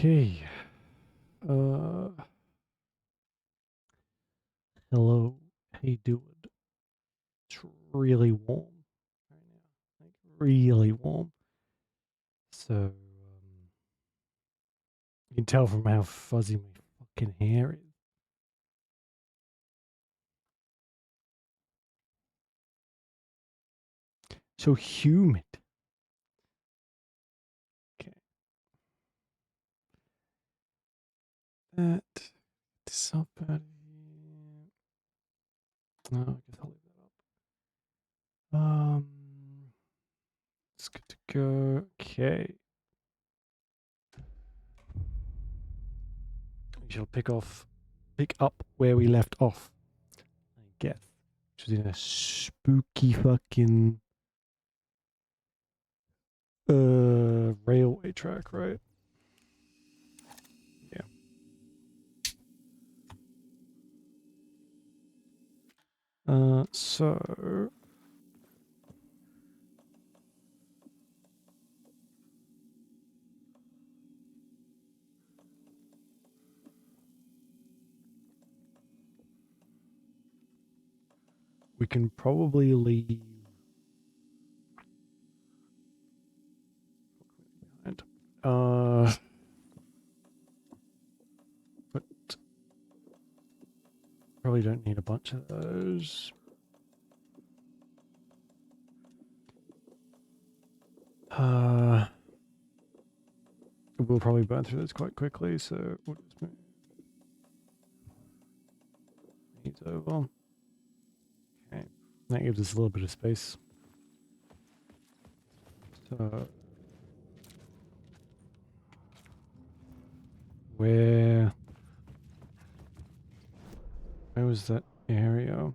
Okay. Hello. How you doing? It's really warm right now. Like really warm. So you can tell from how fuzzy my fucking hair is. So humid. Okay. That this up out of here. Oh, I guess I'll leave that up. It's good to go. Okay. We shall pick up where we left off. I guess. Which was in a spooky fucking railway track, right? Yeah. So we can probably leave. Uh, but probably don't need a bunch of those. We'll probably burn through this quite quickly, so we'll just move these over. Okay, that gives us a little bit of space. So where was that area?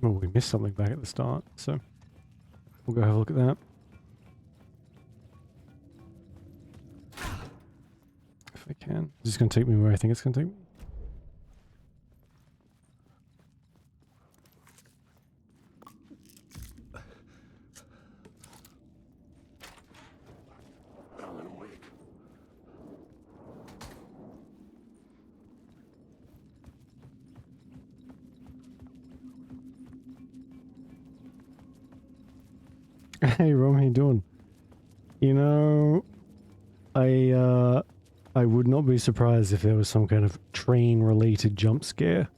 Oh, we missed something back at the start, so we'll go have a look at that. If I can. Is this going to take me where I think it's going to take me? Hey, Rom, how you doing? You know, I would not be surprised if there was some kind of train-related jump scare.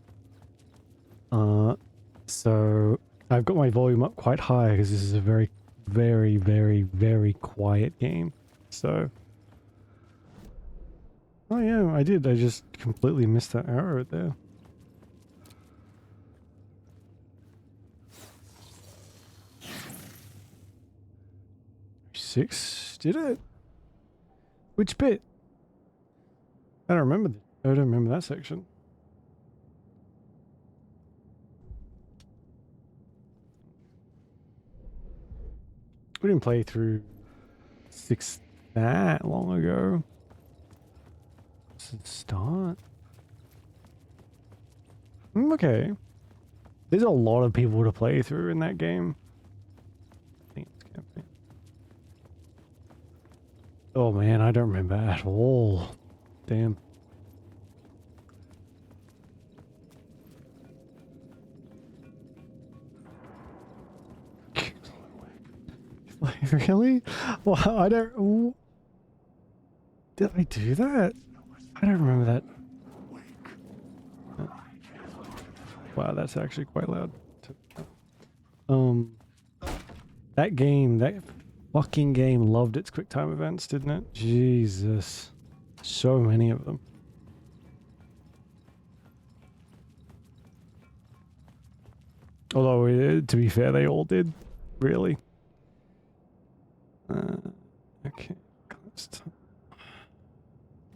So I've got my volume up quite high because this is a very, very, very, very quiet game. So, oh yeah, I did. I just completely missed that arrow there. Six, did it? Which bit? I don't remember. I don't remember that section. We didn't play through 6 that long ago. Does it start? Okay. There's a lot of people to play through in that game. I think it's campaign. Oh man, I don't remember at all. Damn. Really? Well, I don't. Did I do that? I don't remember that. Wow, that's actually quite loud. That game, that fucking game loved its quick time events, didn't it? Jesus. So many of them. Although, to be fair, they all did. Really. Okay.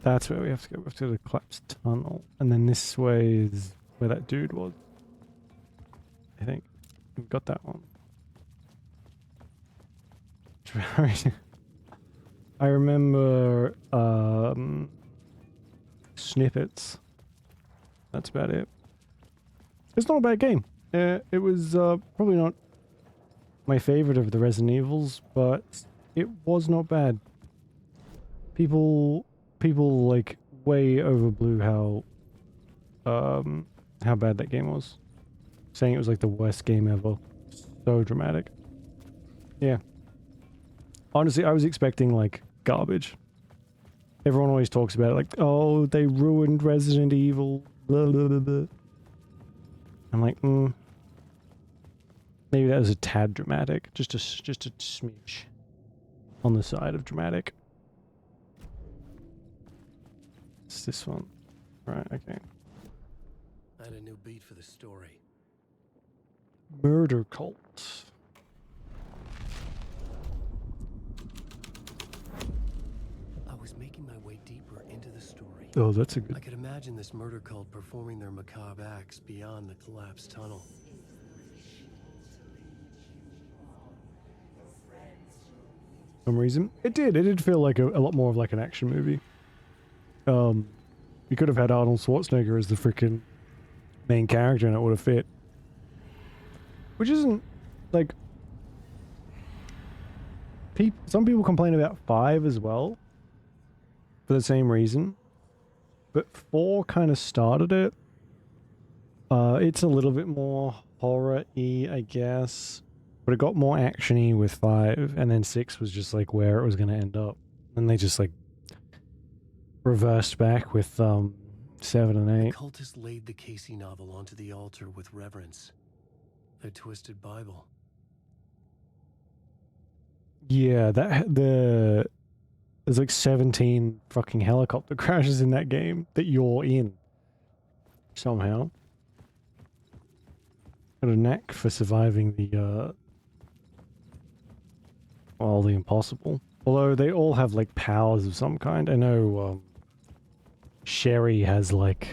That's where we have to go. We have to go to the collapsed tunnel. And then this way is where that dude was. I think. We've got that one. I remember snippets. That's about it. It's not a bad game. It was probably not my favorite of the Resident Evils, but it was not bad. People like way overblew how bad that game was, saying it was like the worst game ever. So dramatic. Yeah. Honestly, I was expecting like garbage. Everyone always talks about it like, oh, they ruined Resident Evil. Blah, blah, blah, blah. I'm like, maybe that was a tad dramatic, just a smidge on the side of dramatic. It's this one, right? Okay. I had a new beat for the story. Murder cult. I was making my way deeper into the story. Oh, that's a good. I could imagine this murder cult performing their macabre acts beyond the collapsed tunnel. For some reason, it did feel like a lot more of like an action movie. You could have had Arnold Schwarzenegger as the freaking main character and it would have fit. Which isn't, like... Some people complain about 5 as well. For the same reason. But 4 kind of started it. It's a little bit more horror-y, I guess. But it got more action-y with 5. And then 6 was just like where it was going to end up. And they just like... reversed back with 7 and 8. The cultists laid the Casey novel onto the altar with reverence. Their twisted Bible. Yeah, there's like 17 fucking helicopter crashes in that game that you're in. Somehow. Got a knack for surviving the well, the impossible. Although they all have like powers of some kind. I know Sherry has like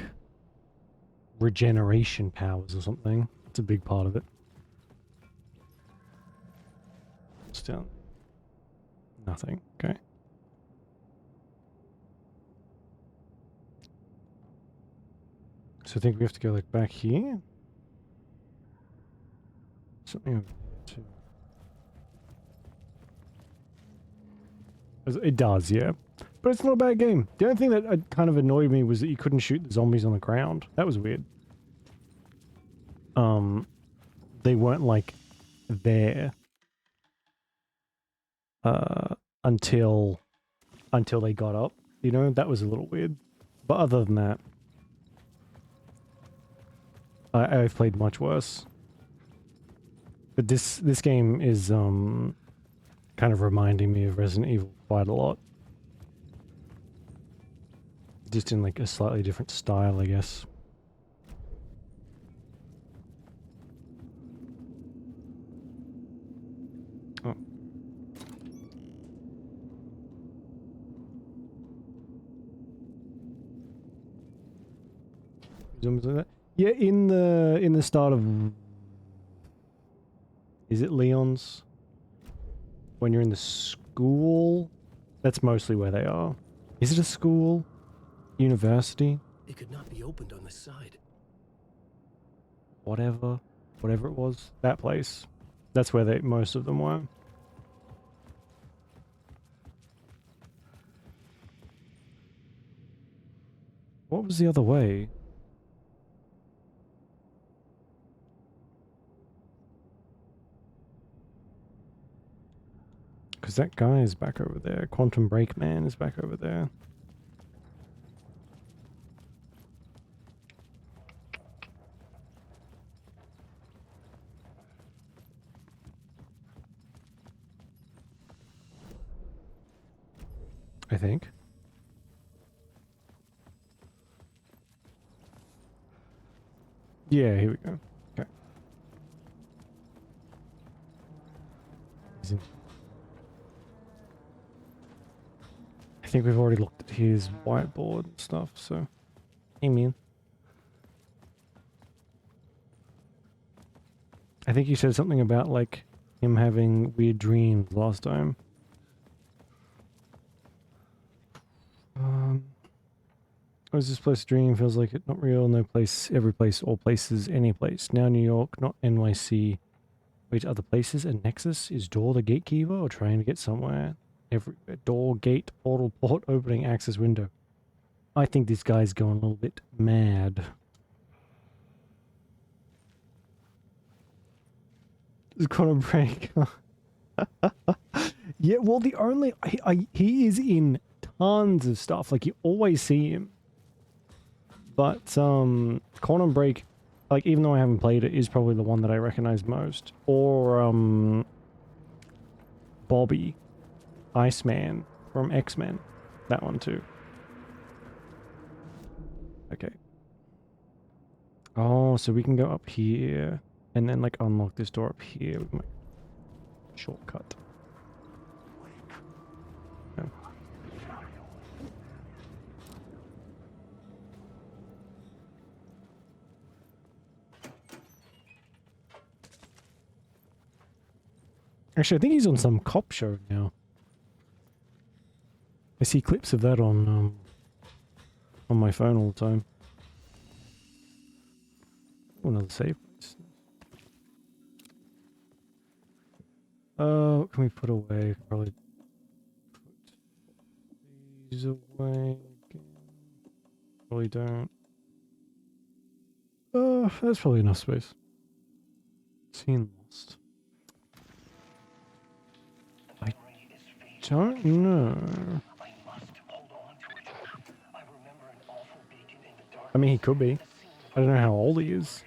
regeneration powers or something. It's a big part of it. It's down. Nothing. Okay. So I think we have to go like back here. Something over there too. It does, yeah. But it's not a bad game. The only thing that kind of annoyed me was that you couldn't shoot the zombies on the ground. That was weird. They weren't like there until they got up. You know, that was a little weird. But other than that, I've played much worse. But this game is kind of reminding me of Resident Evil quite a lot. Just in like a slightly different style, I guess. Oh. Zombies like that? Yeah, in the start of... Is it Leon's? When you're in the school? That's mostly where they are. Is it a school? University? It could not be opened on this side. Whatever it was. That place. That's where most of them were. What was the other way? Because that guy is back over there. Quantum Break Man is back over there. I think. Yeah, here we go. Okay. I think we've already looked at his whiteboard and stuff, so... Hey, man. I think you said something about, like, him having weird dreams last time. Oh, is this place a dream? Feels like it. Not real. No place. Every place. All places. Any place. Now New York. Not NYC. Wait, other places. A nexus? Is door the gatekeeper or trying to get somewhere? Every door, gate, portal, port, opening, access window. I think this guy's going a little bit mad. It's gonna break. Yeah, well, the only he is in tons of stuff. Like you always see him, but Quantum Break, like even though I haven't played it, is probably the one that I recognize most. Or Bobby, Iceman from X-Men, that one too. Okay. Oh, so we can go up here and then like unlock this door up here with my shortcut. No. Actually, I think he's on some cop show now. I see clips of that on my phone all the time. Oh, another save. What can we put away? Probably put these away again. Probably don't. That's probably enough space. Seen lost. I don't know. I mean, he could be. I don't know how old he is.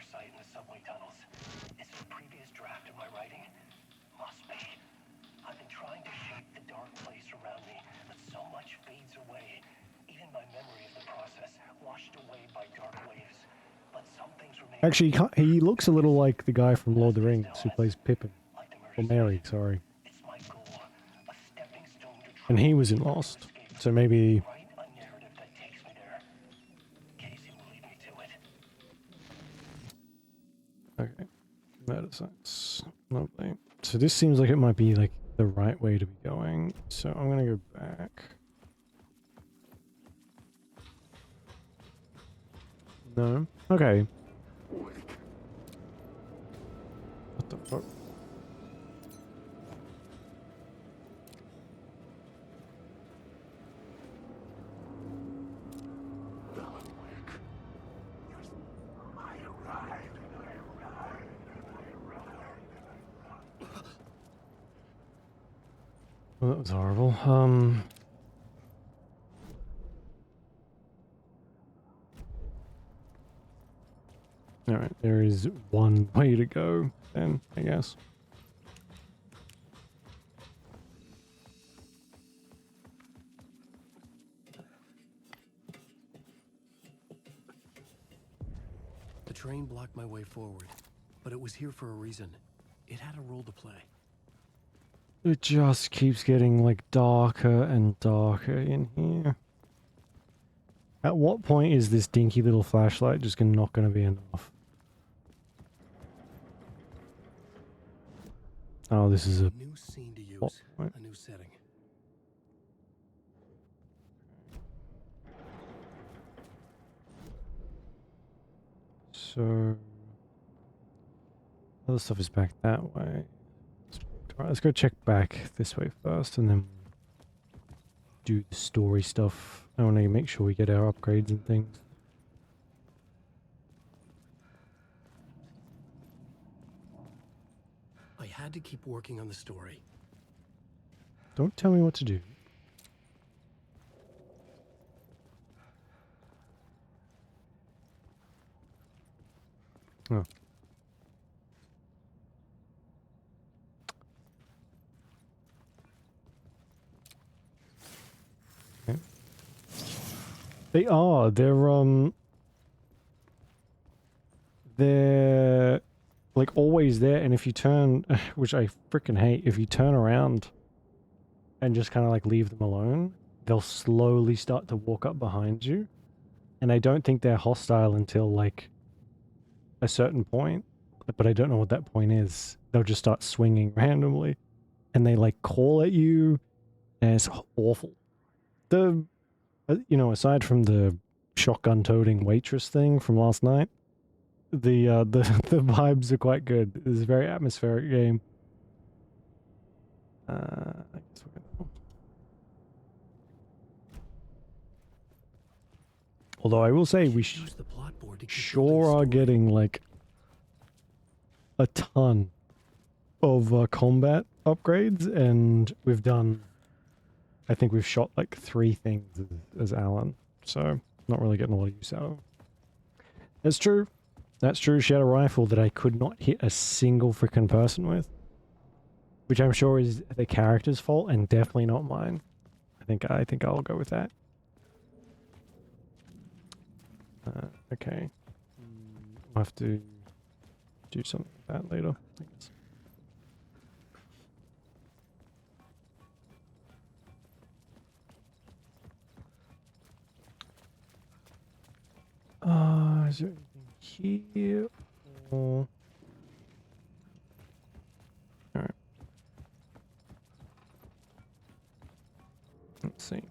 Actually, he looks a little like the guy from Lord of the Rings who plays Pippin. Or Merry, sorry. And he was in Lost, so maybe... Okay. Murder science. Lovely. So this seems like it might be like the right way to be going. So I'm gonna go back. No? Okay. What the fuck? Well, that was horrible. Alright, there is one way to go, then, I guess. The train blocked my way forward, but it was here for a reason. It had a role to play. It just keeps getting, like, darker and darker in here. At what point is this dinky little flashlight just not gonna be enough? Oh, this is a new scene to use, a new setting. So... other stuff is back that way. Alright, let's go check back this way first and then do the story stuff. I want to make sure we get our upgrades and things. I had to keep working on the story. Don't tell me what to do. Oh. Okay. They're like always there, and if you turn, which I freaking hate, if you turn around and just kind of like leave them alone, they'll slowly start to walk up behind you. And I don't think they're hostile until like a certain point, but I don't know what that point is. They'll just start swinging randomly and they like call at you, and it's awful. The, you know, aside from the shotgun toting waitress thing from last night. The vibes are quite good. It's a very atmospheric game. I guess we're gonna... Although I will say we Use the plot board to keep sure building are story. getting like a ton of combat upgrades, and we've done, I think we've shot like 3 things as Alan, so not really getting a lot of use out of them. That's true. That's true. She had a rifle that I could not hit a single freaking person with, which I'm sure is the character's fault and definitely not mine. I think I'll go with that. Okay. I'll have to do something with that later, I guess. Is there anything here? Alright. Let's see.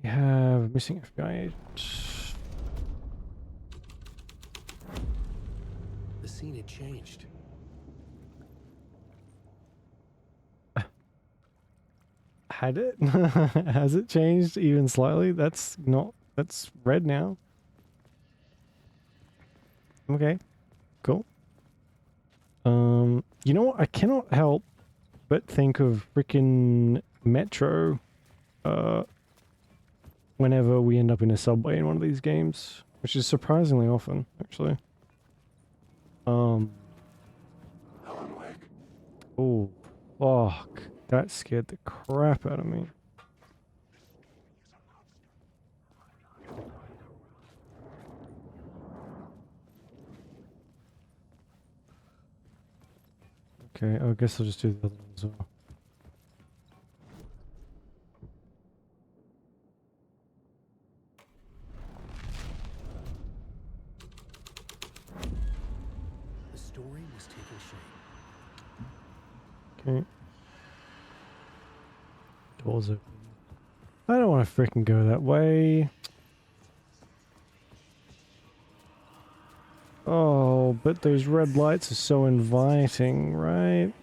We have a missing FBI agent. The scene had changed. Had it? Has it changed even slightly? That's red now. Okay, cool. You know what? I cannot help but think of freaking Metro, whenever we end up in a subway in one of these games, which is surprisingly often, actually. Oh, fuck. That scared the crap out of me. Okay, I guess I'll just do the other one as well. The story was taking shape. Okay. Doors open. I don't want to freaking go that way. Oh, but those red lights are so inviting, right?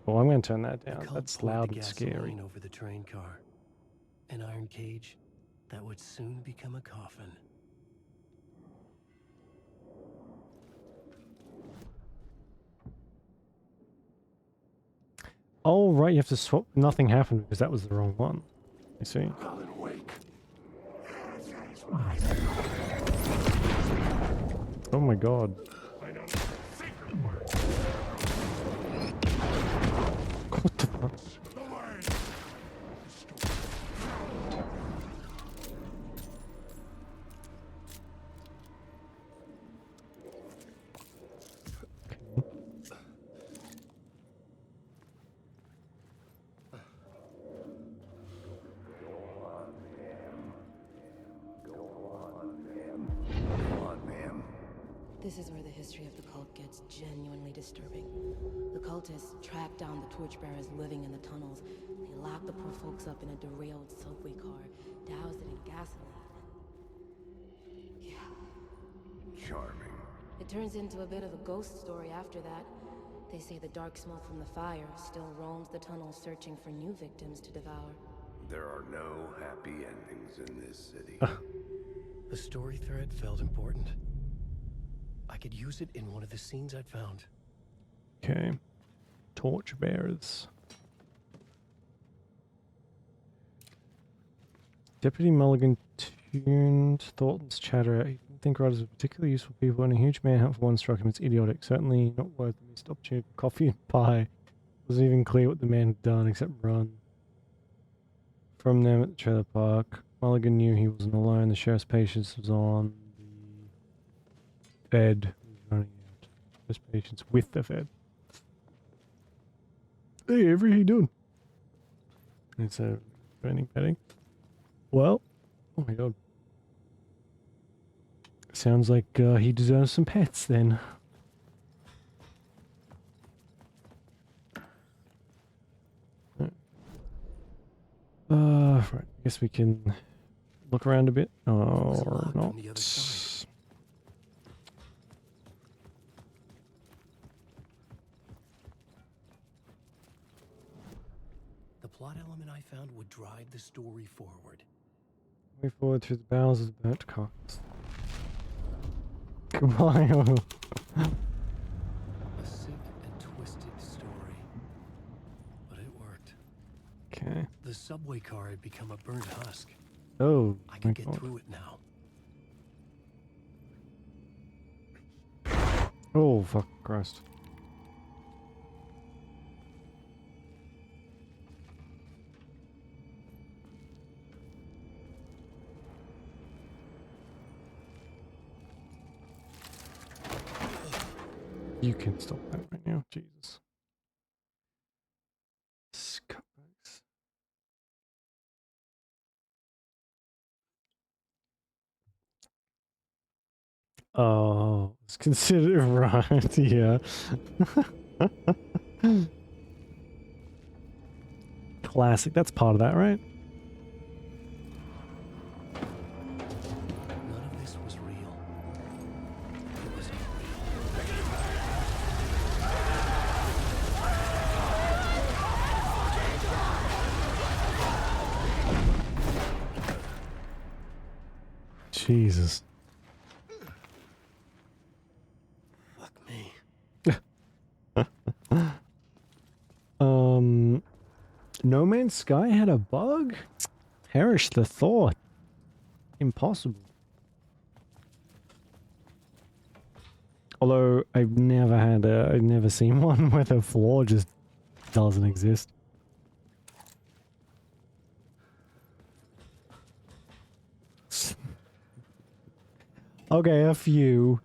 Well, I'm going to turn that The down. cult That's poured loud the and scary. gasoline over the train car. An iron cage that would soon become a coffin. Oh, right, you have to swap. Nothing happened because that was the wrong one. I see. Oh my god. What the fuck? This is where the history of the cult gets genuinely disturbing. The cultists tracked down the torchbearers living in the tunnels. They locked the poor folks up in a derailed subway car, doused it in gasoline. Yeah. Charming. It turns into a bit of a ghost story after that. They say the dark smoke from the fire still roams the tunnels searching for new victims to devour. There are no happy endings in this city. The story thread felt important. I could use it in one of the scenes I'd found. Okay. Torchbearers. Deputy Mulligan tuned Thornton's chatter out. He didn't think riders were particularly useful people, and a huge manhunt for one struck him as idiotic. Certainly not worth the missed opportunity for coffee and pie. It wasn't even clear what the man had done except run from them at the trailer park. Mulligan knew he wasn't alone. The sheriff's patience was on. The Fed was running out. Sheriff's patience with the Fed. Hey, Avery, how you doing? It's a burning petting. Well, oh my god. Sounds like he deserves some pets then. Right. I guess we can look around a bit. Looks Or locked not. on the other side. The plot element I found would drive the story forward. Way forward through the bowels of the burnt carcass. Goodbye. A sick and twisted story. But it worked. Okay. The subway car had become a burnt husk. Oh, I my could get God. through it now. Oh, fuck Christ. You can stop that right now, Jesus. Scumbags. Oh, it's considered right, yeah. Classic, that's part of that, right? None of this was real. It was unreal. Jesus. Fuck me. No Man's Sky had a bug? Perish the thought. Impossible. Although I've never seen one where the floor just doesn't exist. Okay, a few.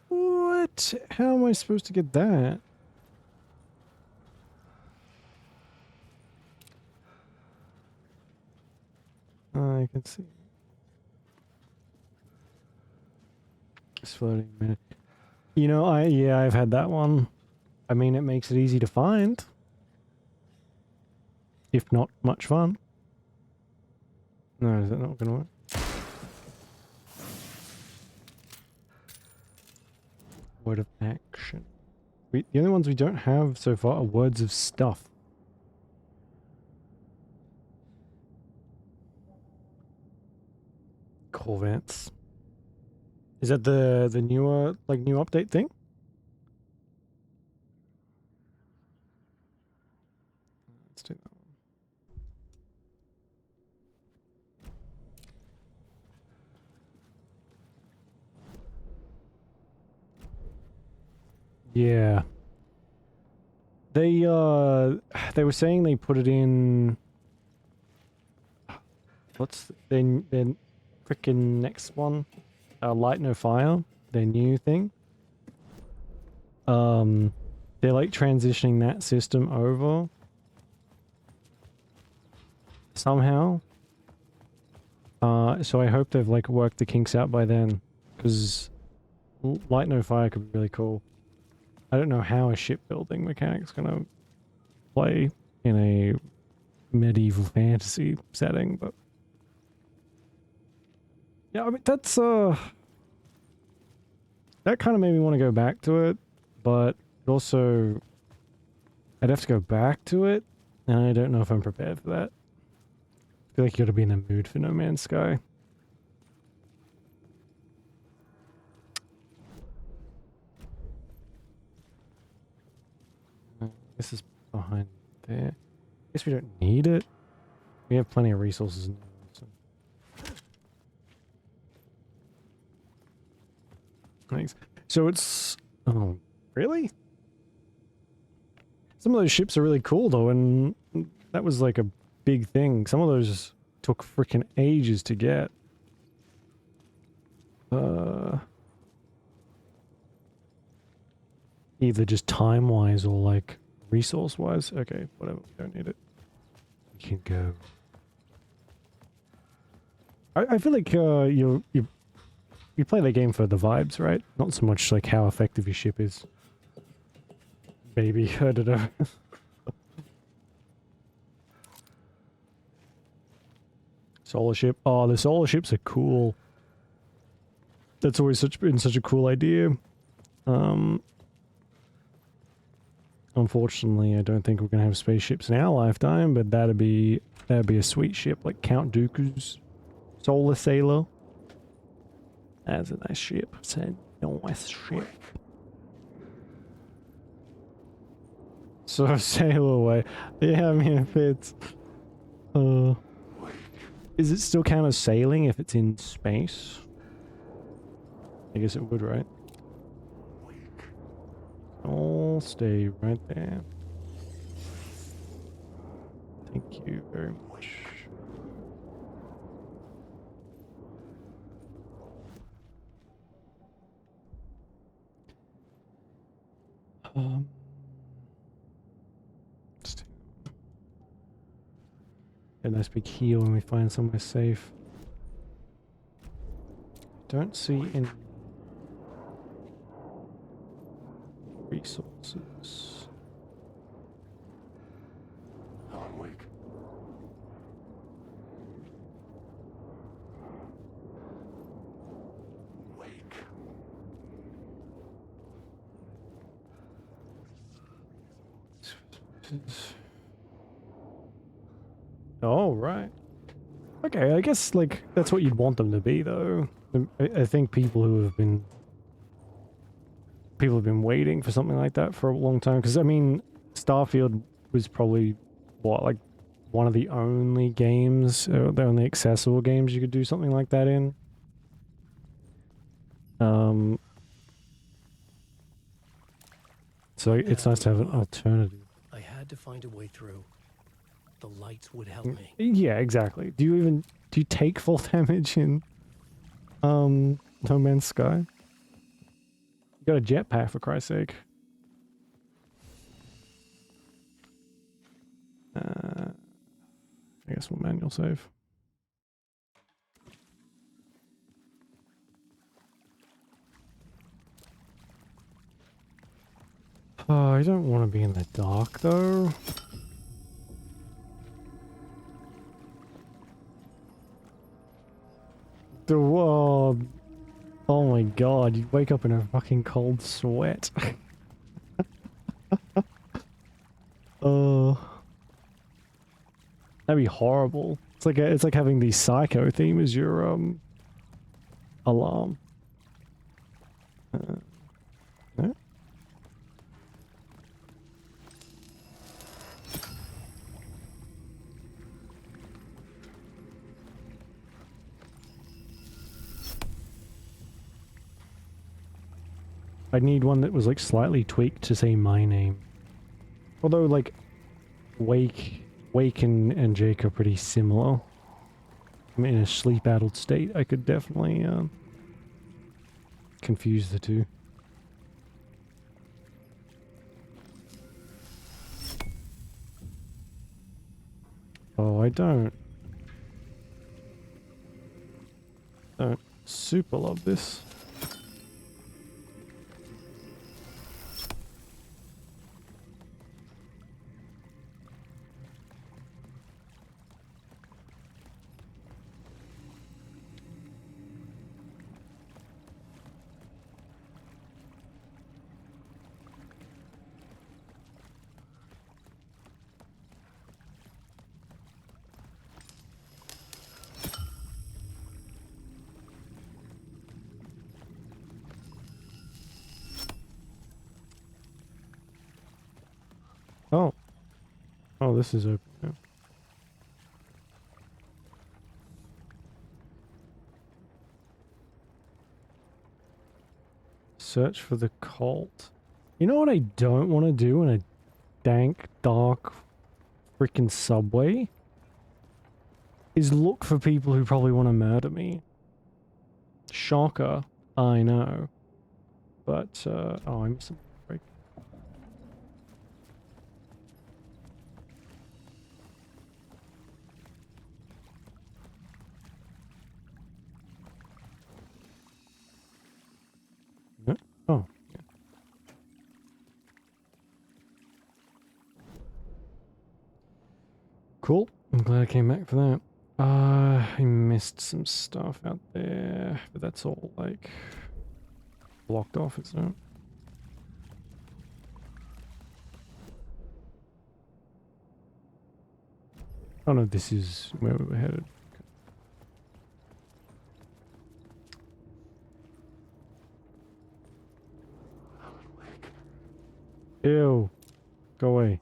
What? How am I supposed to get that? I can see. It's floating a minute. You know, I've had that one. I mean, it makes it easy to find. If not much fun. No, is that not gonna work? Word of action. The only ones we don't have so far are words of stuff. Corvants. Is that the newer, like, new update thing? Let's do that one. Yeah. They were saying they put it in. What's their freaking next one? Light No Fire, their new thing. They're like transitioning that system over somehow. So I hope they've like worked the kinks out by then, because Light No Fire could be really cool. I don't know how a shipbuilding mechanic's gonna play in a medieval fantasy setting, but yeah, I mean that's that kind of made me want to go back to it, but also I'd have to go back to it, and I don't know if I'm prepared for that. I feel like you gotta be in the mood for No Man's Sky. This is behind there. Guess we don't need it. We have plenty of resources now. So. Thanks. So it's... Oh, really? Some of those ships are really cool though, and that was like a big thing. Some of those took freaking ages to get. Either just time-wise or like resource-wise. Okay, whatever. We don't need it. We can go. I feel like you're you play the game for the vibes, right? Not so much like how effective your ship is. Maybe, I don't know. Solar ship. Oh, the solar ships are cool. That's always been such a cool idea. Unfortunately, I don't think we're gonna have spaceships in our lifetime, but that'd be a sweet ship, like Count Dooku's Solar Sailor. That's a nice ship. It's a nice ship. So sail away. Yeah, I mean, if it's is it still count as sailing if it's in space? I guess it would, right? I'll stay right there. Thank you very much. Just a nice big heal when we find somewhere safe. Don't see any resources. I'm weak. Wake. Oh, right. Okay, I guess, like, that's what you'd want them to be, though. I think people have been waiting for something like that for a long time. Because, I mean, Starfield was probably, what, like, one of the only games, the only accessible games you could do something like that in. So it's nice to have an alternative. I had to find a way through. The lights would help me. Yeah, exactly. Do you take full damage in No Man's Sky? You got a jetpack, for Christ's sake. I guess we'll manual save. Oh, I don't want to be in the dark, though. Oh, oh my god, you wake up in a fucking cold sweat. Oh, that'd be horrible. It's like having the Psycho theme as your alarm. No? I need one that was like slightly tweaked to say my name. Although like Wake and Jake are pretty similar. I'm in a sleep-addled state. I could definitely confuse the two. Oh, I don't super love this. Oh. Oh, this is open now. Search for the cult. You know what I don't want to do in a dank, dark, freaking subway? Is look for people who probably want to murder me. Shocker, I know. But, oh, I'm some break. Oh. Yeah. Cool. I'm glad I came back for that. I missed some stuff out there, but that's all like blocked off, isn't it? Oh no, this is where we were headed. Ew. Go away.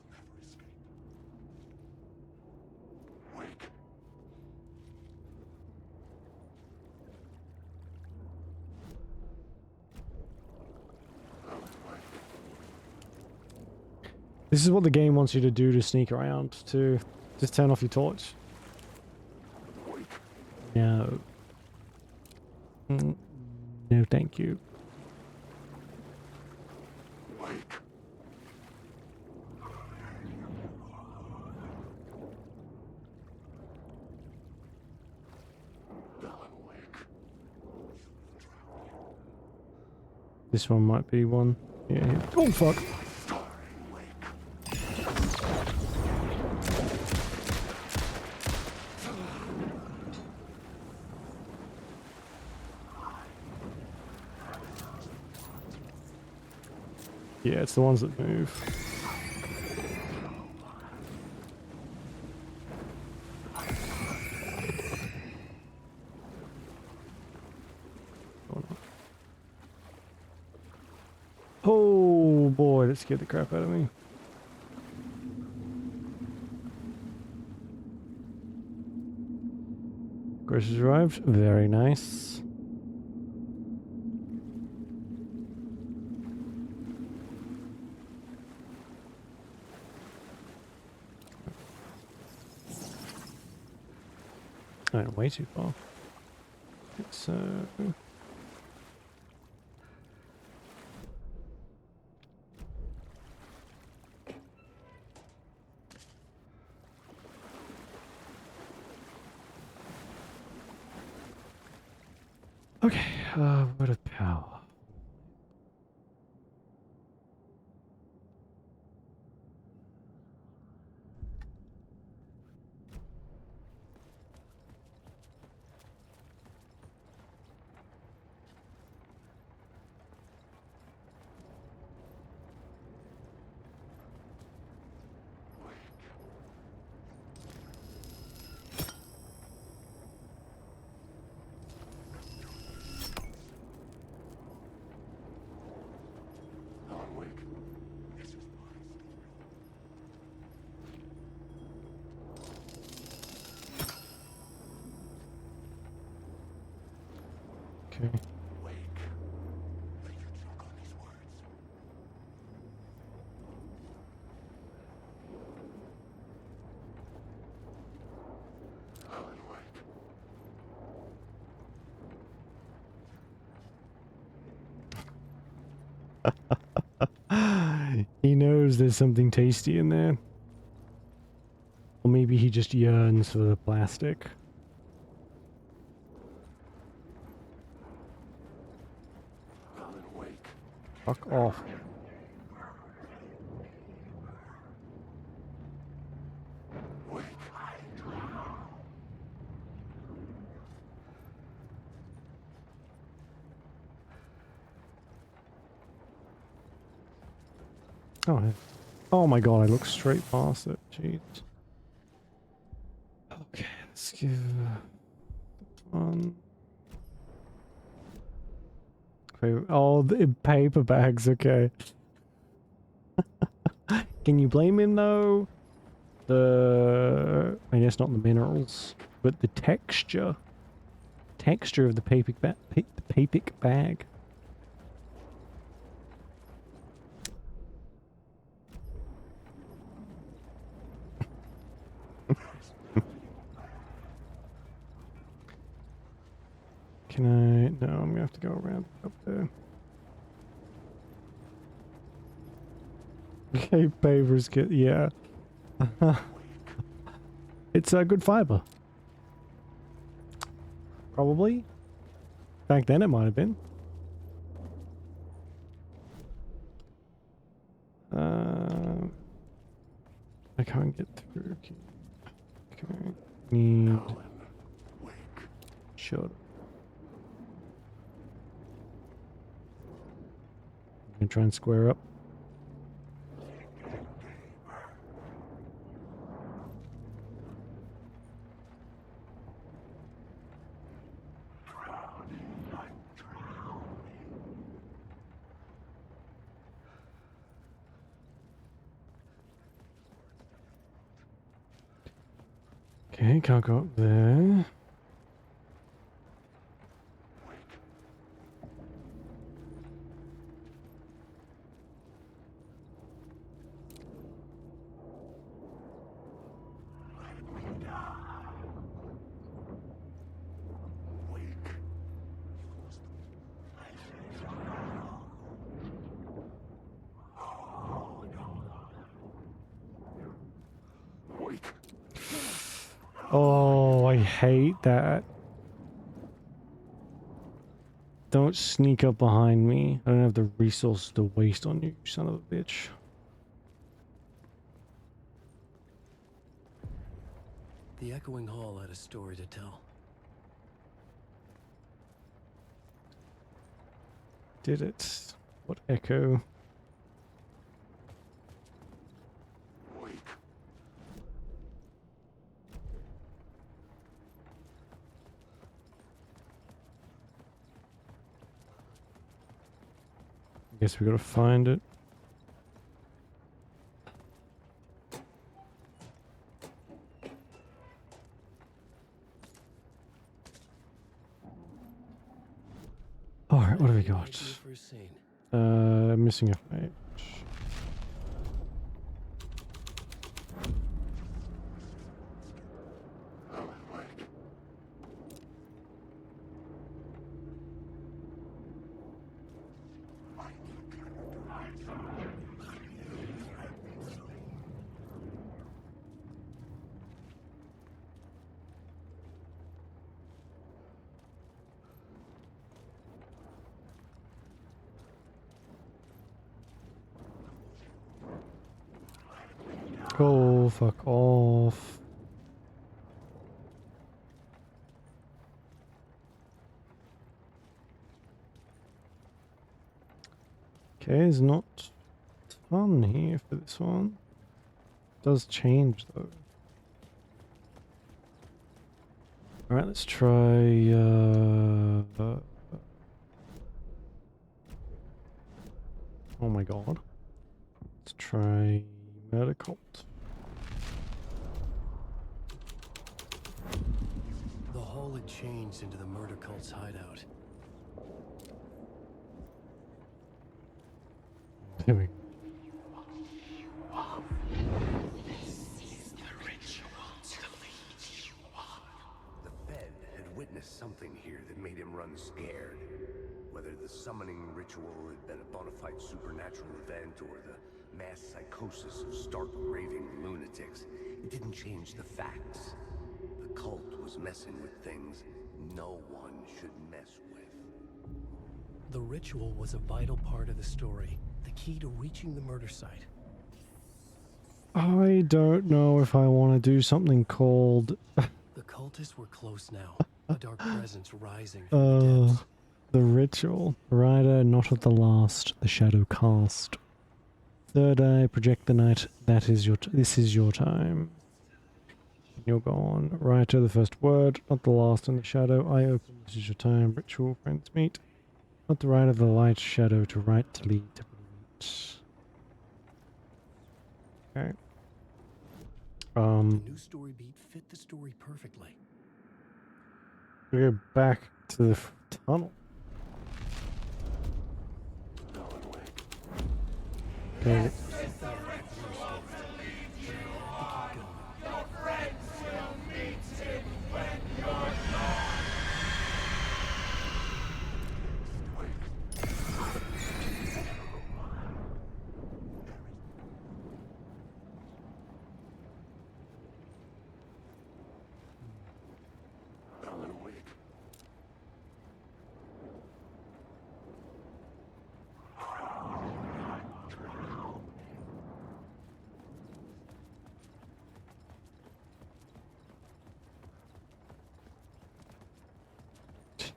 This is what the game wants you to do to sneak around, to just turn off your torch. No. No, thank you. This one might be one. Yeah. Oh, fuck. Yeah, it's the ones that move. Oh boy, that scared the crap out of me. Groceries arrived. Very nice. I went way too far. It's okay, word of power. Okay. He knows there's something tasty in there. Or maybe he just yearns for the plastic. Fuck off. Oh, oh my god, I looked straight past it. Jeez. Okay, let's give one. Oh, the paper bags, okay. Can you blame him though? I guess not the minerals, but the texture. Texture of the paper bag. Can I? No, I'm gonna have to go around up there. Okay, papers get, yeah. It's a good fiber. Probably. Back then it might have been. can't get through. Okay. Need. Sure. I'm gonna try and square up. Okay, can't go up there. Oh, I hate that. Don't sneak up behind me. I don't have the resources to waste on you, son of a bitch. The echoing hall had a story to tell. Did it? What echo? Guess we gotta find it. Alright, what have we got? First scene. Missing a page. Oh, fuck off. Okay, it's not fun here for this one. Does change though. Alright, let's try oh my god. Let's try Murder Cult. The hall had changed into the murder cult's hideout. There we go. The Fed had witnessed something here that made him run scared. Whether the summoning ritual had been a bona fide supernatural event or the mass psychosis of stark raving lunatics, it didn't change the facts. The cult was messing with things no one should mess with. The ritual was a vital part of the story, the key to reaching the murder site. I don't know if I want to do something called The cultists were close now, a dark presence rising from the depths. the ritual. Rider not at the last, the shadow cast. Third eye, project the night. That is your. This is your time. You're gone. Writer, the first word, not the last in the shadow. Eye open. This is your time. Ritual, friends meet. Not the right of the light, shadow to right, to lead, to meet. Okay. The new story beat fit the story perfectly. We go back to the tunnel. Okay.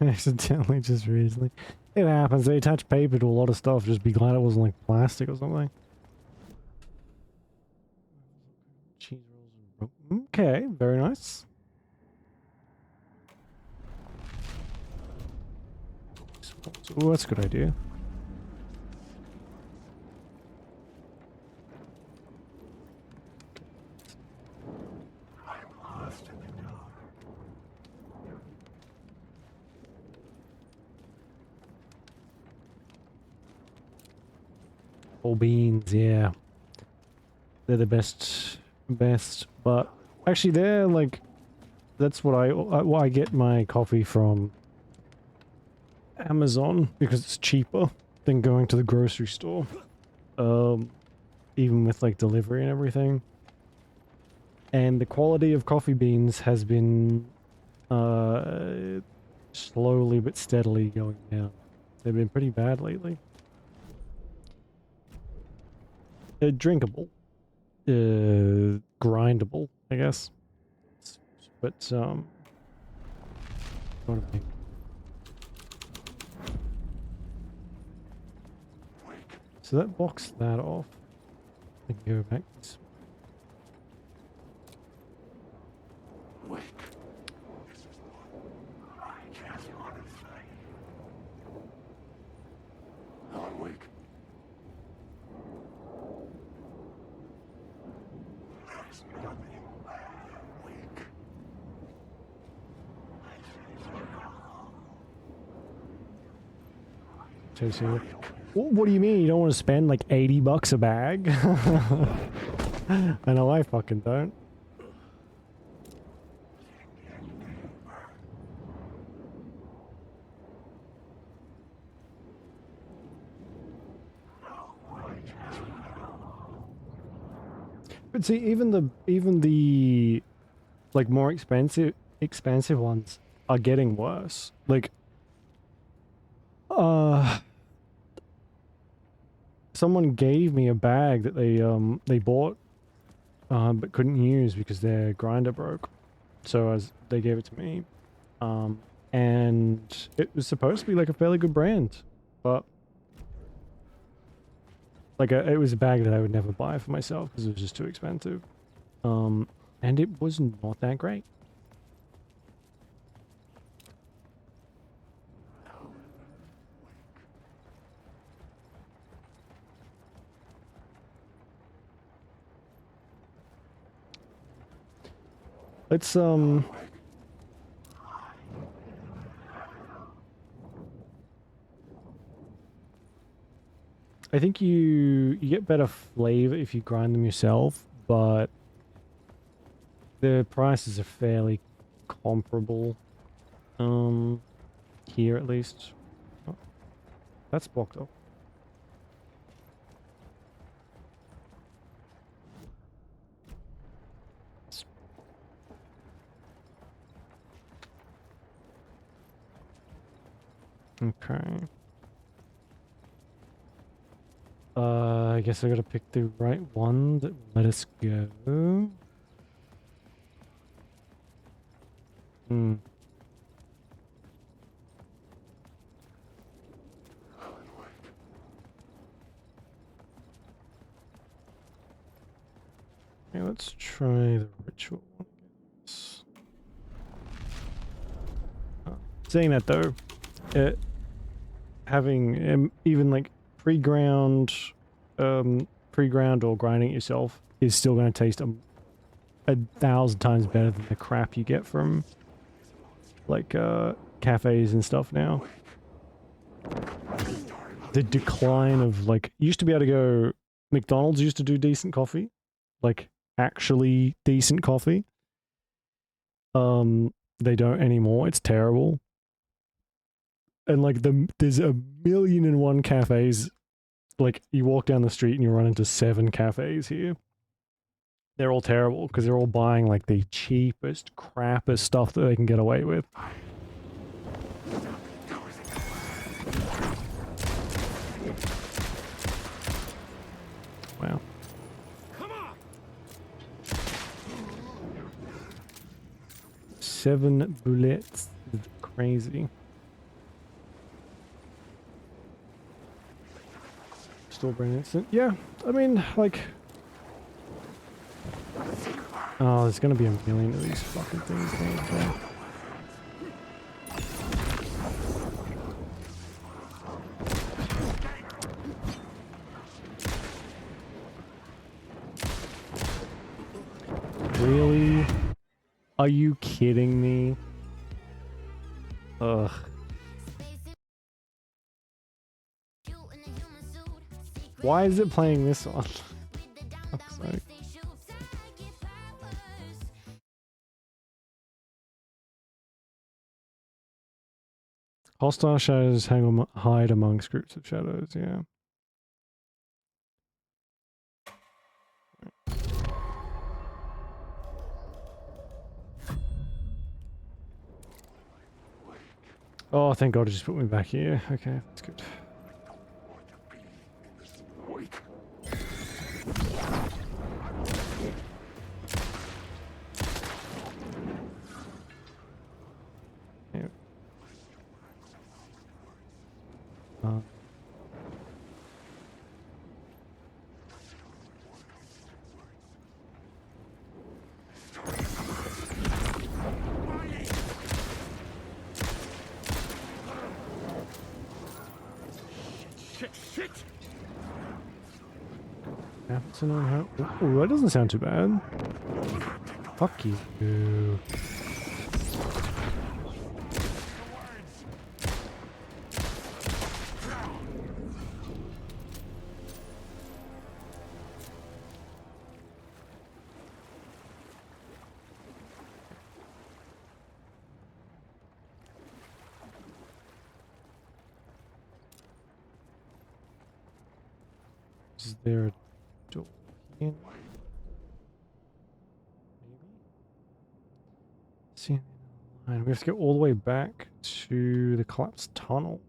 Accidentally just recently. It happens. They attach paper to a lot of stuff. Just be glad it wasn't like plastic or something. Cheese rolls and okay, very nice. Oh, that's a good idea. I'm lost in the dark. Full beans, yeah. They're the best, but actually they're like, that's what I get my coffee from Amazon because it's cheaper than going to the grocery store. Even with like delivery and everything. And the quality of coffee beans has been slowly but steadily going down. They've been pretty bad lately. They're drinkable. Grindable, I guess. But, what do I think? So that blocks that off. I can go back this way. Wake. This is what I just want to say. I'm awake. There's nothing awake. Chasing it. What do you mean you don't want to spend like 80 bucks a bag? I know I fucking don't. But see, even the like more expensive ones are getting worse. Like someone gave me a bag that they bought but couldn't use because their grinder broke. So they gave it to me. And it was supposed to be like a fairly good brand, but like it was a bag that I would never buy for myself because it was just too expensive. And it was not that great. Let's I think you get better flavor if you grind them yourself, but the prices are fairly comparable. Here at least. Oh, that's blocked off. Okay. I guess I gotta pick the right one that will let us go. Hmm. Okay, let's try the ritual one. Saying that though, having even like pre-ground or grinding it yourself is still going to taste a 1,000 times better than the crap you get from like cafes and stuff now. The decline of like, you used to be able to go, McDonald's used to do decent coffee, like actually decent coffee. They don't anymore. It's terrible. And like there's 1,000,001 cafes. Like you walk down the street and you run into 7 cafes here. They're all terrible because they're all buying like the cheapest, crappiest stuff that they can get away with. Wow. Come on! 7 bullets. Crazy. store brand instant. Yeah, I mean, like... Oh, there's gonna be a million of these fucking things going on. Really? Are you kidding me? Ugh. Why is it playing this one? Fuck's sake. Hostile shadows hide amongst groups of shadows, yeah. Oh, thank God it just put me back here. Okay, that's good. Yeah. Shit! Oh, that doesn't sound too bad. Fuck you. Is there a door here? Maybe? See, we have to go all the way back to the collapsed tunnel.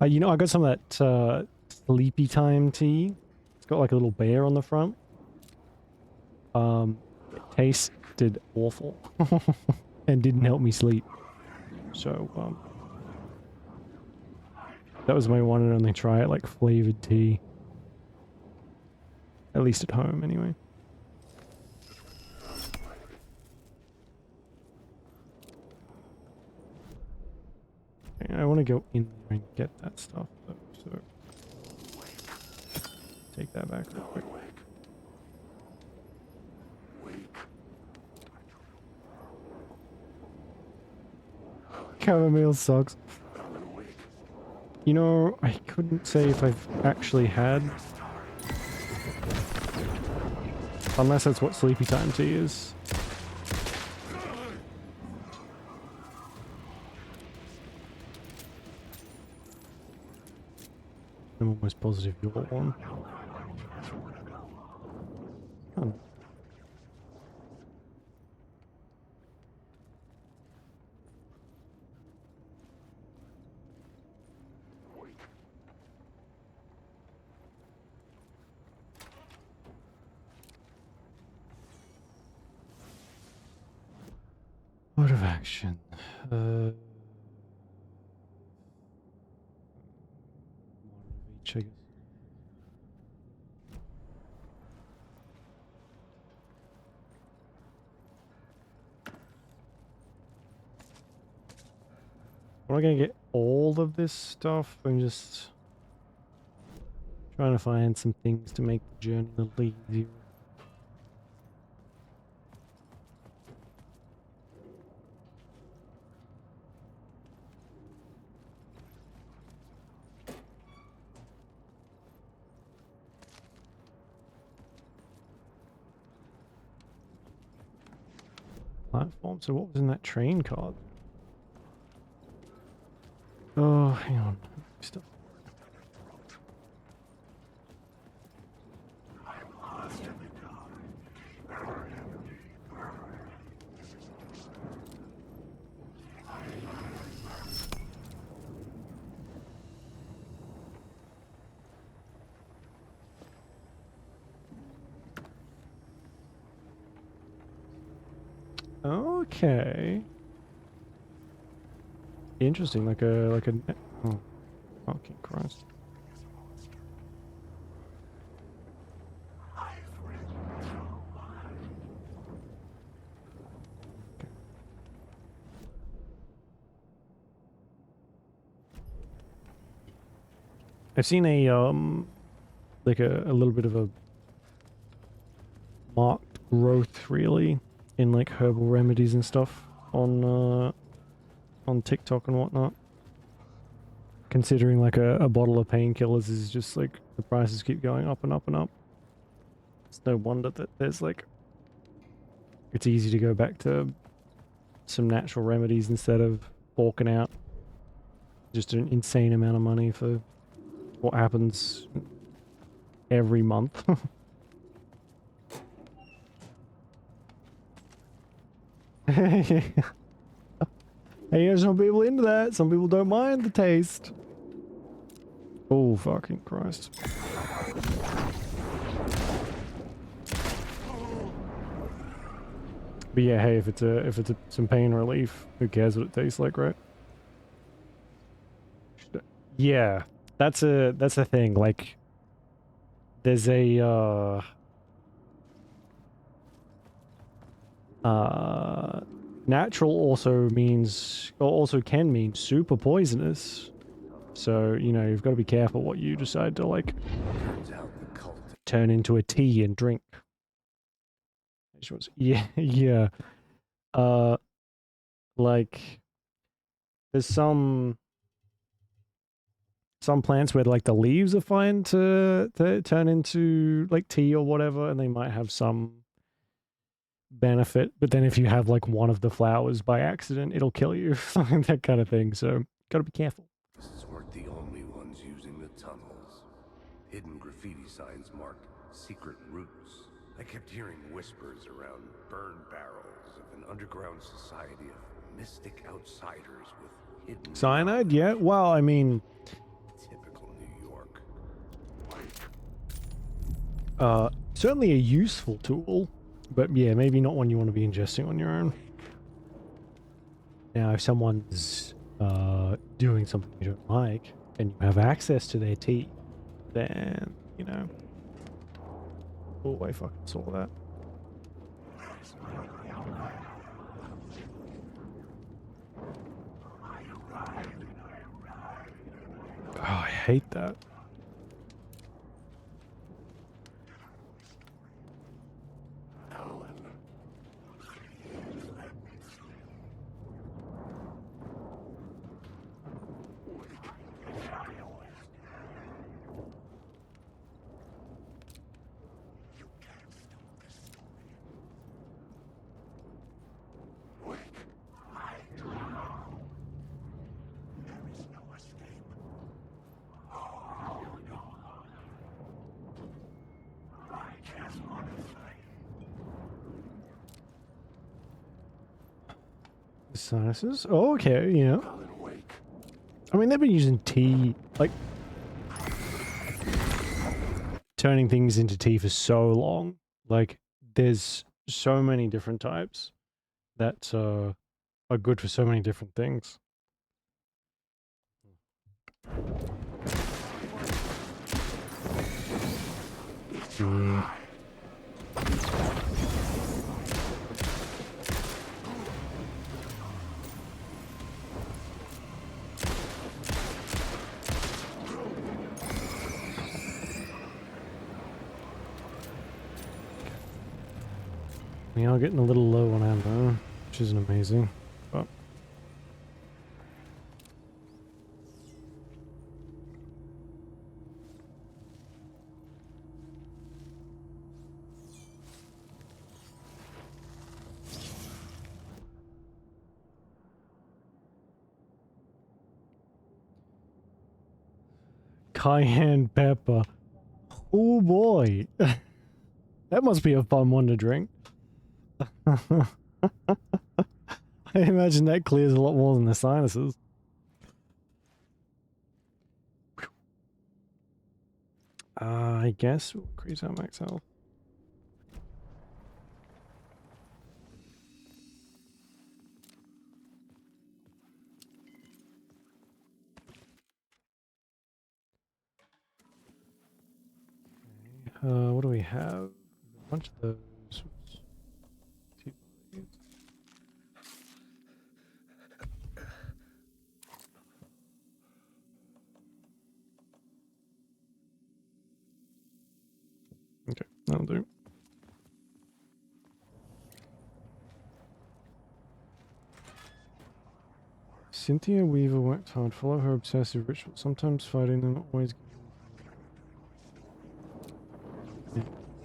You know, I got some of that sleepy time tea. It's got like a little bear on the front. It tasted awful and didn't help me sleep. So, that was my one and only try at like flavored tea. At least at home, anyway. Okay, I want to go in there and get that stuff, though, so... Take that back real quick. Chamomile sucks. You know, I couldn't say if I've actually had... Unless that's what sleepy time tea is. I'm almost positive you're one. Oh. Mode of action. One of each, I guess. I'm not gonna get all of this stuff. I'm just trying to find some things to make the journey a little easier. Platform. So what was in that train card? Oh, hang on. Stuff. Okay. Interesting, like a oh. Fucking Christ. I've seen a like a little bit of a marked growth really in like herbal remedies and stuff on TikTok and whatnot. Considering like a bottle of painkillers is just like the prices keep going up and up and up. It's no wonder that there's like it's easy to go back to some natural remedies instead of forking out just an insane amount of money for what happens every month. Hey, there's some people into that. Some people don't mind the taste. Oh, fucking Christ. But yeah, hey, if it's some pain relief, who cares what it tastes like, right? Yeah, that's a thing. Like, there's a natural also means, or also can mean super poisonous. So, you know, you've got to be careful what you decide to, like, Turns out the cult turn into a tea and drink. Yeah, yeah. Like, there's some plants where, like, the leaves are fine to turn into, like, tea or whatever, and they might have some benefit. But then if you have, like, one of the flowers by accident, it'll kill you. That kind of thing. So, gotta be careful. weren't the only ones using the tunnels. Hidden graffiti signs marked secret routes. I kept hearing whispers around burn barrels of an underground society of mystic outsiders with hidden Cyanide? Yeah. Well, I mean, typical New York. certainly a useful tool, but yeah, maybe not one you want to be ingesting on your own. Now, if someone's doing something you don't like and you have access to their tea, then, you know. Oh, I fucking saw that. Oh, I hate that. Sinuses? Oh, okay, yeah. I mean, they've been using tea, like, turning things into tea for so long. Like, there's so many different types that are good for so many different things. Yeah. We are getting a little low on ammo, which isn't amazing, but... Cayenne pepper. Oh boy. That must be a fun one to drink. I imagine that clears a lot more than the sinuses. I guess we'll increase our max health. What do we have? A bunch of those. Oops. Two of these. Okay, that'll do. Cynthia Weaver worked hard. Follow her obsessive ritual. Sometimes fighting them, always.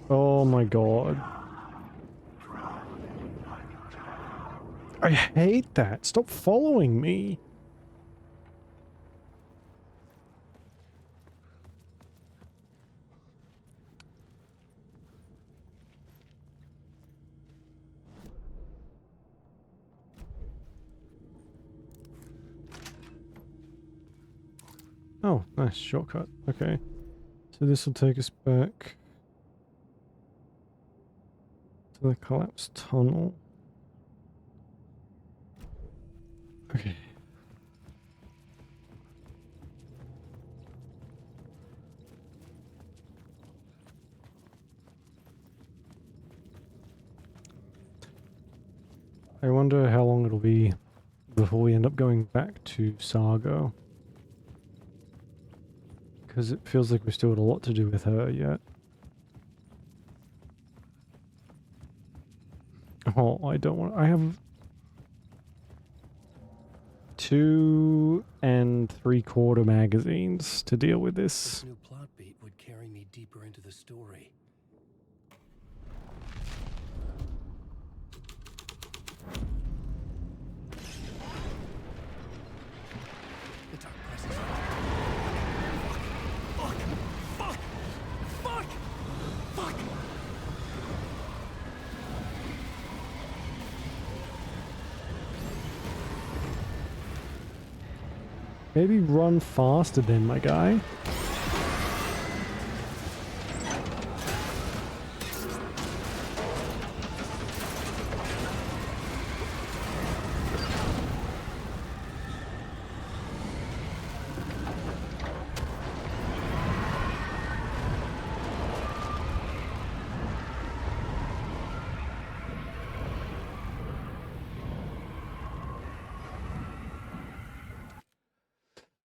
Oh my god. I hate that. Stop following me. Oh, nice. Shortcut. Okay. So this will take us back to the collapsed tunnel. Okay. I wonder how long it'll be before we end up going back to Saga. Because it feels like we still got a lot to do with her yet. Oh, I don't want... I have 2 3/4 magazines to deal with this. This new plot beat would carry me deeper into the story. The dark presence. Fuck! Fuck! Fuck! Fuck! Maybe run faster then, my guy.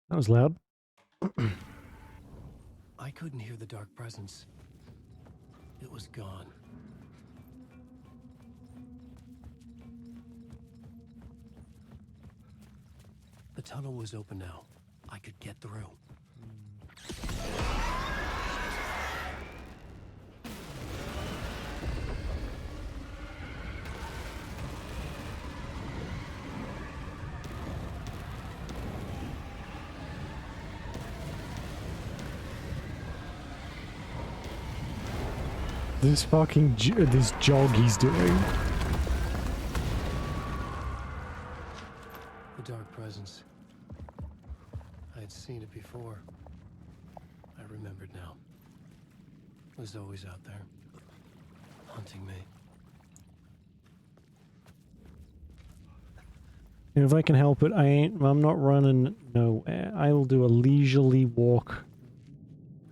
That was loud. I couldn't hear the dark presence. It was gone. The tunnel was open now. I could get through. This fucking this jog he's doing. The dark presence. I had seen it before. I remembered now. It was always out there, hunting me. And if I can help it, I'm not running nowhere. I will do a leisurely walk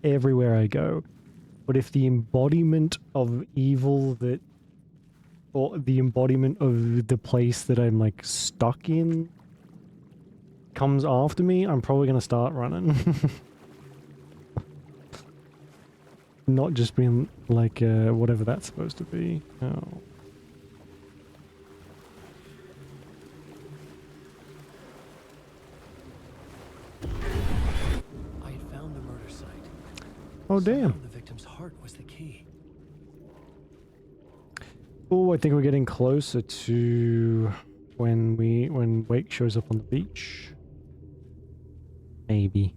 everywhere I go. But if the embodiment of evil that, or the embodiment of the place that I'm like stuck in comes after me, I'm probably going to start running. Not just being like, whatever that's supposed to be. Oh. I had found the murder site. Oh, damn. Somehow the victim's heart was the key. Oh, I think we're getting closer to when Wake shows up on the beach. Maybe.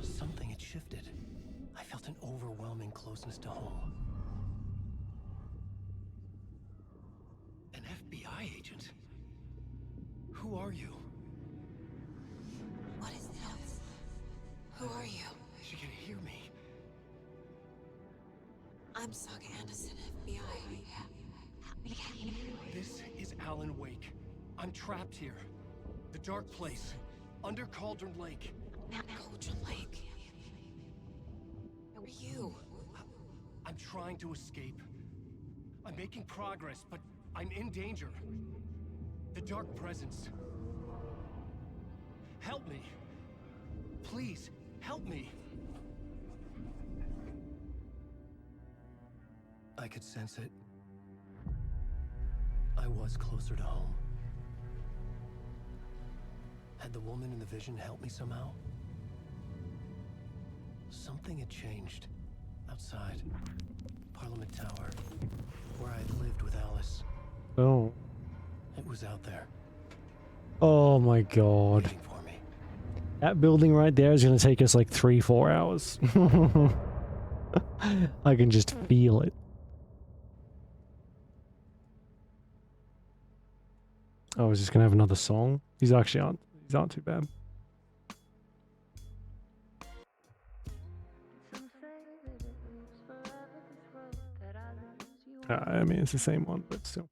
Something had shifted. I felt an overwhelming closeness to home. An FBI agent? Who are you? What is this? Who are you? She can hear me. I'm Saga Anderson, FBI. This is Alan Wake. I'm trapped here. The dark place. Under Cauldron Lake. Not Cauldron Lake. Where are you? I'm trying to escape. I'm making progress, but I'm in danger. The Dark Presence. Help me. Please, help me. I could sense it. I was closer to home. Had the woman in the vision helped me somehow? Something had changed. Outside. Parliament Tower. Where I had lived with Alice. Oh. It was out there, Oh my god. waiting for me. That building right there is going to take us like 3-4 hours. I can just feel it. Oh, is this going to have another song? These actually aren't too bad. I mean, it's the same one, but still.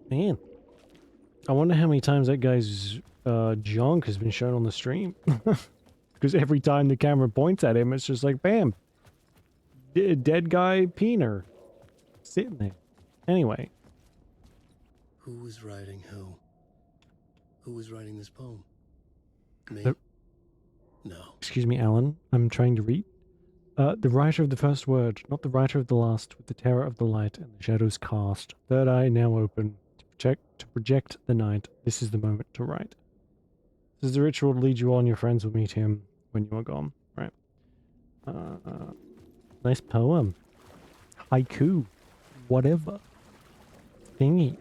Man. I wonder how many times that guy's junk has been shown on the stream. Because every time the camera points at him, it's just like, bam. Dead guy peener. Sitting there. Anyway. Who was writing who? Who was writing this poem? Me? No. Excuse me, Alan. I'm trying to read. The writer of the first word, not the writer of the last, with the terror of the light and the shadows cast. Third eye now open. To project the night. This is the moment to write. This is the ritual to lead you on. Your friends will meet him when you are gone. Right. Nice poem. Haiku. Whatever. Thingy.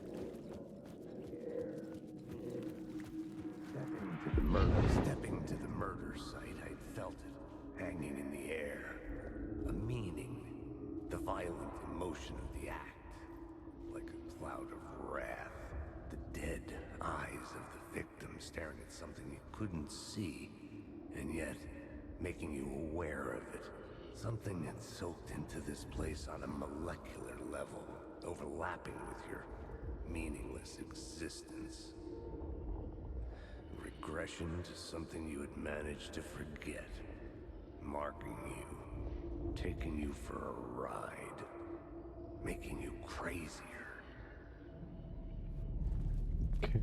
Stepping to the murder site, I'd felt it hanging in the air. A meaning. The violent emotion of the act. Like a cloud of wrath. The dead eyes of the victim staring at something you couldn't see, and yet making you aware of it. Something had soaked into this place on a molecular level, overlapping with your meaningless existence. Regression to something you had managed to forget. Marking you, taking you for a ride, making you crazier. Okay.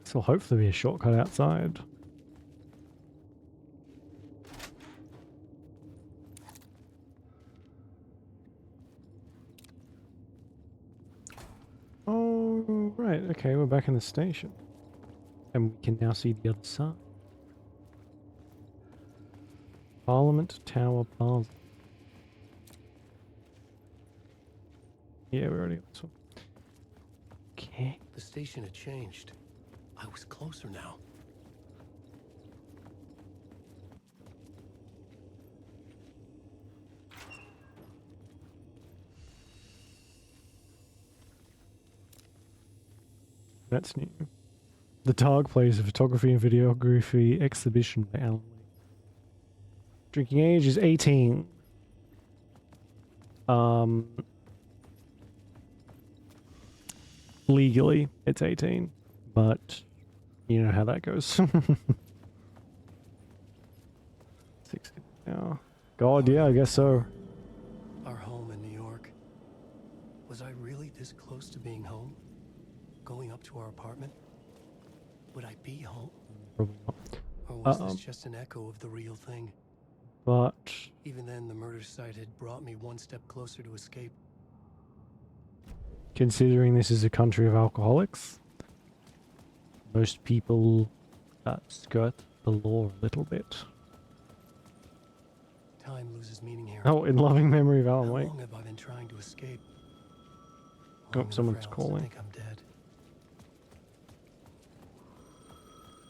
This will hopefully be a shortcut outside. Oh, right. Okay, we're back in the station. And we can now see the other side. Parliament Tower Plaza. Yeah, we already got this one. Okay. The station had changed. I was closer now. That's new. The Targ plays a photography and videography exhibition by Alan Lee. Drinking age is 18. Legally, it's 18, but you know how that goes. 16 now. God, yeah, I guess so. Our home in New York. Was I really this close to being home? Going up to our apartment? Would I be home? Probably not. Or was this just an echo of the real thing? But Even then, the murder site had brought me one step closer to escape. considering this is a country of alcoholics, most people skirt the law a little bit. Time loses meaning here. Oh, in loving memory of How Alan Wake. long have I been trying to escape? Oh, Long enough someone's for Alice to calling. think I'm dead.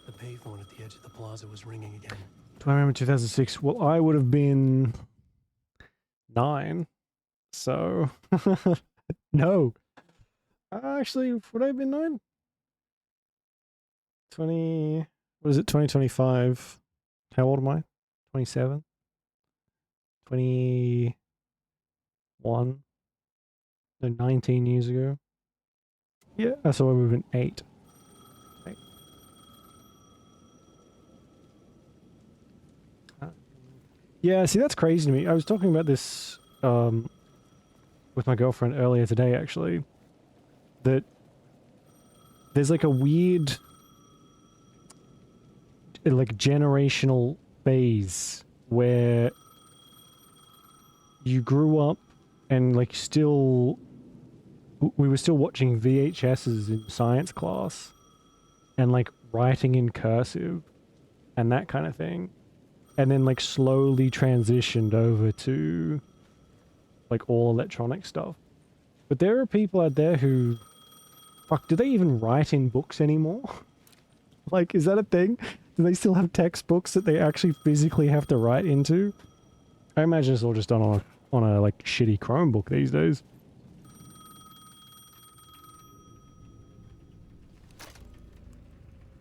The payphone at the edge of the plaza was ringing again. Do I remember 2006? Well, I would have been 9, so no. Actually, would I have been 9? What is it, 2025? How old am I? 27? 21? No, 19 years ago. Yeah, I saw we were in 8. Yeah, see, that's crazy to me. I was talking about this with my girlfriend earlier today, actually. That there's like a weird, like, generational phase where you grew up and, like, we were still watching VHSs in science class and, like, writing in cursive and that kind of thing. And then, like, slowly transitioned over to, like, all electronic stuff. But there are people out there who, fuck, do they even write in books anymore? Like, is that a thing? Do they still have textbooks that they actually physically have to write into? I imagine it's all just done on a like shitty Chromebook these days.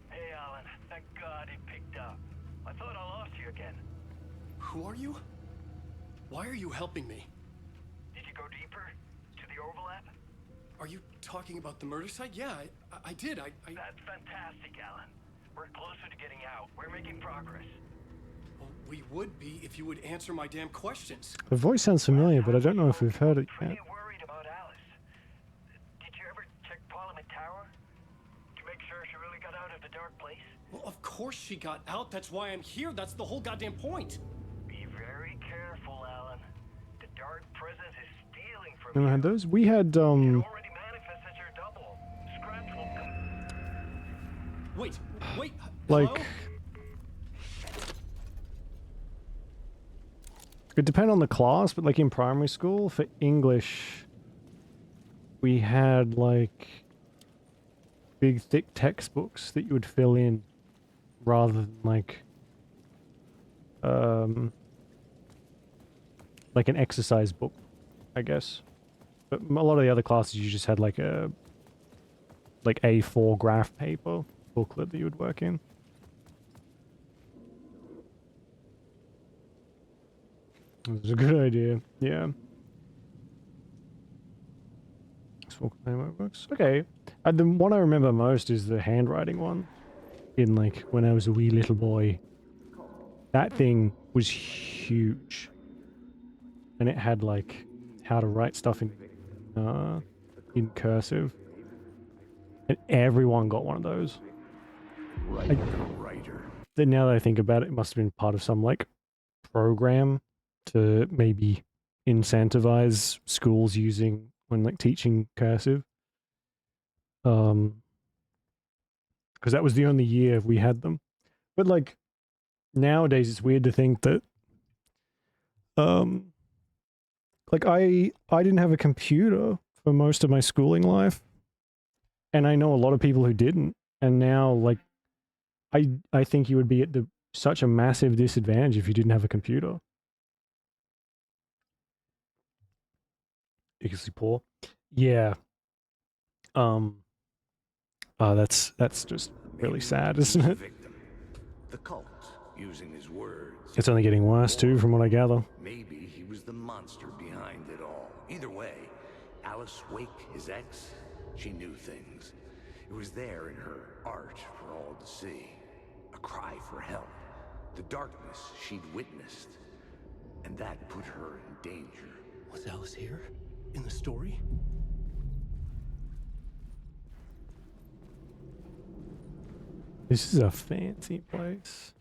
Hey, Alan. Thank God it picked up. I thought I lost you again. Who are you? Why are you helping me? Did you go deeper to the overlap? Are you talking about the murder site? Yeah, I did. That's fantastic, Alan. We're closer to getting out. We're making progress. Well, we would be if you would answer my damn questions. The voice sounds familiar, but I don't know if we've heard it yet. Pretty worried about Alice. Did you ever check Parliament Tower to make sure she really got out of the dark place? Well, of course she got out. That's why I'm here. That's the whole goddamn point. Be very careful, Alan. The dark presence is stealing from Never you. had those. We had It already manifests as your double. Scratch will come. Wait. like Hello? it depended on the class, but like in primary school for English, we had like big thick textbooks that you would fill in rather than like an exercise book, I guess. But a lot of the other classes you just had like a A4 graph paper booklet that you would work in. It was a good idea, yeah. Okay. The one I remember most is the handwriting one. In like when I was a wee little boy. That thing was huge. And it had like how to write stuff in cursive. And everyone got one of those. Writer. Then now that I think about it, it must have been part of some like program to maybe incentivize schools using when like teaching cursive. Because that was the only year we had them. But like nowadays it's weird to think that like I didn't have a computer for most of my schooling life. And I know a lot of people who didn't. And now like I think you would be at such a massive disadvantage if you didn't have a computer. Because poor. Yeah. That's just really sad, isn't it? The cult, using his words. It's only getting worse too, from what I gather. Maybe he was the monster behind it all. Either way, Alice Wake, his ex, she knew things. It was there in her art for all to see. A cry for help. The darkness she'd witnessed. And that put her in danger. Was Alice here? In the story? This is a fancy place.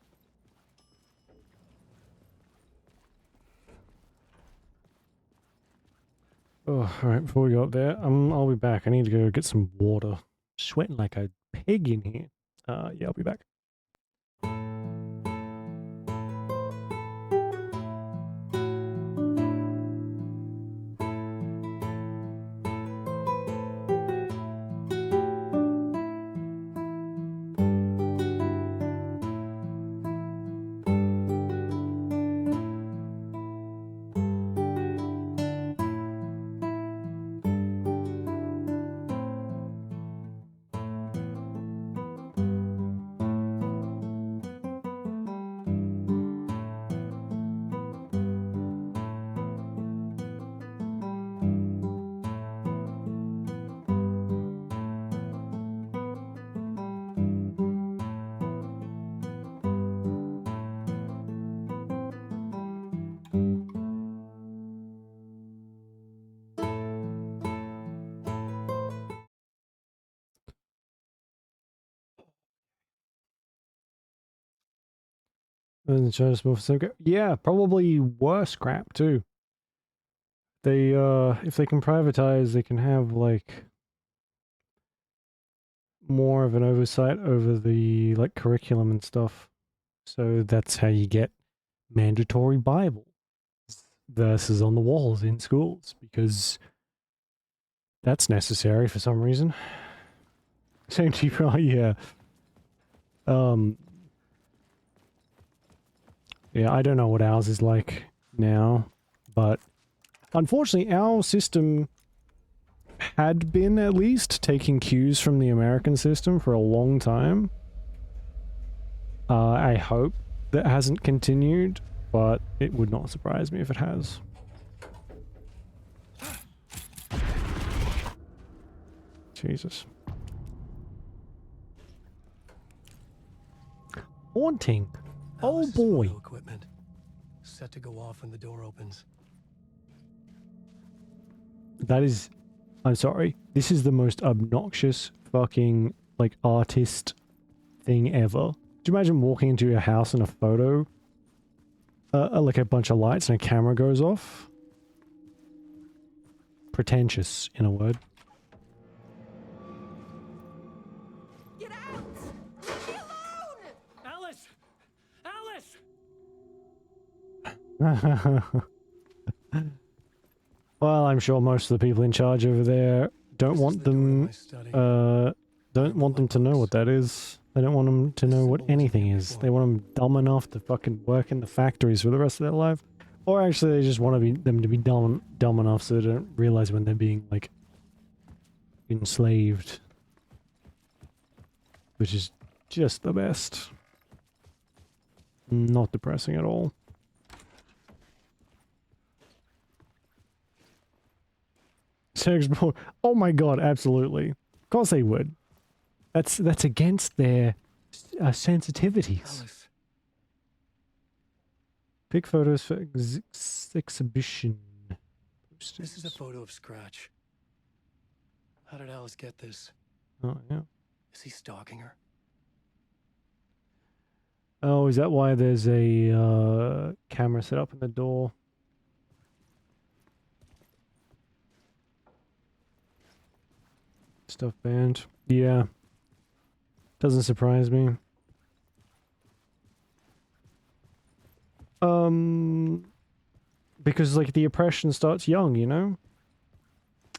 Oh, alright, before we go up there, I'll be back. I need to go get some water. Sweating like a pig in here. Yeah, I'll be back. And China's more so yeah, probably worse crap too. They if they can privatize, they can have like more of an oversight over the like curriculum and stuff. So that's how you get mandatory Bible verses on the walls in schools because that's necessary for some reason. Same to you, yeah. Um, yeah, I don't know what ours is like now, but unfortunately, our system had been at least taking cues from the American system for a long time. I hope that hasn't continued, but it would not surprise me if it has. Jesus. Haunting. Oh Alice's boy. photo equipment. Set to go off when the door opens. That is... I'm sorry. This is the most obnoxious fucking, like, artist thing ever. Do you imagine walking into your house and a photo? Like a bunch of lights and a camera goes off? Pretentious, in a word. Get out! Leave me alone! Alice! Alice! Well, I'm sure most of the people in charge over there don't This is want the door to them, my study. don't want them to know what that is. They don't want them to know what Symbol wasn't anything here is. before. They want them dumb enough to fucking work in the factories for the rest of their life. Or actually, they just want them to be dumb enough so they don't realize when they're being, like, enslaved. Which is just the best. Not depressing at all. Sex porn. Oh my god, absolutely. Of course they would. That's against their sensitivities. Alice. Pick photos for exhibition posters. This is a photo of Scratch. How did Alice get this? Oh, yeah. Is he stalking her? Oh, is that why there's a camera set up in the door? Stuff banned. Yeah. Doesn't surprise me. Because like the oppression starts young, you know?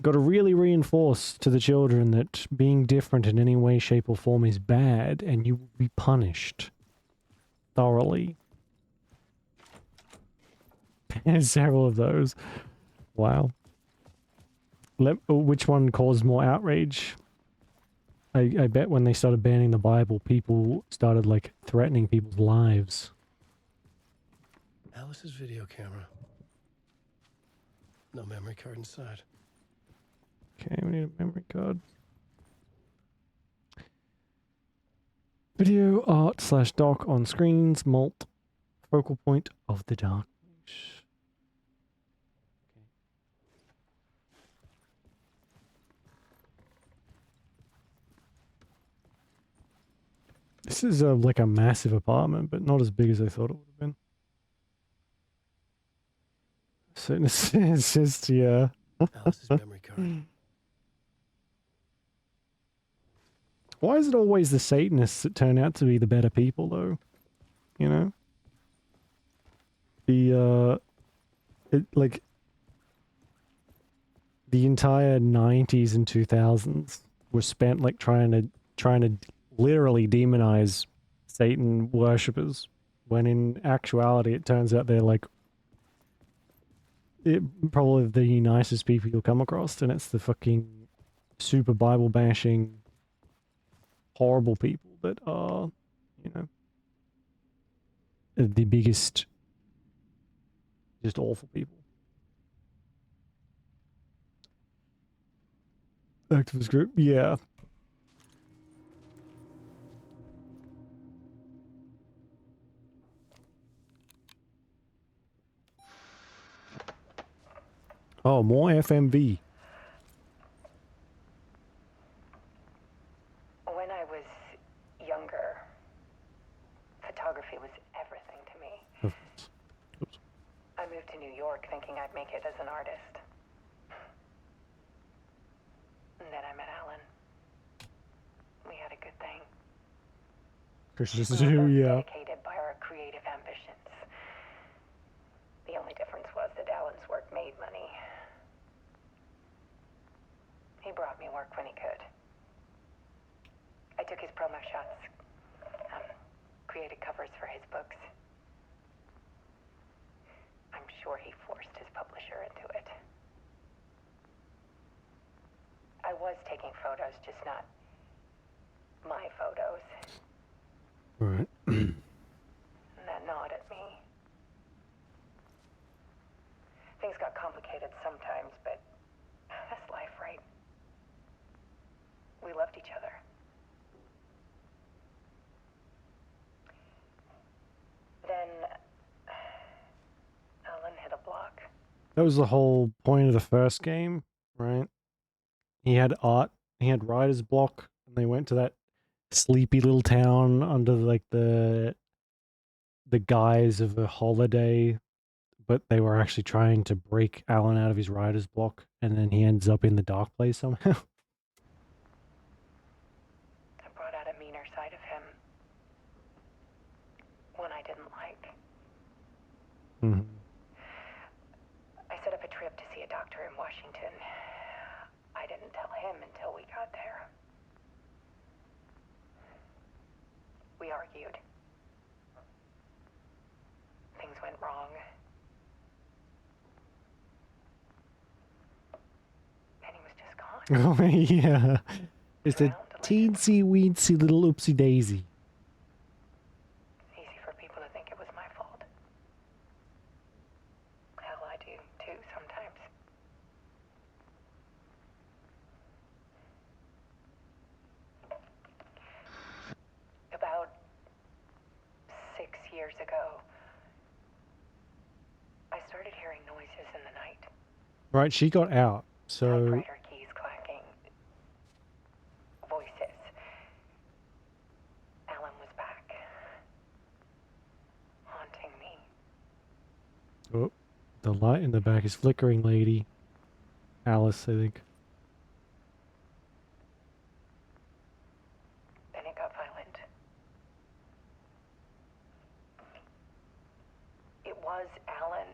Got to really reinforce to the children that being different in any way, shape, or form is bad, and you will be punished thoroughly. And several of those. Wow. Which one caused more outrage? I bet when they started banning the Bible, people started like threatening people's lives. Alice's video camera. No memory card inside. Okay, we need a memory card. Video art / doc on screens, mult, focal point of the dark. This is like a massive apartment, but not as big as I thought it would have been. So it's just, yeah. Alice's memory card. Why is it always the Satanists that turn out to be the better people, though? You know? Like, the entire 90s and 2000s were spent, like, trying to literally demonize Satan worshippers, when in actuality it turns out they're, like, probably the nicest people you'll come across, and it's the fucking super Bible bashing horrible people that are, you know, the biggest, just awful people. Activist group, yeah. Oh, more FMV. When I was younger, photography was everything to me. Christians We were do, both yeah. dedicated by our creative ambitions. The only difference was that Alan's work made money. He brought me work when he could. I took his promo shots, created covers for his books. I'm sure he forced his publisher into it. I was taking photos, just not my photos. Right. And that gnawed at me. Things got complicated sometimes, but that's life, right? We loved each other. Then Alan hit a block. That was the whole point of the first game, right? He had art, he had writer's block, and they went to that sleepy little town under like the guise of a holiday, but they were actually trying to break Alan out of his writer's block, and then he ends up in the dark place somehow. I brought out a meaner side of him. One I didn't like. Mhm. I set up a trip to see a doctor in Washington. I didn't tell him until we got there. We argued. Things went wrong. And he was just gone. Oh yeah, it's a Drowned like teensy weensy little oopsie daisy. It's easy for people to think it was my fault. Hell, I do too sometimes. About 6 years ago, I started hearing noises in the night. Right, she got out, so Typewriter keys clacking. Voices. Alan was back. Haunting me. oh, the light in the back is flickering, lady. Alice, I think. Then it got violent. It was Alan.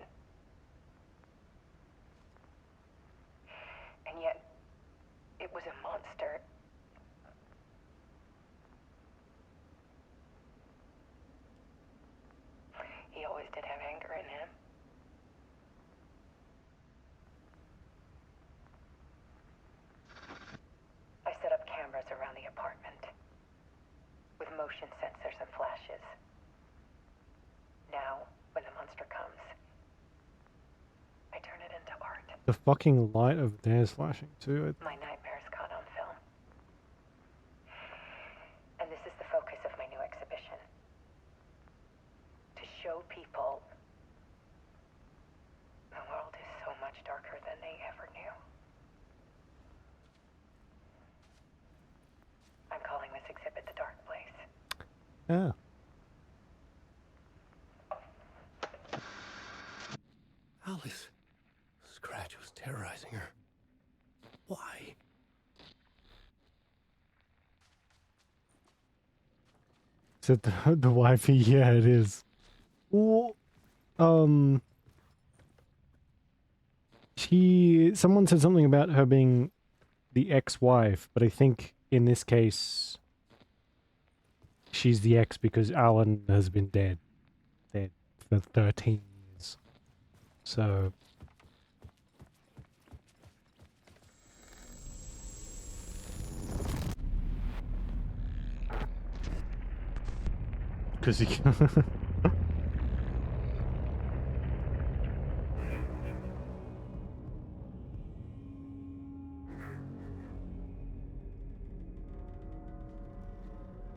And yet, it was a monster. He always did have anger in him. I set up cameras around the apartment with motion sensors and flashes. Now, when the monster comes, I turn it into art. The fucking light over there is flashing too. My nightmares caught on film. And this is the focus of my new exhibition. To show people the world is so much darker than they ever knew. I'm calling this exhibit The Dark Place. Yeah. Alice. Scratch was terrorizing her. Why? Is it the wifey? Yeah, it is. Well, someone said something about her being the ex-wife, but I think in this case she's the ex because Alan has been dead for 13 years. So because he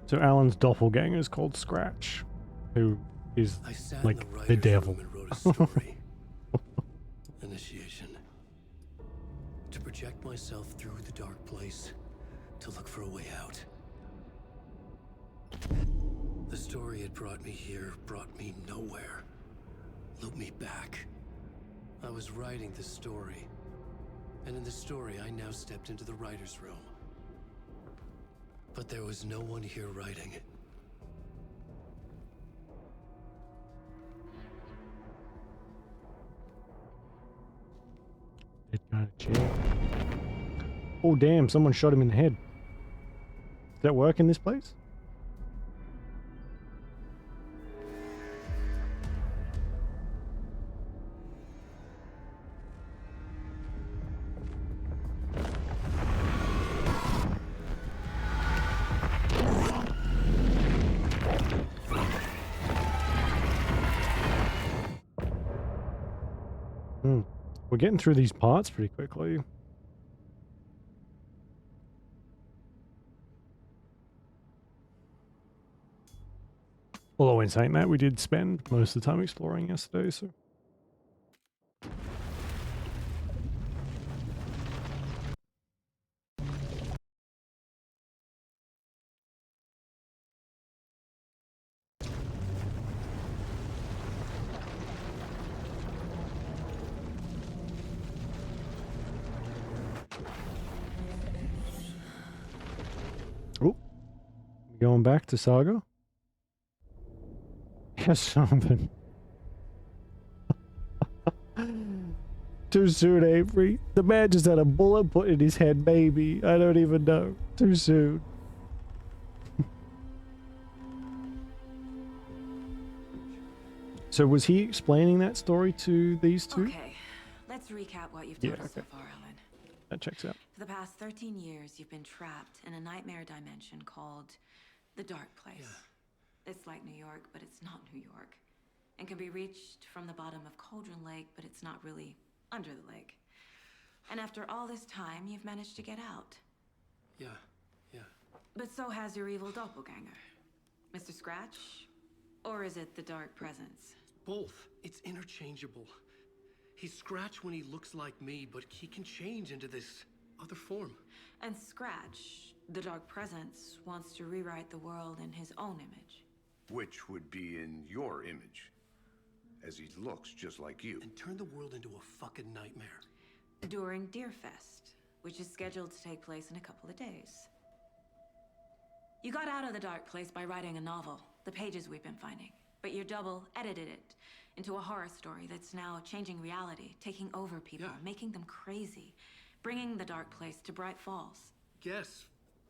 So Alan's doppelganger is called Scratch, who is I sat like in the the writer's devil. room and wrote a story. Initiation. To project myself through the dark place, to look for a way out. The story had brought me here, brought me nowhere. Looped me back. I was writing the story. And in the story, I now stepped into the writer's room. But there was no one here writing. Chair. Oh damn, someone shot him in the head. Does that work in this place? We're getting through these parts pretty quickly. Although in saying that, we did spend most of the time exploring yesterday, so... Oh, going back to Saga? Yes, something. Too soon, Avery. The man just had a bullet put in his head, maybe. I don't even know. Too soon. So was he explaining that story to these two? Okay, let's recap what you've told us so far, Alan. That checks out. For the past 13 years, you've been trapped in a nightmare dimension called the Dark Place. Yeah. It's like New York, but it's not New York. And can be reached from the bottom of Cauldron Lake, but it's not really under the lake. And after all this time, you've managed to get out. Yeah. But so has your evil doppelganger. Mr. Scratch? Or is it the Dark Presence? Both. It's interchangeable. He's Scratch when he looks like me, but he can change into this other form. And Scratch, the Dark Presence, wants to rewrite the world in his own image. Which would be in your image, as he looks just like you. And turn the world into a fucking nightmare. During Deerfest, which is scheduled to take place in a couple of days. You got out of the Dark Place by writing a novel, the pages we've been finding. But your double edited it into a horror story that's now changing reality, taking over people, making them crazy, bringing the Dark Place to Bright Falls. Yes,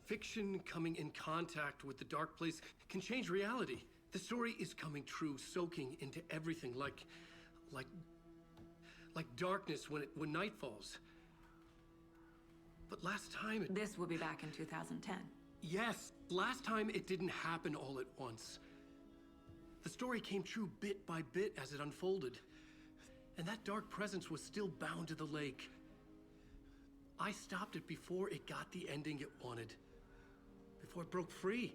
fiction coming in contact with the Dark Place can change reality. The story is coming true, soaking into everything, like darkness when night falls. But last time This will be back in 2010. Yes, last time it didn't happen all at once. The story came true bit by bit as it unfolded. And that dark presence was still bound to the lake. I stopped it before it got the ending it wanted. Before it broke free.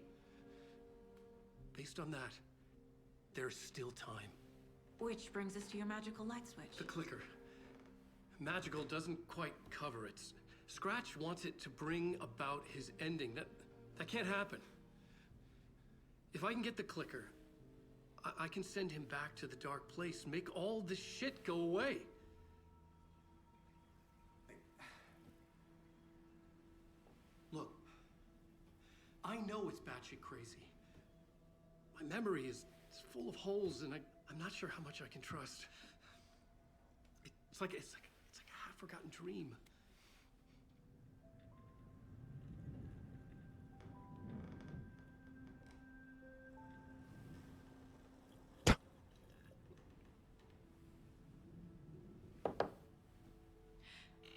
Based on that, there's still time. Which brings us to your magical light switch. The clicker. Magical doesn't quite cover it. Scratch wants it to bring about his ending. That can't happen. If I can get the clicker, I can send him back to the Dark Place, make all this shit go away. Look, I know it's batshit crazy. My memory is full of holes, and I'm not sure how much I can trust. It's like a half-forgotten dream.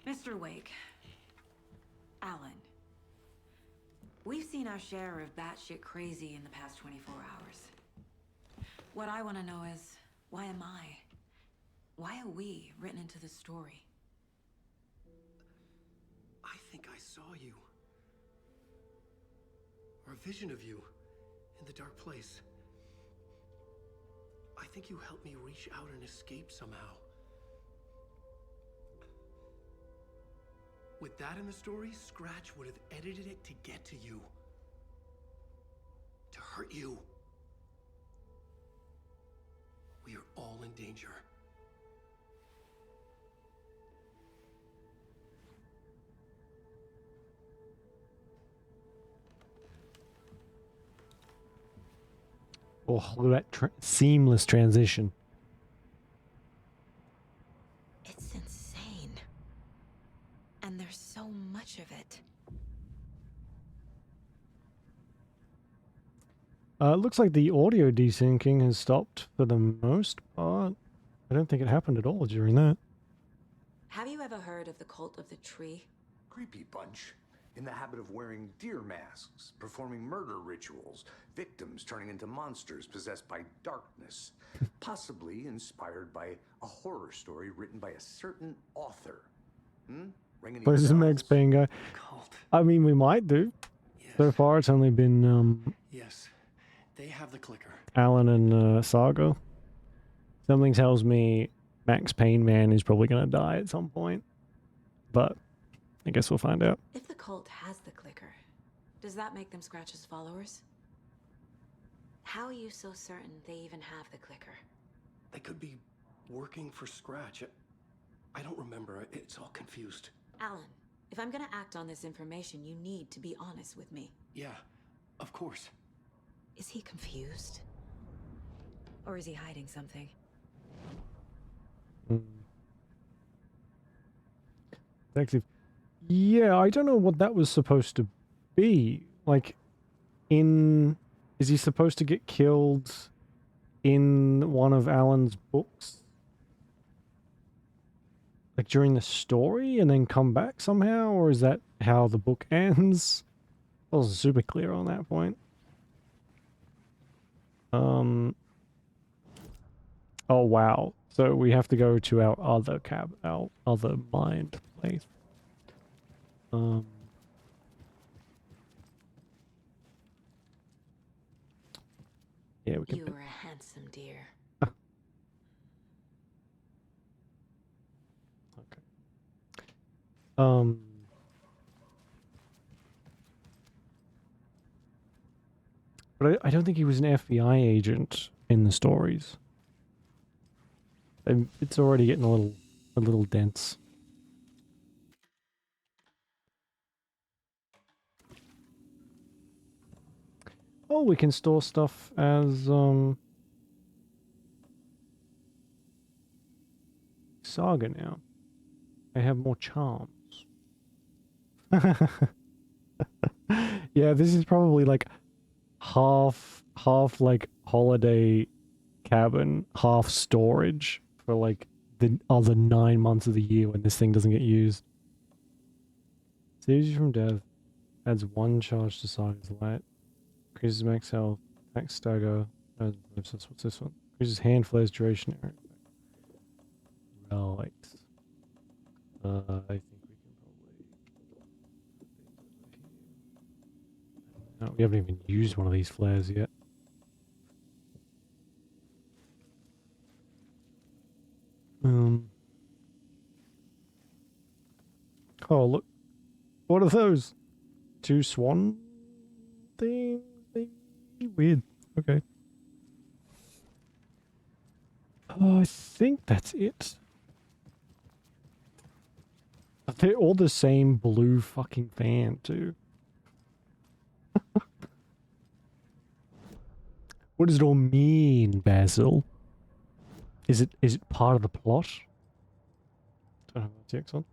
Mr. Wake, Alan, we've seen our share of batshit crazy in the past 24 hours. What I want to know is, why am I? Why are we written into the story? I think I saw you. Or a vision of you in the Dark Place. I think you helped me reach out and escape somehow. With that in the story, Scratch would have edited it to get to you. To hurt you. We are all in danger. Oh, look at that seamless transition. It's insane. And there's so much of it. It looks like the audio desyncing has stopped for the most part. I don't think it happened at all during that. Have you ever heard of the Cult of the Tree? Creepy bunch. In the habit of wearing deer masks, performing murder rituals, victims turning into monsters possessed by darkness. Possibly inspired by a horror story written by a certain author. Ring any Where's the Max bells? Payne guy? Cult. I mean, we might do. Yes. So far, it's only been Yes. They have the clicker. Alan and Saga. Something tells me Max Payne Man is probably going to die at some point. But I guess we'll find out. If the cult has the clicker, does that make them Scratch's followers? How are you so certain they even have the clicker? They could be working for Scratch. I don't remember. It's all confused. Alan, if I'm gonna act on this information, you need to be honest with me. Yeah, of course. Is he confused? Or is he hiding something? Detective. Yeah, I don't know what that was supposed to be. Like, is he supposed to get killed in one of Alan's books? Like during the story and then come back somehow? Or is that how the book ends? I wasn't super clear on that point. Oh wow. So we have to go to our other our other mind place. Yeah, we can. You were a handsome deer. Okay. But I don't think he was an FBI agent in the stories. And it's already getting a little dense. Oh, we can store stuff as Saga now. I have more charms. Yeah, this is probably like half like holiday cabin, half storage for like the other 9 months of the year when this thing doesn't get used. Saves you from death. Adds 1 charge to Saga's light. Increases max health. Max stagger. What's this one? Increases hand flares duration. Right. I think we can probably. No, we haven't even used one of these flares yet. Oh look, what are those? 2 swan things? Weird. Okay. I think that's it. They're all the same blue fucking fan too. What does it all mean, Basil? Is it part of the plot? Don't have the TX on.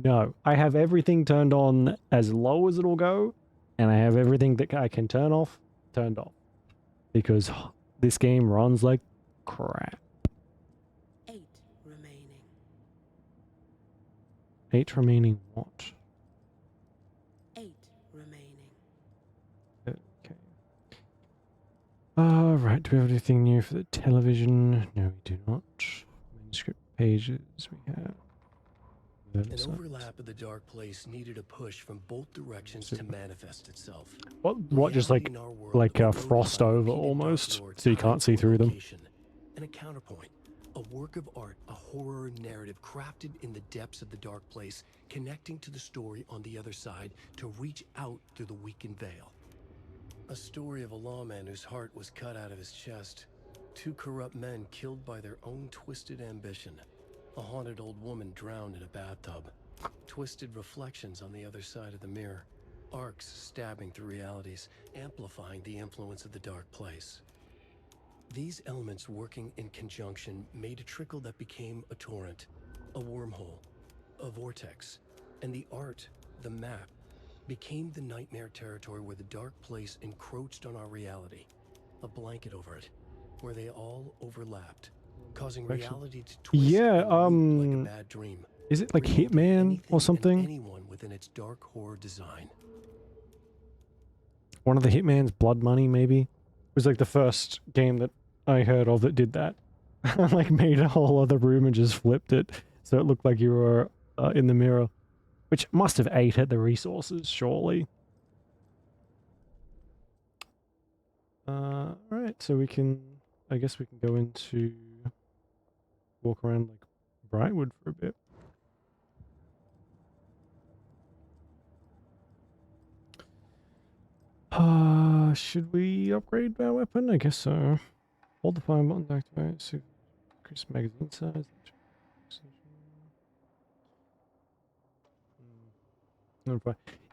No, I have everything turned on as low as it'll go, and I have everything that I can turn off turned off, because this game runs like crap. 8 remaining. 8 remaining what? 8 remaining. Okay. Right, do we have anything new for the television? No, we do not. Manuscript pages we have. An overlap of the dark place needed a push from both directions to manifest itself. What just like frost over almost, so you can't see through them. And a counterpoint, a work of art, a horror narrative crafted in the depths of the dark place, connecting to the story on the other side to reach out through the weakened veil. A story of a lawman whose heart was cut out of his chest. 2 corrupt men killed by their own twisted ambition. A haunted old woman drowned in a bathtub. Twisted reflections on the other side of the mirror. Arcs stabbing through realities, amplifying the influence of the dark place. These elements working in conjunction made a trickle that became a torrent, a wormhole, a vortex, And the art, the map, became the nightmare territory where the dark place encroached on our reality. A blanket over it, where they all overlapped, causing reality to twist Yeah, and loop like a bad dream. is it like remolding Hitman anything or and something? anyone within its dark horror design. One of the Hitman's Blood Money, maybe? It was like the first game that I heard of that did that. Like made a whole other room and just flipped it so it looked like you were in the mirror. Which must have ate at the resources, surely. Alright, so we can... I guess we can go into... Walk around like Brightwood for a bit. Should we upgrade our weapon? I guess so. Hold the fire button to activate. So increase magazine size.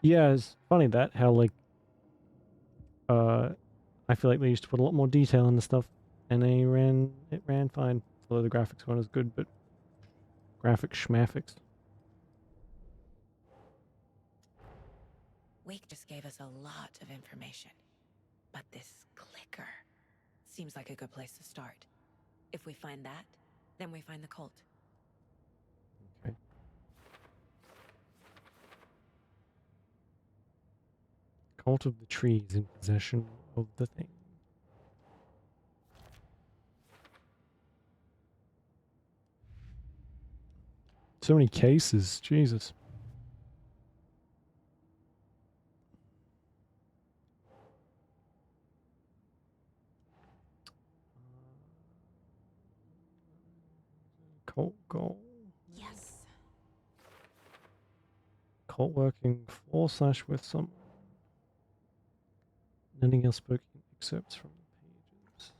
Yeah, it's funny that how like I feel like they used to put a lot more detail in the stuff, and it ran fine. Although the graphics weren't as good, but graphics schmaffics. Wake just gave us a lot of information. But this clicker seems like a good place to start. If we find that, then we find the cult. Okay. Cult of the trees in possession of the thing. So many cases, Jesus. Cult goal. Yes. Cult working for/with someone. Nothing else spoken excerpts from the pages.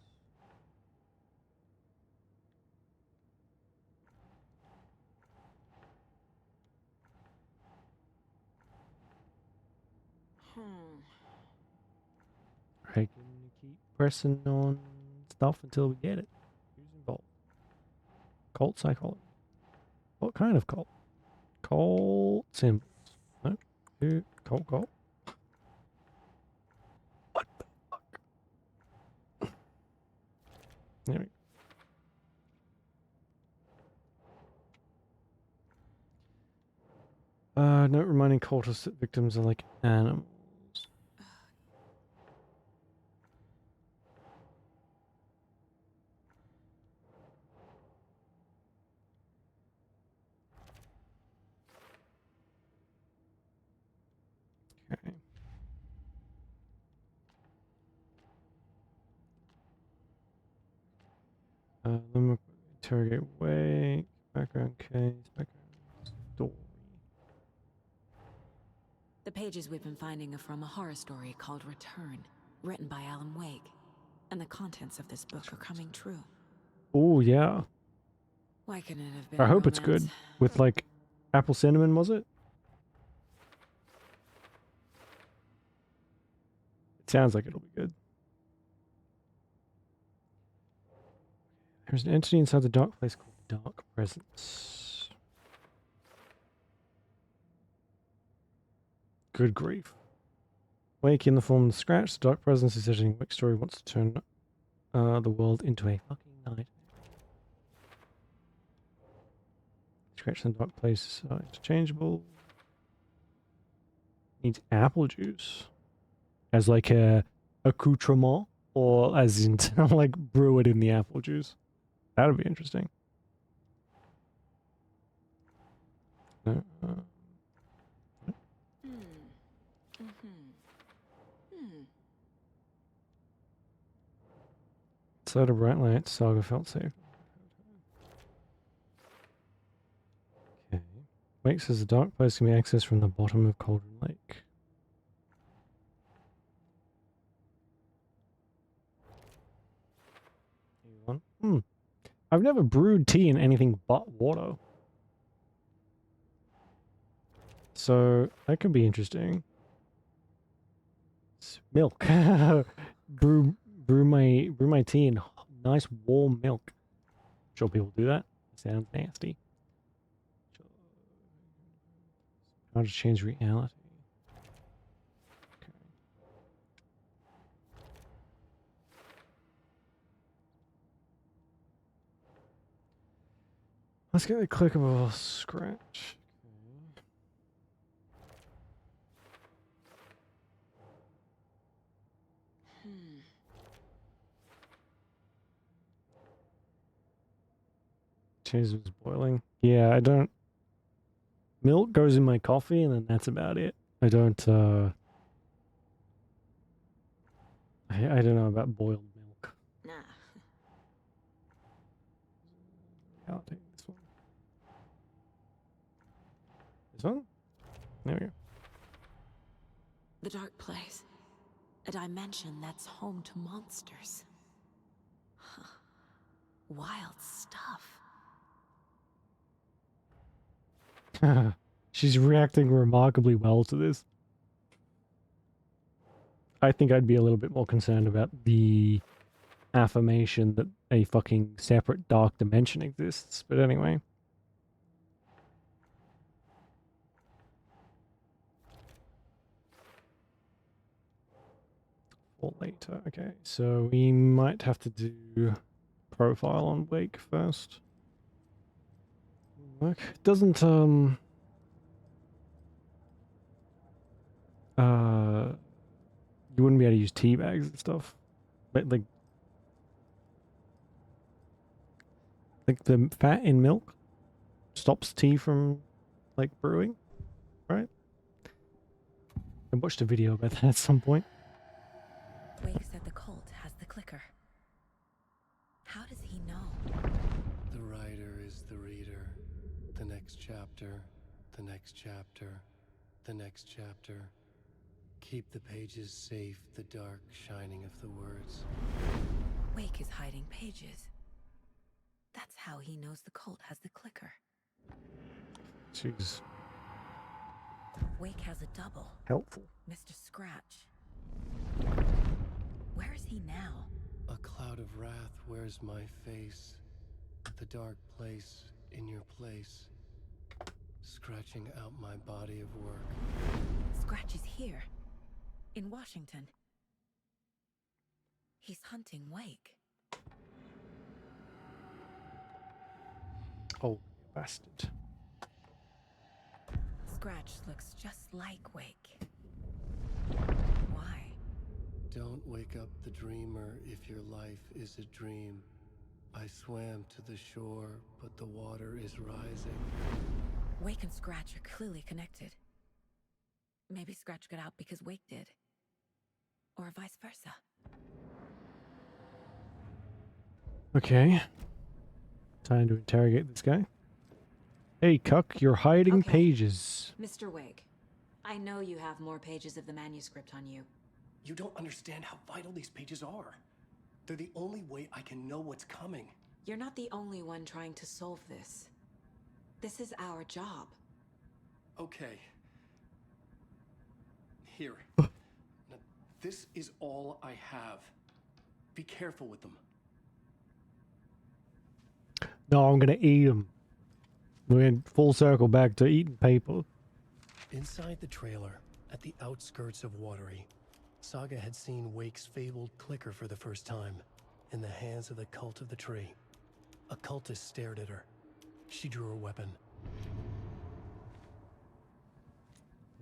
I can keep pressing on stuff until we get it. Who's involved? Cult psychology. What kind of cult? Cult symbols. No. Who? Cult. What the fuck? There we go. Note reminding cultists that victims are like animals. Okay. Then interrogate Wake, background case, background story. The pages we've been finding are from a horror story called Return, written by Alan Wake. And the contents of this book are coming true. Oh, yeah. Why couldn't it have been I hope it's good. With, like, apple cinnamon, was it? It sounds like it'll be good. There's an entity inside the dark place called Dark Presence. Good grief. Wake in the form of the Scratch, the Dark Presence is suggesting Wake's story wants to turn the world into a fucking nightmare. Scratch and Dark Place are interchangeable. Needs apple juice as like a accoutrement, or as in to like brew it in the apple juice. That would be interesting. Soda bright light, Saga felt safe. Okay. Wake says the dark place can be accessed from the bottom of Cauldron Lake. I've never brewed tea in anything but water. So that could be interesting. It's milk. brew my tea in nice warm milk. Sure people do that. Sounds nasty. How to change reality. Okay. Let's get a clickable scratch. Cheese was boiling. Yeah, I don't. Milk goes in my coffee, and then that's about it. I don't. I don't know about boiled milk. Nah. I'll take this one. This one? There we go. The dark place. A dimension that's home to monsters. Huh. Wild stuff. She's reacting remarkably well to this. I think I'd be a little bit more concerned about the affirmation that a fucking separate dark dimension exists. But anyway. Or later. Okay, so we might have to do profile on Wake first. Look, doesn't you wouldn't be able to use tea bags and stuff. But like the fat in milk stops tea from like brewing, right? I watched a video about that at some point. Wake said the cult has the clicker. How does he know? The writer is the reader. The next chapter, the next chapter, the next chapter. Keep the pages safe, the dark shining of the words. Wake is hiding pages. That's how he knows the cult has the clicker. Jeez. Wake has a double. Helpful. Mr. Scratch. Where is he now? A cloud of wrath wears my face. The dark place in your place. Scratching out my body of work. Scratch is here. In Washington. He's hunting Wake. Oh, bastard. Scratch looks just like Wake. Why? Don't wake up the dreamer if your life is a dream. I swam to the shore, but the water is rising. Wake and Scratch are clearly connected. Maybe Scratch got out because Wake did. Or vice versa. Okay. Time to interrogate this guy. Hey, Cuck, you're hiding Okay. pages. Mr. Wake, I know you have more pages of the manuscript on you. You don't understand how vital these pages are. They're the only way I can know what's coming. You're not the only one trying to solve this. This is our job. Okay. Here. Now, this is all I have. Be careful with them. No, I'm gonna eat them. We're in full circle back to eating paper. Inside the trailer, at the outskirts of Watery, Saga had seen Wake's fabled clicker for the first time, in the hands of the Cult of the Tree. A cultist stared at her. She drew her weapon.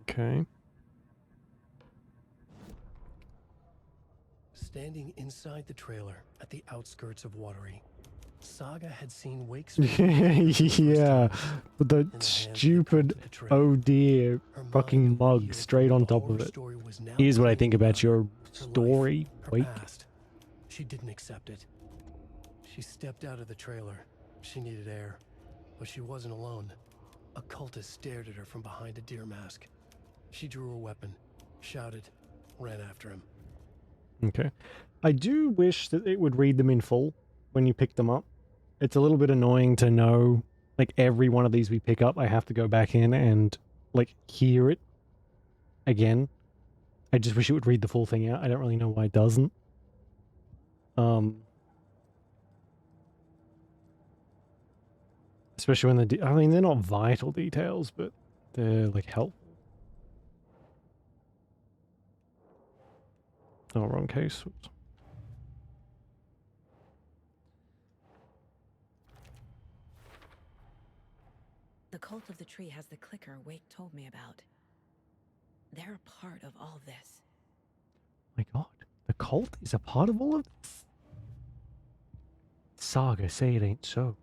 Okay. Standing inside the trailer, at the outskirts of Watery, Saga had seen Wake's Yeah, but the stupid oh dear fucking mug straight on top of it. Here's what I think about your story, Wake. She didn't accept it. She stepped out of the trailer. She needed air, but she wasn't alone. A cultist stared at her from behind a deer mask. She drew her weapon, shouted, ran after him. Okay. I do wish that it would read them in full when you pick them up. It's a little bit annoying to know, like, every one of these we pick up, I have to go back in and, like, hear it again. I just wish it would read the full thing out. I don't really know why it doesn't. Especially when I mean, they're not vital details, but they're, like, helpful. Oh, wrong case. Oops. The cult of the tree has the clicker Wake told me about. They're a part of all this. My god, the cult is a part of all of this? Saga, say it ain't so.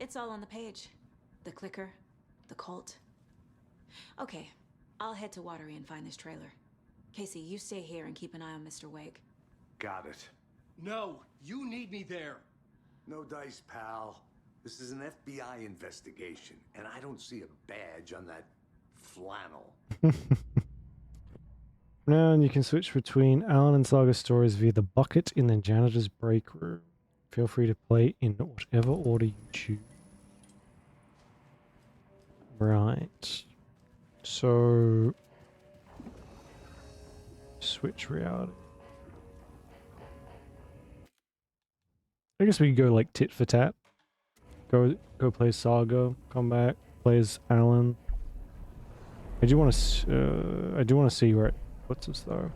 It's all on the page. The clicker, the cult. Okay, I'll head to Watery and find this trailer. Casey, you stay here and keep an eye on Mr. Wake. Got it. No, you need me there. No dice, pal. This is an FBI investigation, and I don't see a badge on that flannel. Now, and you can switch between Alan and Saga stories via the bucket in the janitor's break room. Feel free to play in whatever order you choose. Right. So... switch reality. I guess we could go like tit for tat. Go play Saga, come back, play as Alan. I do want to see where it puts us though.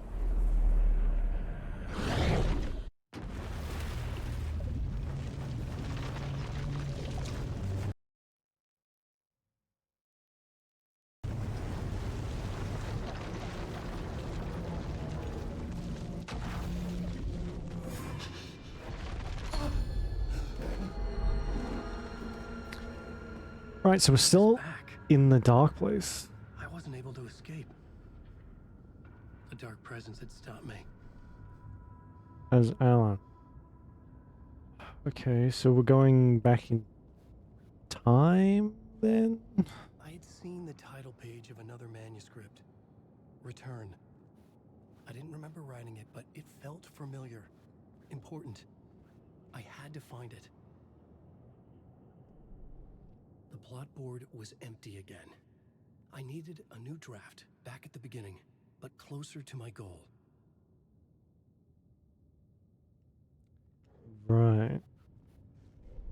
Right, so we're still Back. in the dark place. I wasn't able to escape. A dark presence had stopped me. As Alan. Okay, so we're going back in time then? I had seen the title page of another manuscript. Return. I didn't remember writing it, but it felt familiar. Important. I had to find it. The plot board was empty again. I needed a new draft, back at the beginning, but closer to my goal. Right.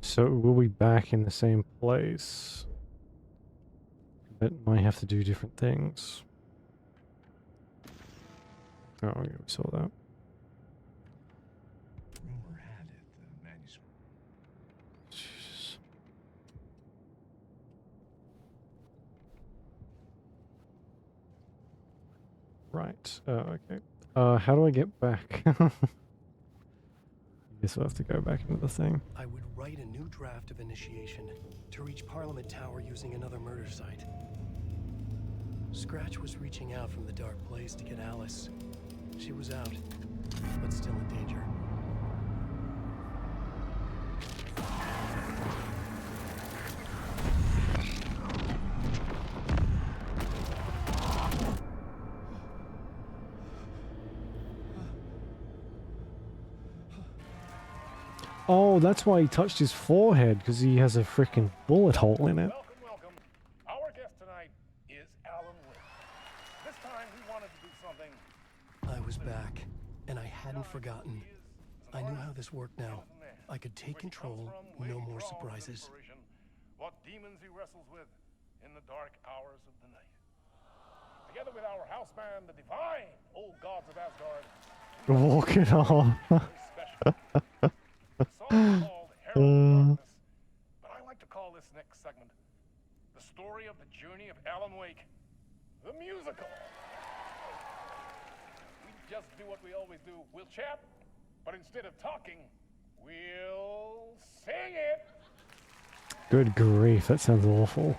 So we'll be back in the same place. But might have to do different things. Oh, yeah, we saw that. Rumor had it the manuscript. Jeez. Right. Okay. How do I get back? I guess I'll have to go back into the thing. I would write a new draft of initiation to reach Parliament Tower using another murder site. Scratch was reaching out from the dark place to get Alice. She was out, but still in danger. Oh, that's why he touched his forehead, because he has a freaking bullet hole in it. Welcome, welcome. Our guest tonight is Alan Wake. This time we wanted to do something. I was back, and I hadn't forgotten. I knew how this worked now. I could take control, no more surprises. What demons he wrestles with in the dark hours of the night. Together with our house band, the divine old gods of Asgard, Walk it off. very special. The song is called Herald of Darkness, but I like to call this next segment the story of the journey of Alan Wake, the musical. We just do what we always do. We'll chat, but instead of talking, we'll sing it. Good grief, that sounds awful.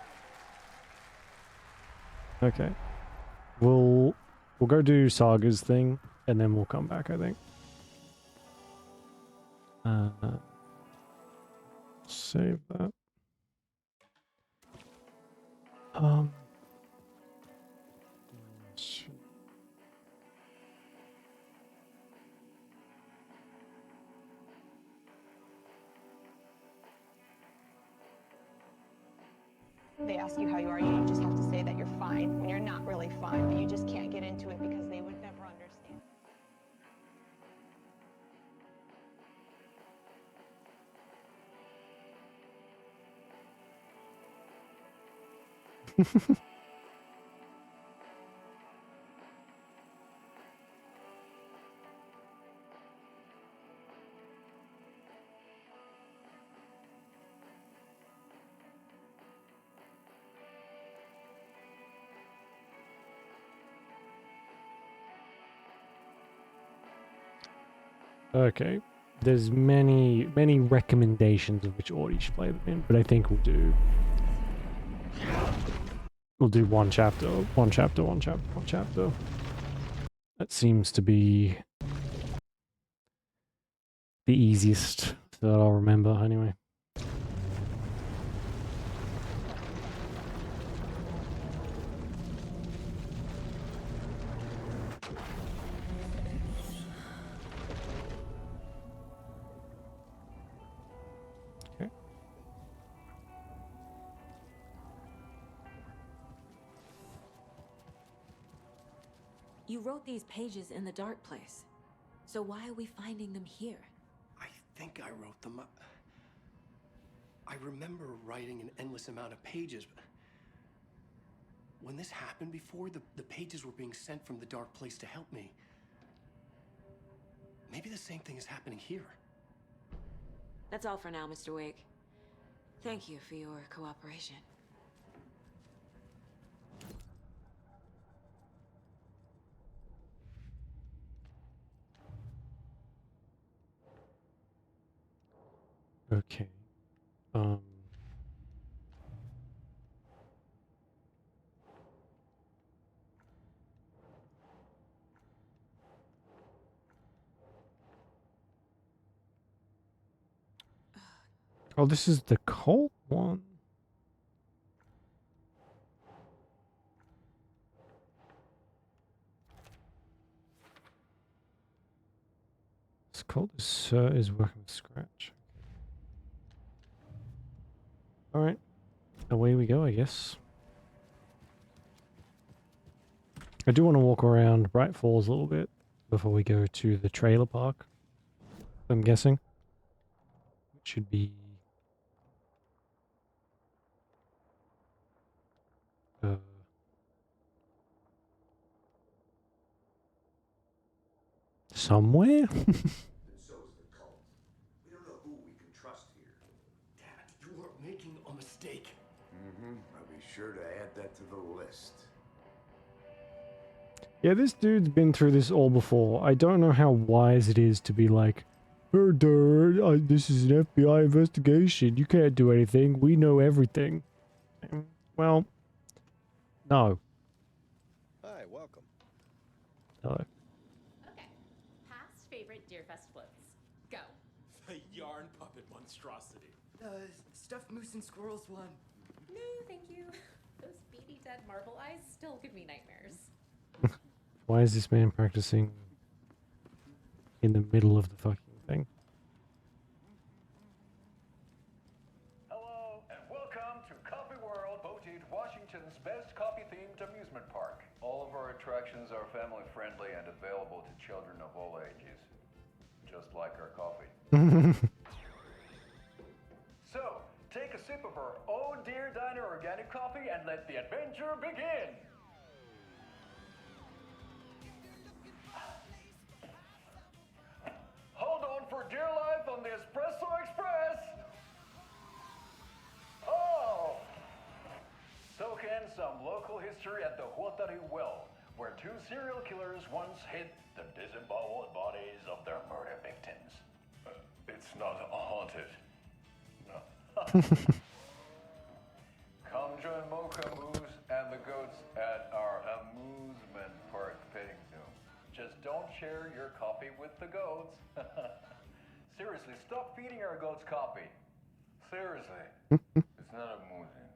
Okay. We'll go do Saga's thing, and then we'll come back, I think. Save that. Shit. They ask you how you are, you just have to say that you're fine when you're not really fine, but you just can't get into it because they would never understand. Okay. There's many recommendations of which order you should play them in, but I think we'll do one chapter, one chapter, one chapter, one chapter. That seems to be the easiest that I'll remember anyway. Okay. You wrote these pages in the dark place. So why are we finding them here? I think I wrote them. I remember writing an endless amount of pages, but when this happened before, the pages were being sent from the dark place to help me. Maybe the same thing is happening here. That's all for now, Mr. Wake. Thank you for your cooperation. Okay. Oh, this is the cult one. This cult is working with Scratch. All right, away we go, I guess. I do want to walk around Bright Falls a little bit before we go to the trailer park. I'm guessing it should be somewhere. And so's the cult. We don't know who we can trust here. Damn it, you are making a mistake. I'll be sure to add that to the list. Yeah, this dude's been through this all before. I don't know how wise it is to be like, this is an FBI investigation. You can't do anything. We know everything. Well, no. Hi, welcome. Hello. Okay. Past favorite Deerfest floats. Go. The yarn puppet monstrosity. Stuffed moose and squirrels one. No, thank you. Those beady dead marble eyes still give me nightmares. Why is this man practicing in the middle of the fucking thing? Hello, and welcome to Coffee World, voted Washington's best coffee-themed amusement park. All of our attractions are family-friendly and available to children of all ages. Just like our coffee. So, take a sip of our Oh Dear Diner organic coffee and let the adventure begin! Hold on for dear life on the Espresso Express! Oh! Soak in some local history at the Huatari Well, where two serial killers once hid the disemboweled bodies of their murder victims. It's not haunted. No. Come join Mocha Moose and the goats at our amusement park petting zoo. Just don't share your coffee with the goats. Seriously, stop feeding our goats coffee. Seriously. It's not amusing.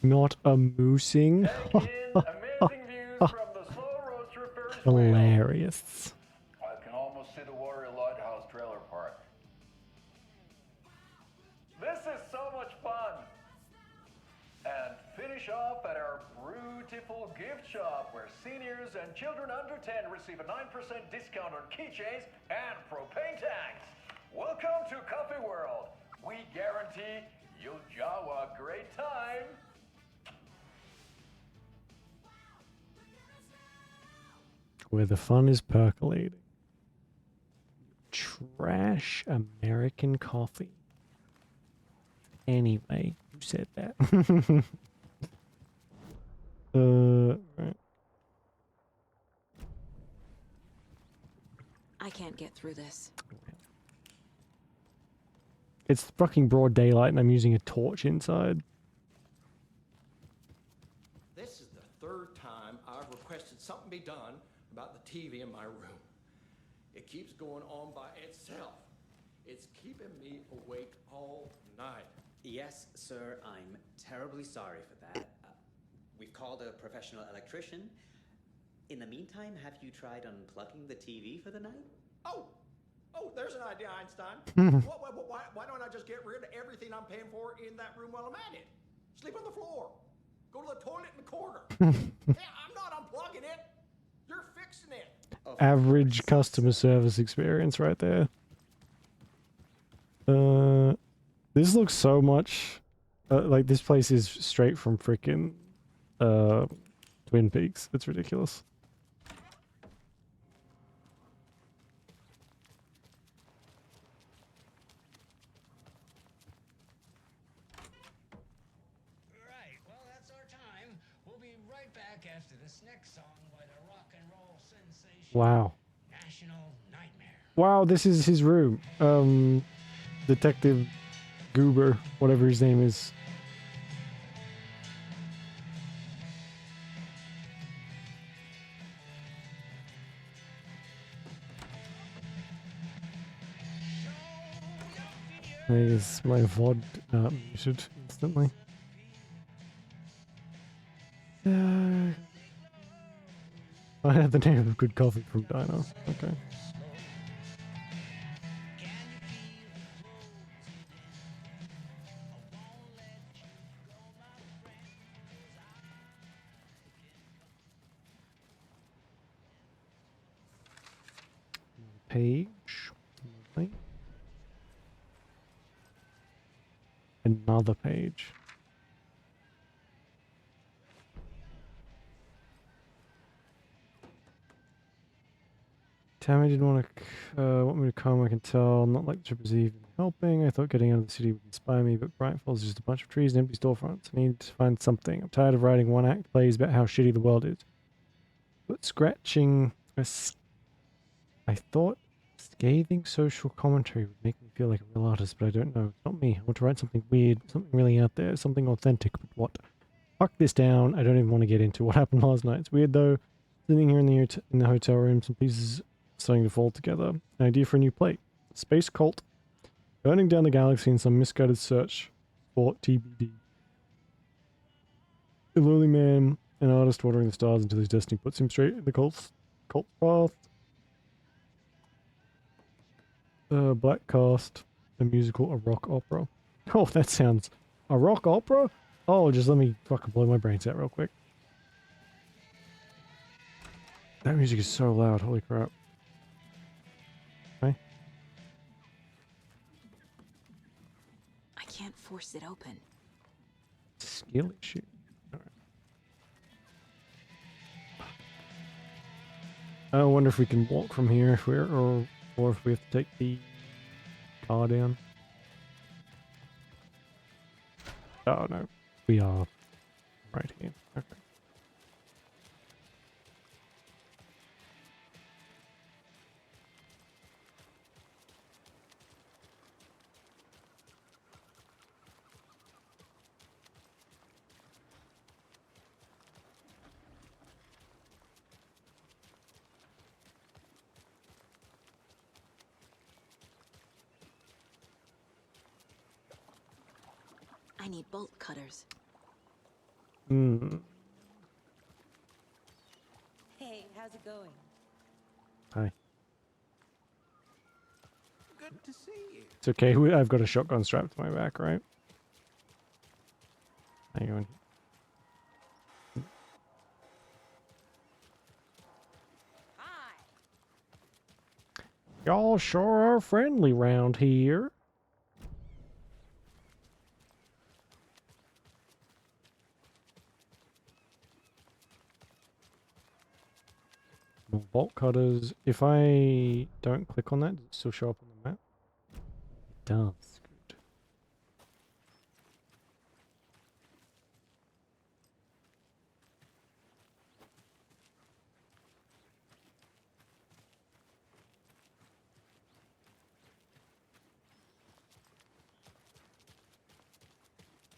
Not amusing. Take in amazing views from the slow roaster Ferris wheel. Hilarious. I can almost see the Warrior Lighthouse trailer park. This is so much fun! And finish off at our beautiful gift shop where seniors and children under 10 receive a 9% discount on keychains and propane tanks. Welcome to Coffee World. We guarantee you'll jaw a great time. Where the fun is percolating. Trash American coffee. Anyway, who said that? Right. I can't get through this. It's fucking broad daylight and I'm using a torch inside. This is the third time I've requested something be done about the TV in my room. It keeps going on by itself. It's keeping me awake all night. Yes, sir, I'm terribly sorry for that. We've called a professional electrician. In the meantime, have you tried unplugging the TV for the night? Oh, there's an idea, Einstein. Why don't I just get rid of everything I'm paying for in that room while I'm at it? Sleep on the floor. Go to the toilet in the corner. Yeah, I'm not unplugging it. You're fixing it. Average customer service experience right there. This looks so much like this place is straight from freaking Twin Peaks. It's ridiculous. Right, well, that's our time. We'll be right back after this next song by the rock and roll sensation. Wow. National Nightmare. Wow, this is his room. Detective Goober, whatever his name is. I guess my VOD muted instantly. I had the name of good coffee from Dino. Okay. Page. Lovely. Another page. Tammy didn't want me to come, I can tell. Not like the trip was even helping. I thought getting out of the city would inspire me, but Bright Falls is just a bunch of trees and empty storefronts. I need to find something. I'm tired of writing one-act plays about how shitty the world is. But scratching... I thought scathing social commentary would make me feel like a real artist, but I don't know. It's not me. I want to write something weird, something really out there, something authentic, but what? Fuck this down. I don't even want to get into what happened last night. It's weird, though. Sitting here in the hotel room, some pieces starting to fall together. An idea for a new play. Space cult. Burning down the galaxy in some misguided search for TBD. A lonely man, an artist wandering the stars until his destiny puts him straight in the cult path. Black cast, a musical, a rock opera. Oh, that sounds... A rock opera? Oh, just let me fucking blow my brains out real quick. That music is so loud, holy crap. Okay. I can't force it open. Skill issue. Alright. I wonder if we can walk from here if we're, or if we have to take the car down. Oh no, we are right here. Okay. I need bolt cutters. Hmm. Hey, how's it going? Hi. Good to see you. It's okay. I've got a shotgun strapped to my back, right? Hang on. Hi. Y'all sure are friendly round here. More bolt cutters. If I don't click on that, does it still show up on the map? It does. Good.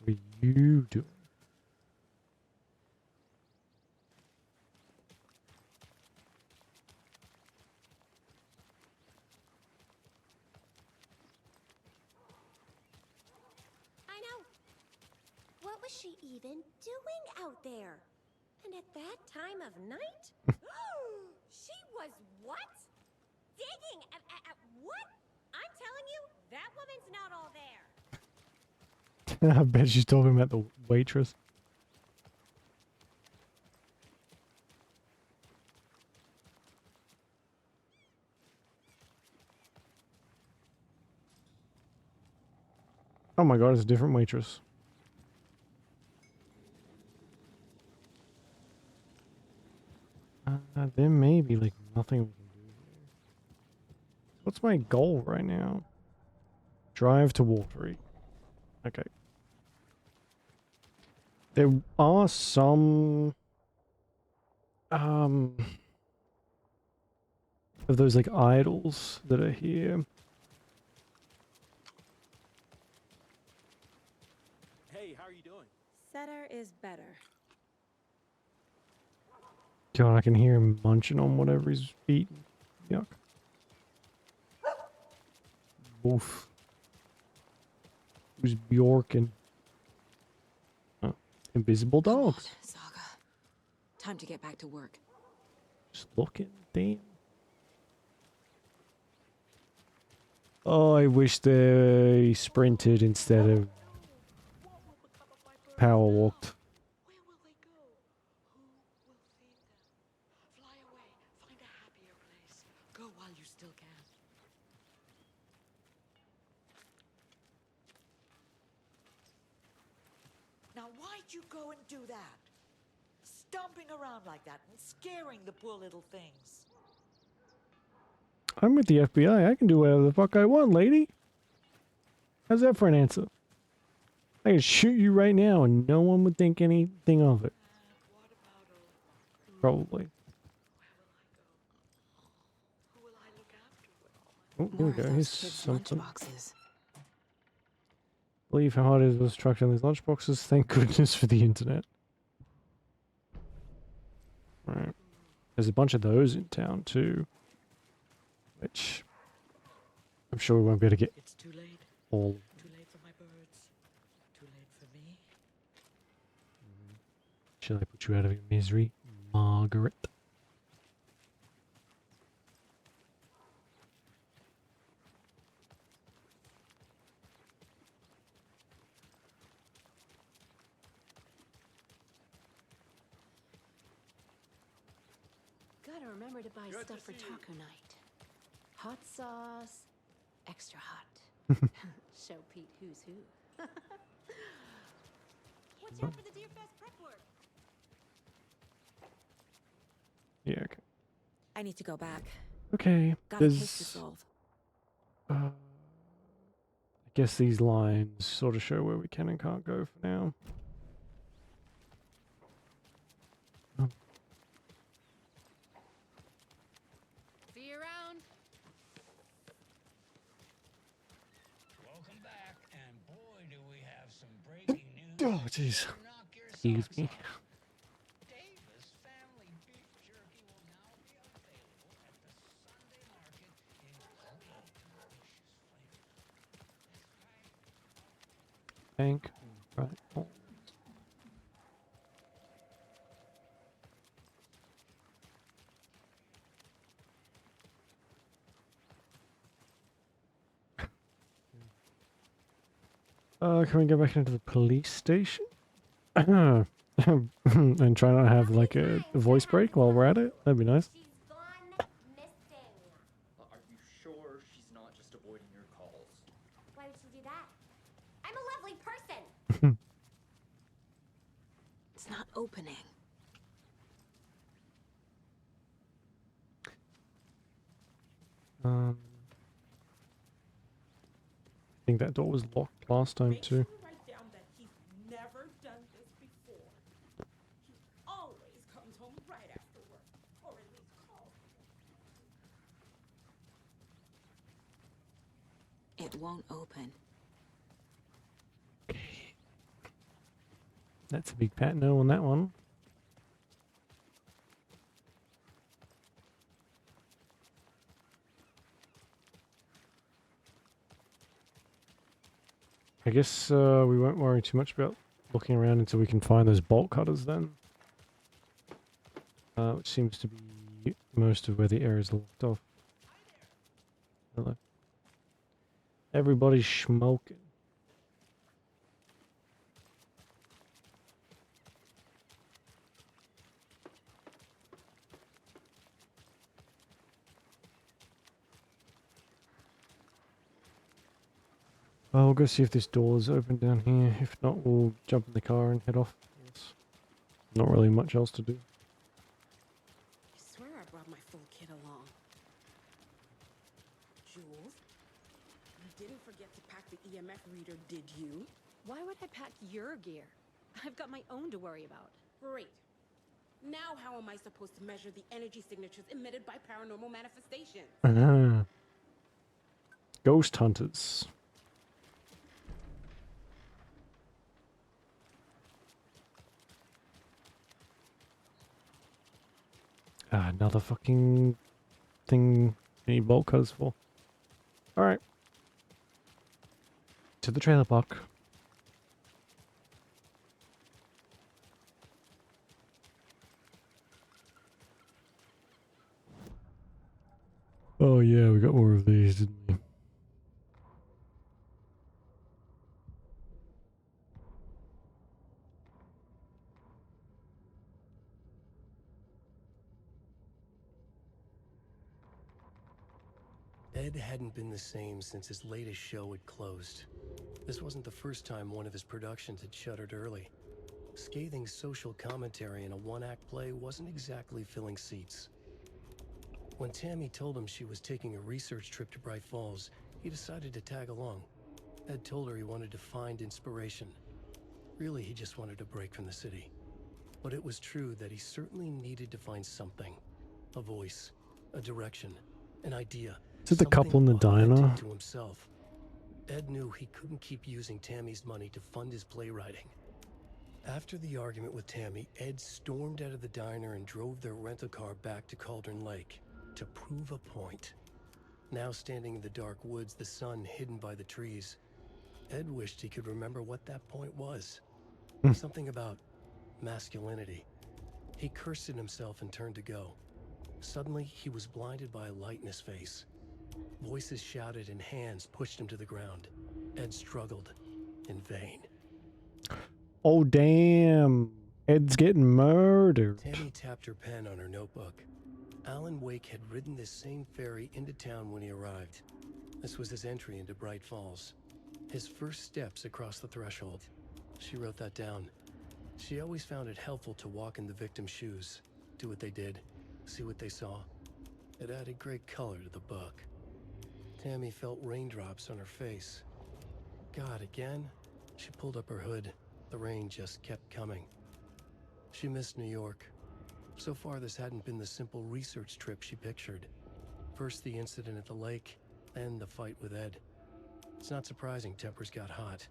What are you doing? I know. What was she even doing out there? And at that time of night? She was what? Digging at what? I'm telling you, that woman's not all there. I bet she's talking about the waitress. Oh my god, it's a different waitress. There may be like nothing we can do here. What's my goal right now? Drive to Watery. Okay. There are some of those like idols that are here. Hey, how are you doing? Setter is better. God, I can hear him munching on whatever he's eating. Yuck. Woof. Who's Bjorkin? Oh, invisible dogs. Saga. Time to get back to work. Just looking. Damn. Oh, I wish they sprinted instead of power walked. Go while you still can. Now, why'd you go and do that? Stomping around like that and scaring the poor little things. I'm with the FBI. I can do whatever the fuck I want, lady. How's that for an answer? I can shoot you right now and no one would think anything of it. Probably. Oh, here we go. Here's something. Lunchboxes. Believe how hard it is to structure these lunchboxes. Thank goodness for the internet. Alright. There's a bunch of those in town too. Which I'm sure we won't be able to get It's too late. all. Too late for my birds. Too late for me. Shall I put you out of your misery, Margaret? Gotta remember to buy stuff for taco night. Hot sauce, extra hot. Show Pete who's who. Watch out for the Deer Fest prep work. Yeah, okay. I need to go back. Okay, Got a case to there's... solve. I guess these lines sort of show where we can and can't go for now. See you around. Welcome back, and boy, do we have some breaking news. Oh, jeez. Excuse me. Davis family beef jerky will now be available at the Sunday market in great delicious flavor. Bank. Right. Oh. Can we go back into the police station? And try not to have like a voice break while we're at it? That'd be nice. Are you sure she's not just avoiding your calls? Why would she do that? I'm a lovely person. It's not opening. I think that door was locked last time too. Write down that he's never done this before. He always comes home right after work, or at least calls. It won't open. That's a big fat no on that one. I guess we won't worry too much about looking around until we can find those bolt cutters then. Which seems to be most of where the area's locked off. Hello. Everybody's smoking. Well, we'll go see if this door is open down here. If not, we'll jump in the car and head off. Yes. Not really much else to do. I swear I brought my full kit along. Jules, you didn't forget to pack the EMF reader, did you? Why would I pack your gear? I've got my own to worry about. Great. Now how am I supposed to measure the energy signatures emitted by paranormal manifestations? Ah. Ghost hunters. Ah, another fucking thing I need bolt cutters for. Alright. To the trailer park. Oh yeah, we got more of these, didn't we? Ed hadn't been the same since his latest show had closed. This wasn't the first time one of his productions had shuttered early. Scathing social commentary in a one-act play wasn't exactly filling seats. When Tammy told him she was taking a research trip to Bright Falls, he decided to tag along. Ed told her he wanted to find inspiration. Really, he just wanted a break from the city. But it was true that he certainly needed to find something. A voice, a direction, an idea. Is it the couple in the Something diner? authentic to himself. Ed knew he couldn't keep using Tammy's money to fund his playwriting. After the argument with Tammy, Ed stormed out of the diner and drove their rental car back to Cauldron Lake to prove a point. Now standing in the dark woods, the sun hidden by the trees, Ed wished he could remember what that point was. Something about masculinity. He cursed at himself and turned to go. Suddenly, he was blinded by a light in his face. Voices shouted and hands pushed him to the ground. Ed struggled in vain. Oh damn! Ed's getting murdered. Tammy tapped her pen on her notebook. Alan Wake had ridden this same ferry into town when he arrived. This was his entry into Bright Falls. His first steps across the threshold. She wrote that down. She always found it helpful to walk in the victim's shoes, do what they did, see what they saw. It added great color to the book. Tammy felt raindrops on her face. God, again? She pulled up her hood. The rain just kept coming. She missed New York. So far, this hadn't been the simple research trip she pictured. First the incident at the lake, then the fight with Ed. It's not surprising tempers got hot.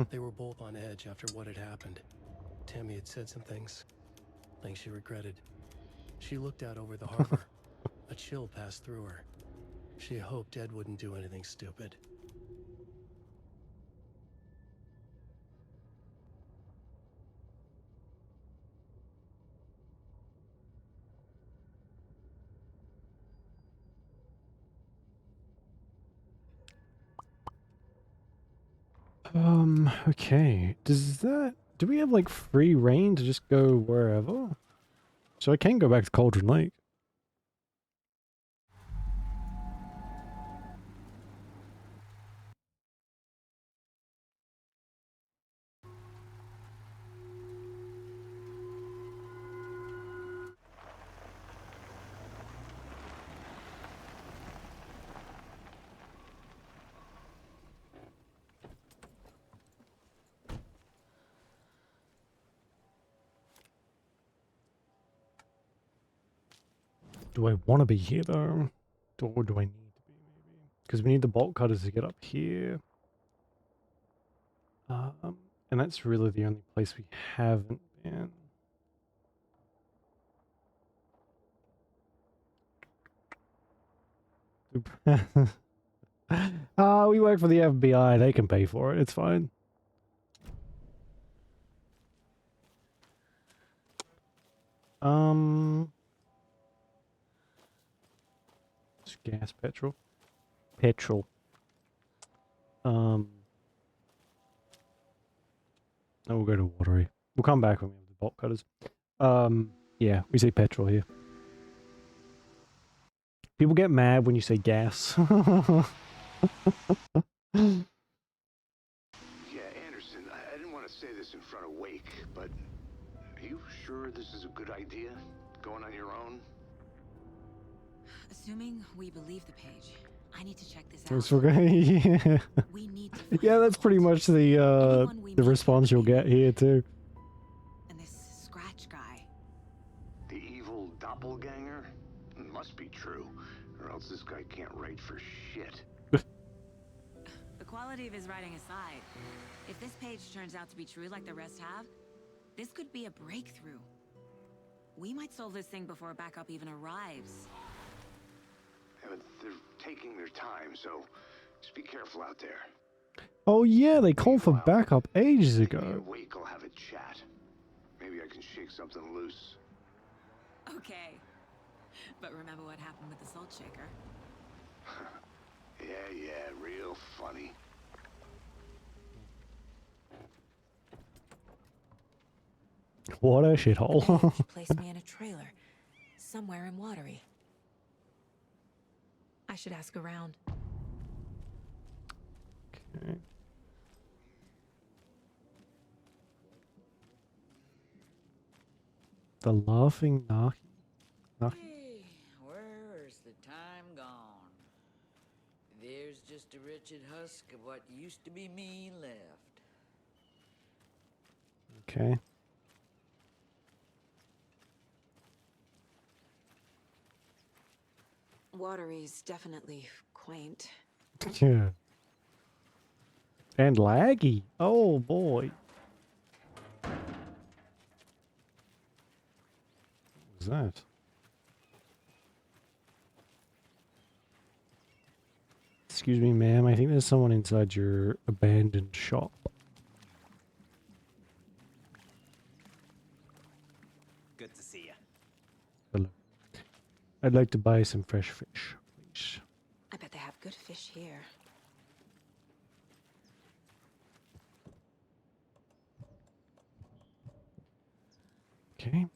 They were both on edge after what had happened. Tammy had said some things she regretted. She looked out over the harbor. A chill passed through her. She hoped Ed wouldn't do anything stupid. Okay. Do we have like free reign to just go wherever? So I can go back to Cauldron Lake. Do I want to be here though? Or do I need to be maybe? Because we need the bolt cutters to get up here. And that's really the only place we haven't been. We work for the FBI. They can pay for it. It's fine. It's gas, petrol. Petrol. And we'll go to Watery. We'll come back when we have the bolt cutters. Yeah, we say petrol here. People get mad when you say gas. Yeah, Anderson, I didn't want to say this in front of Wake, but are you sure this is a good idea? Going on your own? Assuming we believe the page, I need to check this out. That's okay. Yeah. We need to find Yeah, that's pretty much the response you'll get here too. And this Scratch guy. The evil doppelganger? Must be true, or else this guy can't write for shit. The quality of his writing aside, if this page turns out to be true like the rest have, this could be a breakthrough. We might solve this thing before a backup even arrives. Yeah, but they're taking their time, so just be careful out there. Oh yeah, they called for backup ages Me ago. and Wake will have a chat. Maybe I can shake something loose. Okay. But remember what happened with the salt shaker? Yeah, real funny. What a shithole. Placed me in a trailer, somewhere in Watery. I should ask around. Okay. The laughing Naki. Hey, where's the time gone? There's just a wretched husk of what used to be me left. Okay. Watery's definitely quaint. Yeah. And laggy. Oh boy. What was that? Excuse me, ma'am. I think there's someone inside your abandoned shop. Good to see you. Hello. I'd like to buy some fresh fish, please. I bet they have good fish here. Okay.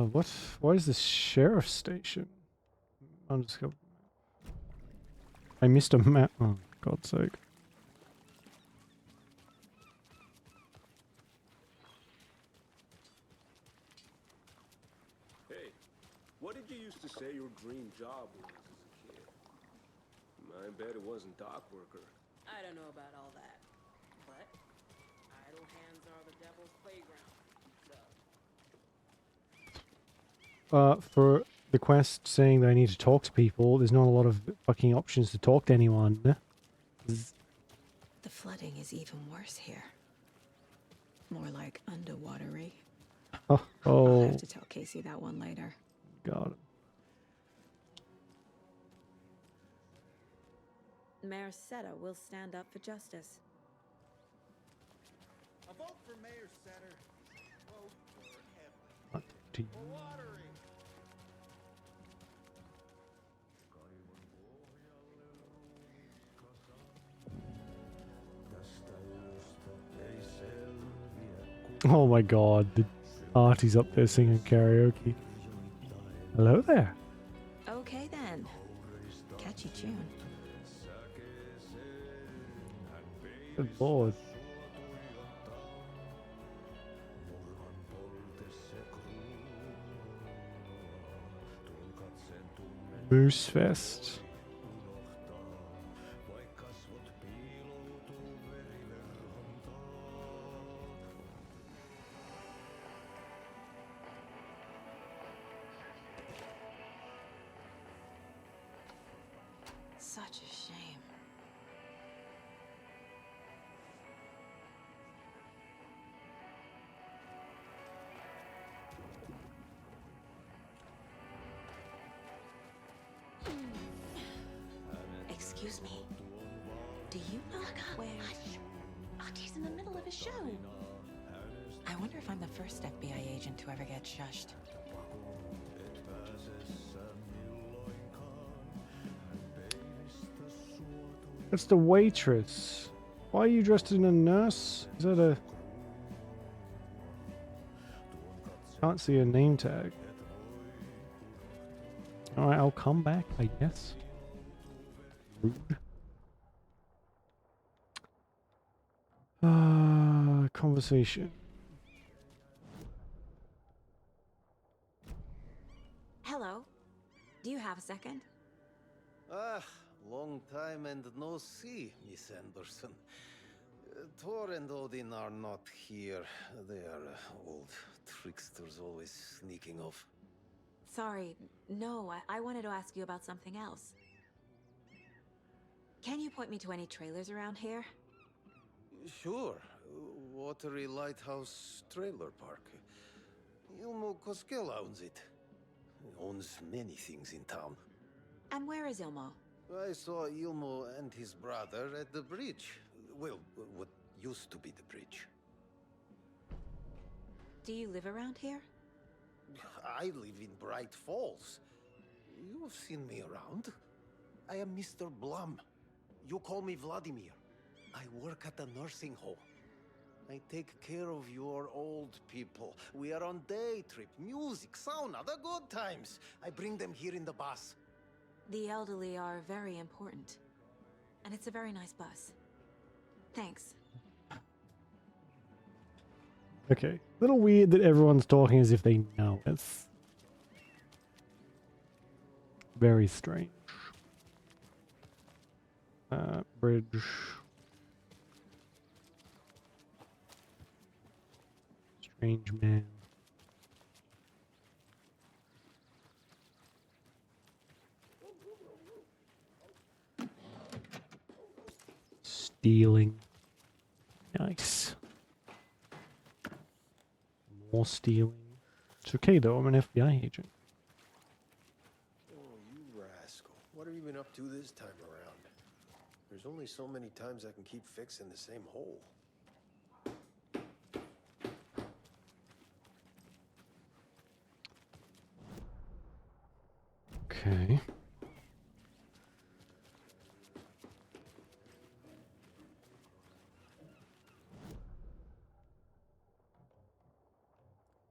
What? Why is this sheriff's station? I'm just going. I missed a map. Oh, God's sake. Hey, what did you used to say your dream job was as a kid? I bet it wasn't dock worker. I don't know about all that, but idle hands are the devil's playground. So. For the quest saying that I need to talk to people, there's not a lot of fucking options to talk to anyone. The flooding is even worse here. More like underwatery. I'll Oh, have to tell Casey that one later. got it. Mayor Seta will stand up for justice. A vote for Mayor Setter. Vote for Not to you. Watery. Oh my god, the artie's up there singing karaoke. Hello there. Okay then. Catchy tune. Good lord. Moose Fest. Such a shame. Excuse me. Do you know where... Hush! Auntie in the middle of a show. I wonder if I'm the first FBI agent to ever get shushed. That's the waitress. Why are you dressed in a nurse? Is that a... Can't see a name tag. Alright, I'll come back, I guess. Rude. Conversation. Hello. Do you have a second? Ah, long time and no see, Miss Anderson. Thor and Odin are not here. They are old tricksters always sneaking off. Sorry. No, I wanted to ask you about something else. Can you point me to any trailers around here? Sure. Watery Lighthouse Trailer Park. Ilmo Koskela owns it. He owns many things in town. And where is Ilmo? I saw Ilmo and his brother at the bridge. Well, what used to be the bridge. Do you live around here? I live in Bright Falls. You've seen me around. I am Mr. Blum. You call me Vladimir. I work at a nursing home. I take care of your old people. We are on day trip, music, sauna, the good times. I bring them here in the bus. The elderly are very important. And it's a very nice bus. Thanks. Okay. Little weird that everyone's talking as if they know us. Very strange. Bridge. Strange man. Stealing. Nice. More stealing. It's okay though, I'm an FBI agent. Oh, you rascal. What have you been up to this time around? There's only so many times I can keep fixing the same hole. Okay.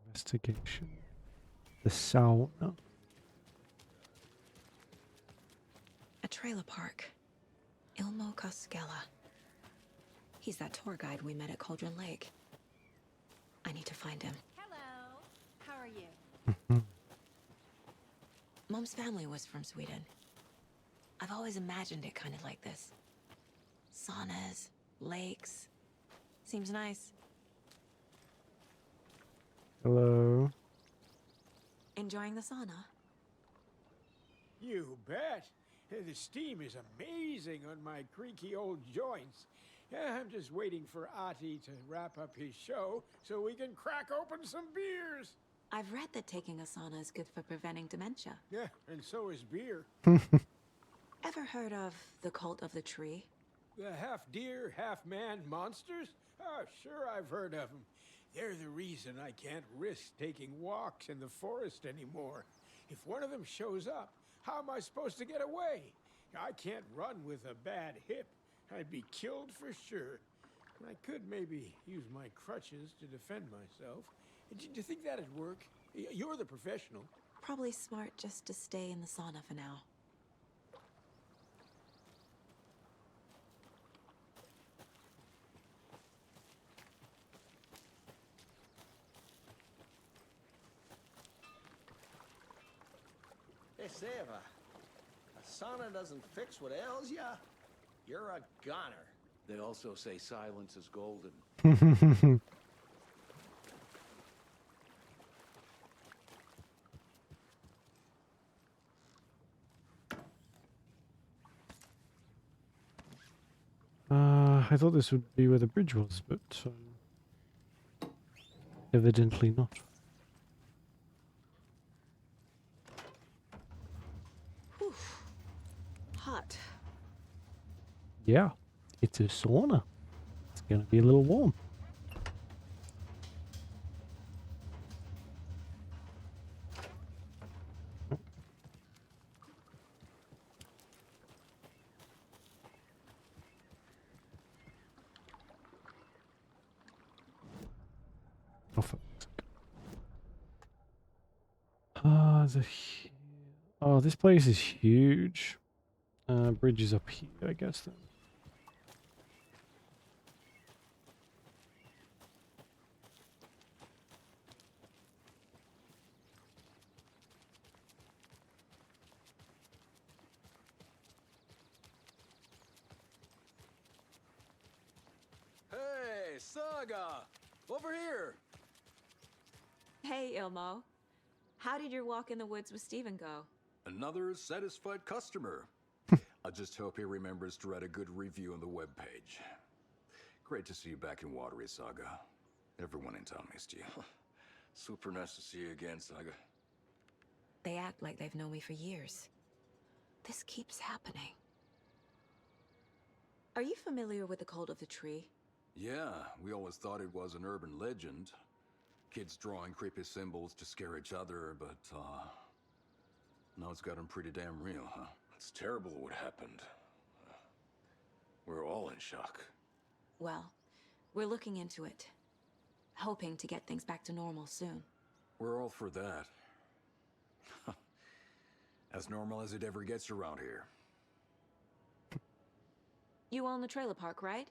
Investigation. The sauna. A trailer park. Ilmo Koskela. He's that tour guide we met at Cauldron Lake. I need to find him. Hello. How are you? Mom's family was from Sweden. I've always imagined it kind of like this. Saunas, lakes. Seems nice. Hello. Enjoying the sauna? You bet. The steam is amazing on my creaky old joints. I'm just waiting for Ati to wrap up his show so we can crack open some beers. I've read that taking a sauna is good for preventing dementia. Yeah, and so is beer. Ever heard of the cult of the tree? The half-deer, half-man monsters? Oh, sure I've heard of them. They're the reason I can't risk taking walks in the forest anymore. If one of them shows up, how am I supposed to get away? I can't run with a bad hip. I'd be killed for sure. I could maybe use my crutches to defend myself. Do you think that'd work? You're the professional. Probably smart just to stay in the sauna for now. Hey, Seva, a sauna doesn't fix what ails ya. You're a goner. They also say silence is golden. I thought this would be where the bridge was, but evidently not. Whew. Hot. Yeah, it's a sauna. It's gonna be a little warm. Oh, fuck. Oh, this place is huge. Bridge is up here, I guess then. Hey, Saga! Over here! Hey, Ilmo. How did your walk in the woods with Steven go? Another satisfied customer. I just hope he remembers to write a good review on the webpage. Great to see you back in Watery, Saga. Everyone in town missed you. Super nice to see you again, Saga. They act like they've known me for years. This keeps happening. Are you familiar with the cult of the tree? Yeah, we always thought it was an urban legend. Kids drawing creepy symbols to scare each other, but, now it's gotten pretty damn real, huh? It's terrible what happened. We're all in shock. Well, we're looking into it. Hoping to get things back to normal soon. We're all for that. As normal as it ever gets around here. You own the trailer park, right?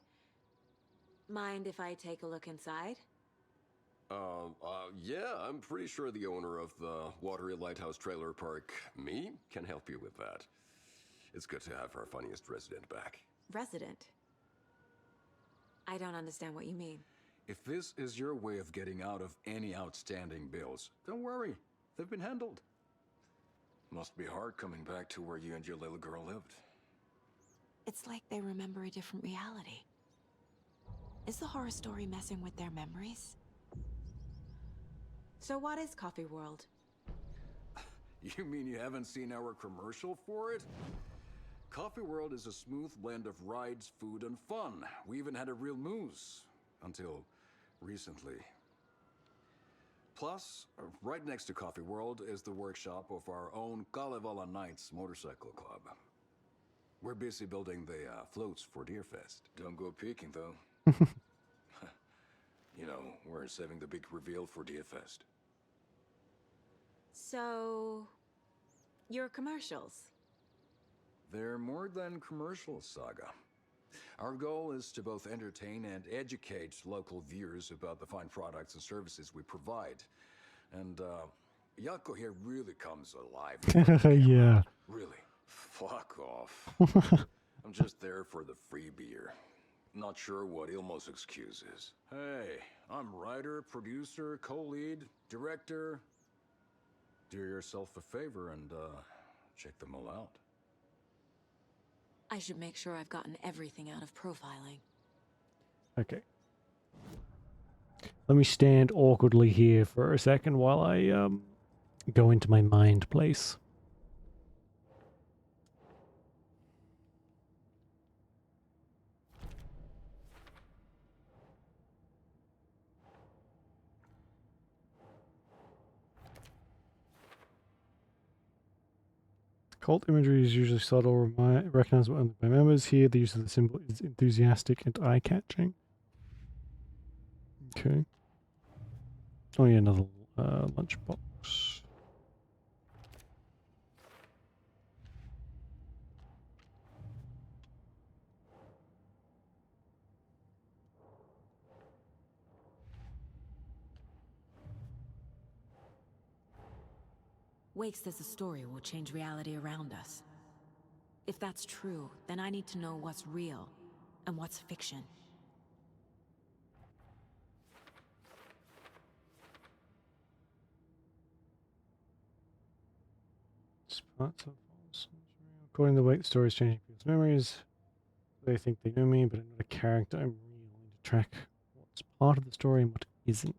Mind if I take a look inside? Yeah, I'm pretty sure the owner of the Watery Lighthouse Trailer Park, me, can help you with that. It's good to have our funniest resident back. Resident? I don't understand what you mean. If this is your way of getting out of any outstanding bills, don't worry. They've been handled. Must be hard coming back to where you and your little girl lived. It's like they remember a different reality. Is the horror story messing with their memories? So what is Coffee World? You mean you haven't seen our commercial for it? Coffee World is a smooth blend of rides, food, and fun. We even had a real moose. Until recently. Plus, right next to Coffee World is the workshop of our own Kalevala Knights Motorcycle Club. We're busy building the floats for Deerfest. Don't go peeking, though. You know, we're saving the big reveal for Deerfest. So... your commercials? They're more than commercials, Saga. Our goal is to both entertain and educate local viewers about the fine products and services we provide. And, Yako here really comes alive. Yeah. Really? Fuck off. I'm just there for the free beer. Not sure what Ilmo's excuse is. Hey, I'm writer, producer, co-lead, director. Do yourself a favor and, check them all out. I should make sure I've gotten everything out of profiling. Okay. Let me stand awkwardly here for a second while I go into my mind place. Cult imagery is usually subtle, recognizable by members. Here, the use of the symbol is enthusiastic and eye-catching. Okay. Oh yeah, another lunchbox. Wake says the story will change reality around us. If that's true, then I need to know what's real and what's fiction. According to the Wake, the story is changing people's memories. They think they know me, but I'm not a character. I'm really willing to track what's part of the story and what isn't.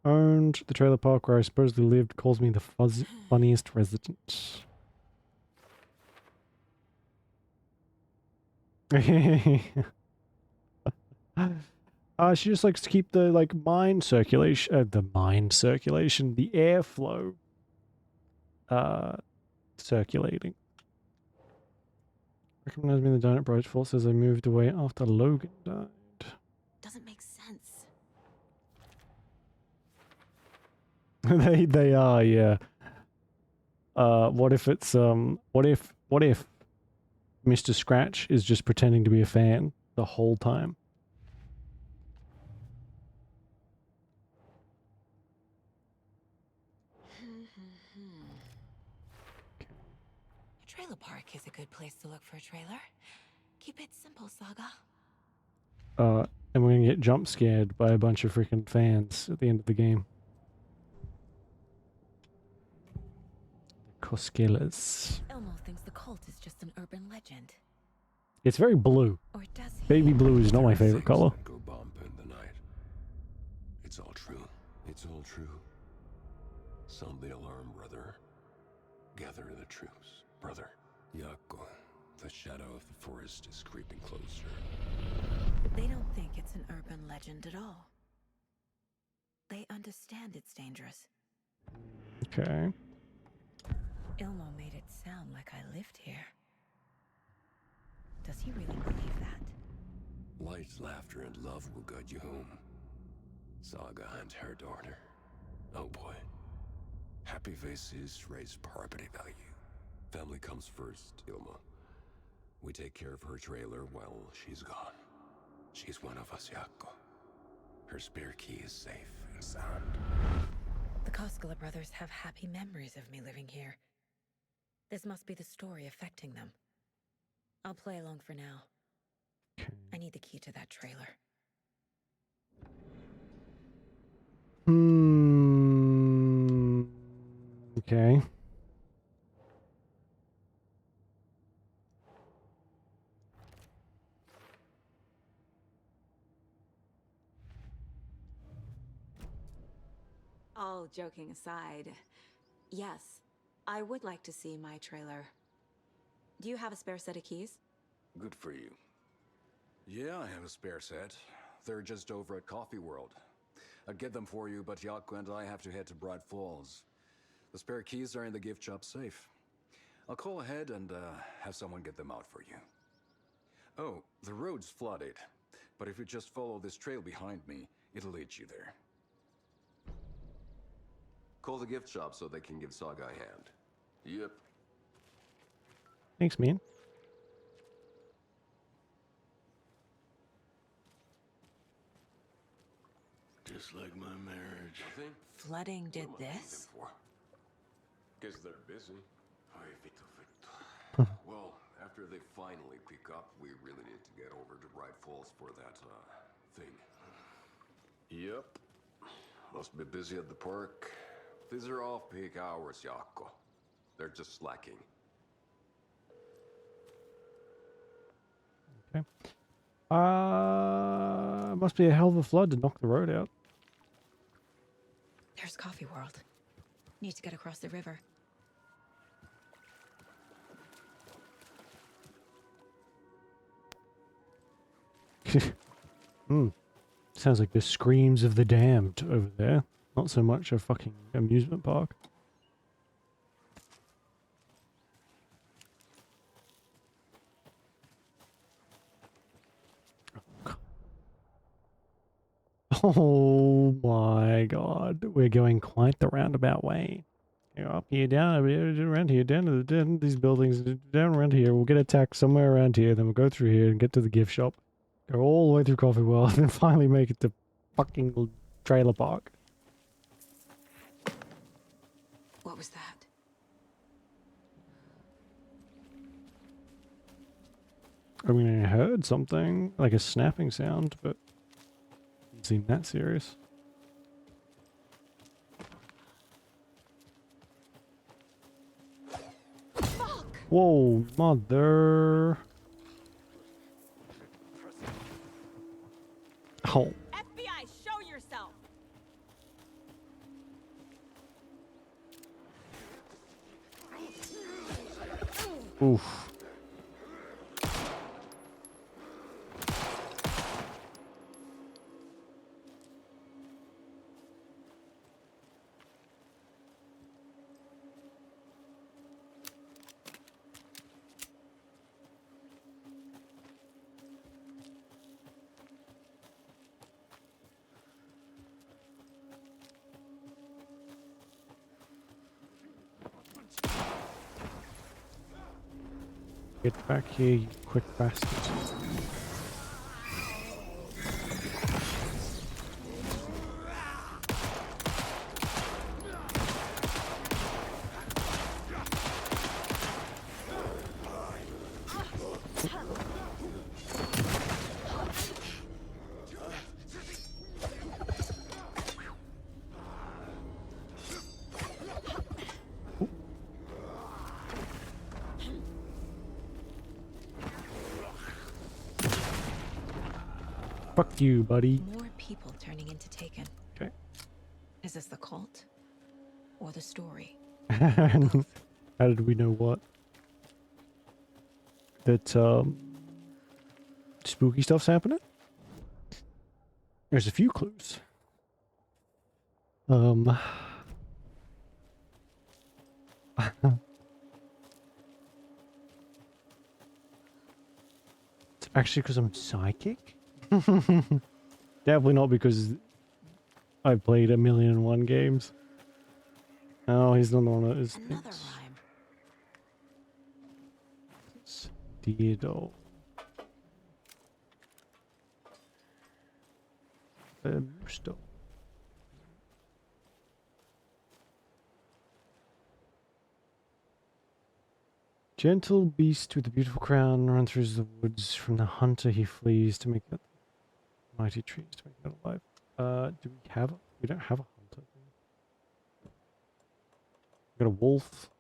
Owned the trailer park where I supposedly lived, calls me the funniest resident. She just likes to keep the mind circulation, the airflow, circulating. Recognize me in the Donut Bros Force as I moved away after Logan died. Doesn't make sense. They are, yeah. What if it's what if Mr. Scratch is just pretending to be a fan the whole time? A trailer park is a good place to look for a trailer. Keep it simple, Saga. And we're gonna get jump scared by a bunch of freaking fans at the end of the game. The Cosquelas. Elmo thinks the cult is just an urban legend. It's very blue. Or does he? Baby blue is not my favorite color. Go bump in the night. It's all true. It's all true. Sound the alarm, brother. Gather the troops, brother. Yako, the shadow of the forest is creeping closer. They don't think it's an urban legend at all. They understand it's dangerous. Okay. Ilmo made it sound like I lived here. Does he really believe that? Light, laughter, and love will guide you home. Saga and her daughter. Oh boy. Happy faces raise property value. Family comes first, Ilma. We take care of her trailer while she's gone. She's one of us, Yako. Her spare key is safe and sound. The Koskela brothers have happy memories of me living here. This must be the story affecting them. I'll play along for now. I need the key to that trailer. Okay. All joking aside, yes, I would like to see my trailer. Do you have a spare set of keys? Good for you. Yeah, I have a spare set. They're just over at Coffee World. I'd get them for you, but Yako and I have to head to Bright Falls. The spare keys are in the gift shop safe. I'll call ahead and have someone get them out for you. Oh, the road's flooded, but if you just follow this trail behind me, it'll lead you there. Call the gift shop so they can give Saga a hand. Yep. Thanks, man. Just like my marriage. Flooding did this? Guess they're busy. Well, after they finally pick up, we really need to get over to Bright Falls for that, thing. Yep. Must be busy at the park. These are off-peak hours, Yako. They're just slacking. Okay. Must be a hell of a flood to knock the road out. There's Coffee World. Need to get across the river. Sounds like the screams of the damned over there. Not so much a fucking amusement park. Oh my god, we're going quite the roundabout way. Go up here, down around here, down to these buildings, down around here. We'll get attacked somewhere around here, then we'll go through here and get to the gift shop. Go all the way through Coffee World and finally make it to fucking trailer park. What was that? I mean, I heard something, like a snapping sound, but it didn't seem that serious. Fuck! Whoa, mother. Ow. FBI, show yourself. Oof. Get back here, you quick bastard. Fuck you, buddy. More people turning into Taken. Okay. Is this the cult? Or the story? How did we know what? That, spooky stuff's happening? There's a few clues. It's actually because I'm psychic? Definitely not because I played 1,000,001 games. Oh, he's not the one that is. Another rhyme. Dido. Stop. Gentle beast with a beautiful crown runs through the woods. From the hunter he flees to make that mighty trees to make that alive. Do we have a, we don't have a hunter. We got a wolf.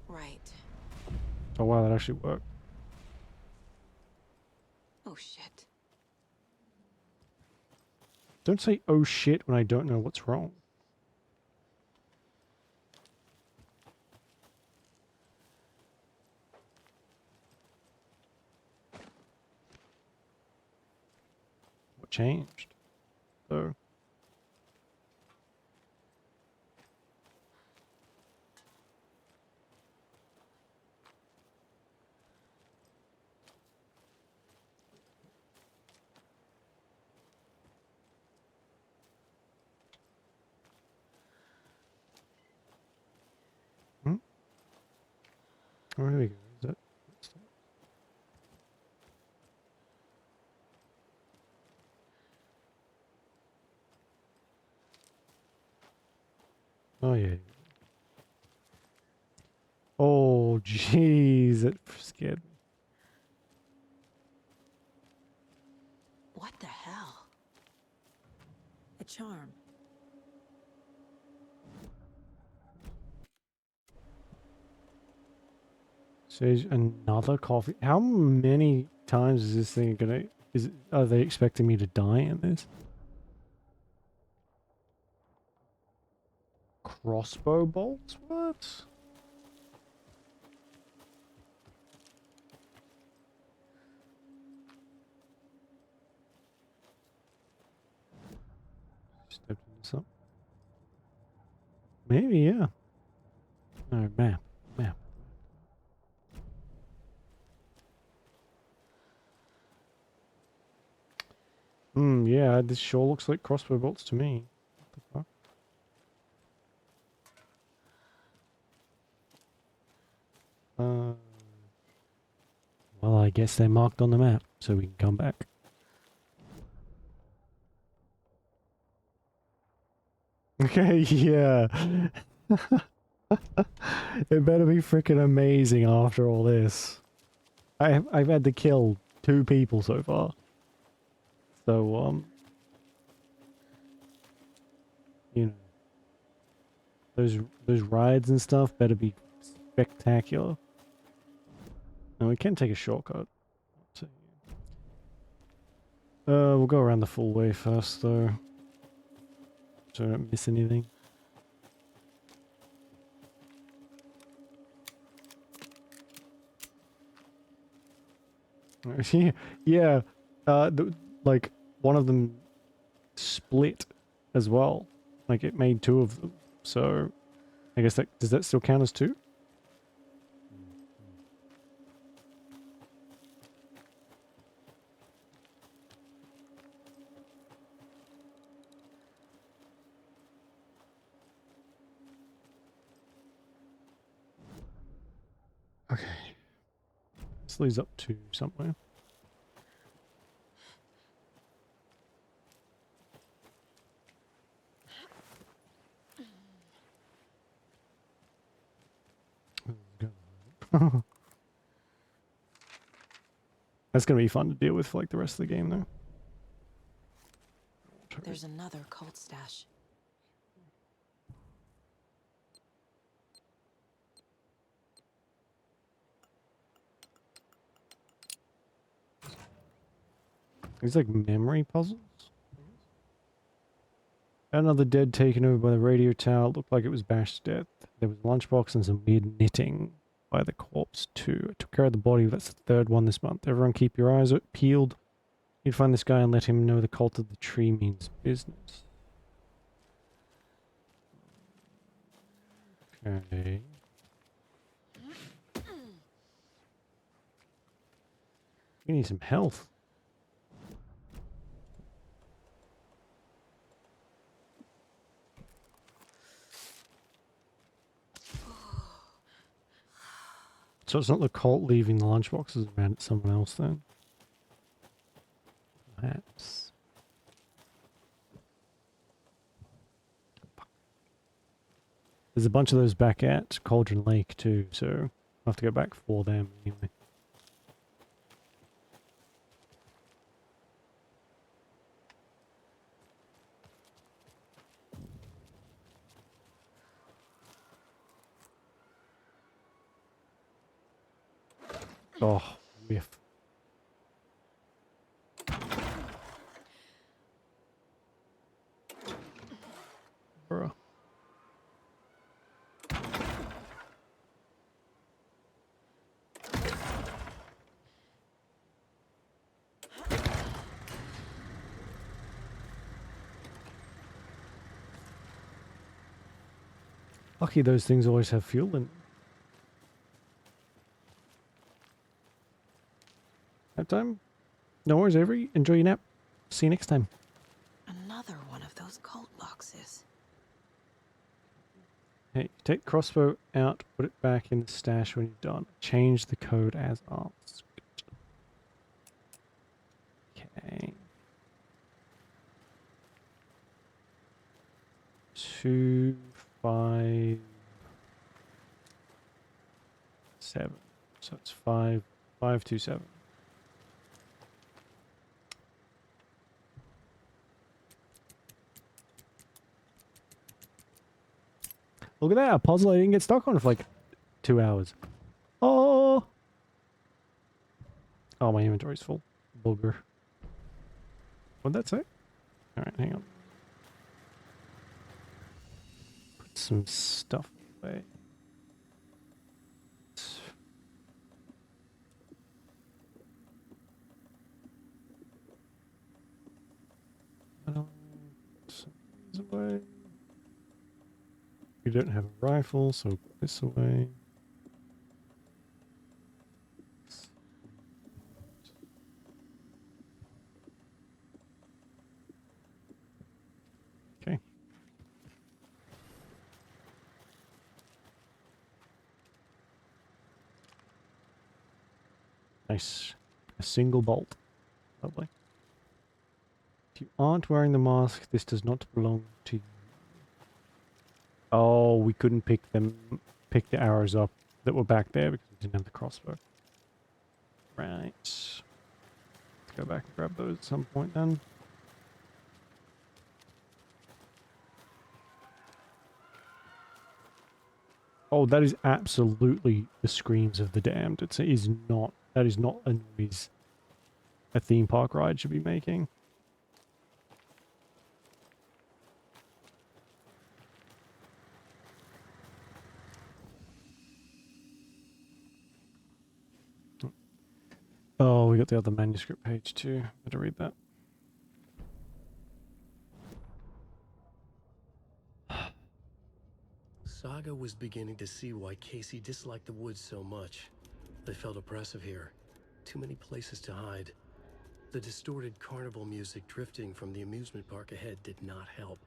Right. Oh wow, that actually worked. Oh shit. Don't say oh shit when I don't know what's wrong. What changed? So oh, here we go. Is that? Oh yeah. Oh jeez, that scared me. What the hell? A charm. Sage another coffee. How many times is this thing gonna? Are they expecting me to die in this? Crossbow bolts? What? Stepped into something. Maybe, yeah. No, map. Map. Yeah, this sure looks like crossbow bolts to me. What the fuck? Well, I guess they're marked on the map, so we can come back. Okay, yeah. It better be freaking amazing after all this. I've had to kill 2 people so far. So, you know, those rides and stuff better be spectacular. And we can take a shortcut. We'll go around the full way first, though. So I don't miss anything. Yeah, like one of them split as well. Like it made two of them. So I guess that does that still count as two? Okay. This leads up to somewhere. That's gonna be fun to deal with for like the rest of the game, though. There's another cult stash. These like memory puzzles. Another dead taken over by the radio tower. Looked like it was bashed to death. There was a lunchbox and some weird knitting by the corpse too. I took care of the body. That's the third one this month. Everyone keep your eyes peeled. You'd find this guy and let him know the cult of the tree means business. Okay. We need some health. So it's not the cult leaving the lunchboxes around, it's someone else then. Perhaps. There's a bunch of those back at Cauldron Lake too, so I'll have to go back for them anyway. Oh, whiff. Bruh. Lucky those things always have fuel in them. Nap time? No worries, Avery. Enjoy your nap. See you next time. Another one of those cult boxes. Hey, take crossbow out, put it back in the stash when you're done. Change the code as asked. Okay. 2, 5, 7. So it's 5, 5, 2, 7. Look at that, a puzzle I didn't get stuck on for like 2 hours. Oh! Oh, my inventory's full. Booger. What'd that say? Alright, hang on. Put some stuff away. Put some of these away. We don't have a rifle, so put this away. Okay. Nice. A single bolt. Lovely. If you aren't wearing the mask, this does not belong to you. Oh, we couldn't pick the arrows up that were back there because we didn't have the crossbow. Right. Let's go back and grab those at some point then. Oh, that is absolutely the screams of the damned. That is not a noise a theme park ride should be making. Oh, we got the other manuscript page too. Better read that. Saga was beginning to see why Casey disliked the woods so much. They felt oppressive here. Too many places to hide. The distorted carnival music drifting from the amusement park ahead did not help.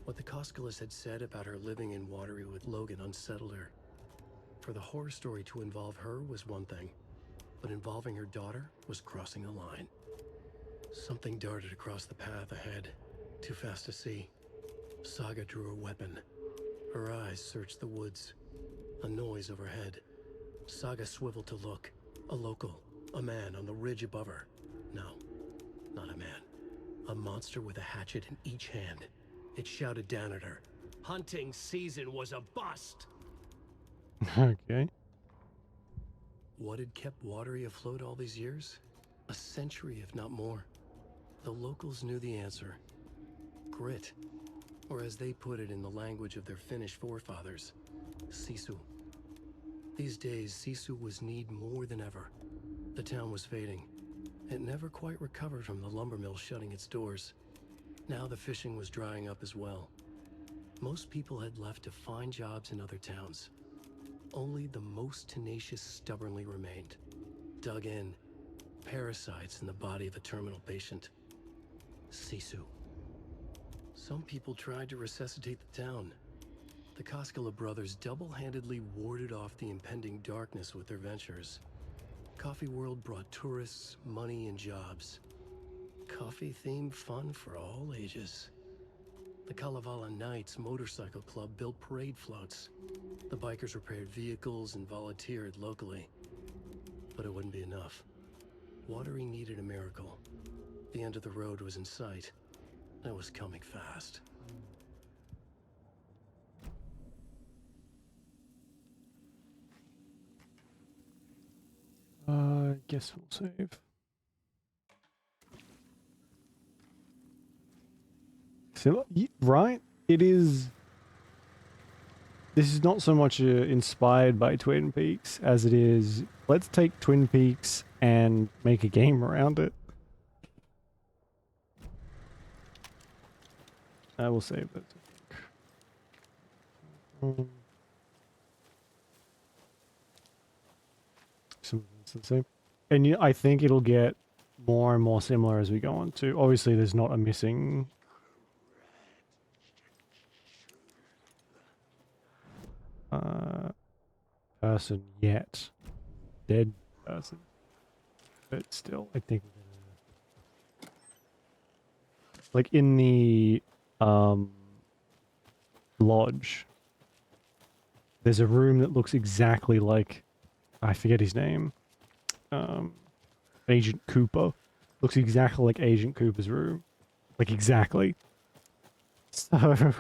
What the Koskalas had said about her living in Watery with Logan unsettled her. For the horror story to involve her was one thing, but involving her daughter was crossing a line. Something darted across the path ahead, too fast to see. Saga drew her weapon. Her eyes searched the woods. A noise overhead. Saga swiveled to look. A local, a man on the ridge above her. No, not a man. A monster with a hatchet in each hand. It shouted down at her. Hunting season was a bust! Okay. What had kept Watery afloat all these years? A century, if not more. The locals knew the answer. Grit. Or as they put it in the language of their Finnish forefathers, sisu. These days, sisu was needed more than ever. The town was fading. It never quite recovered from the lumber mill shutting its doors. Now the fishing was drying up as well. Most people had left to find jobs in other towns. Only the most tenacious stubbornly remained. Dug in. Parasites in the body of a terminal patient. Sisu. Some people tried to resuscitate the town. The Koskela brothers double-handedly warded off the impending darkness with their ventures. Coffee World brought tourists, money, and jobs. Coffee-themed fun for all ages. The Kalevala Knights Motorcycle Club built parade floats. The bikers repaired vehicles and volunteered locally. But it wouldn't be enough. Watery needed a miracle. The end of the road was in sight. It was coming fast. I guess we'll save. So, right? It is. This is not so much inspired by Twin Peaks as it is, let's take Twin Peaks and make a game around it. I will save that. Some of it's the same. And I think it'll get more and more similar as we go on to. Obviously, there's not a missing person yet. Dead person. But still, I think like in the lodge, there's a room that looks exactly like, I forget his name, Agent Cooper. Looks exactly like Agent Cooper's room. Like exactly. So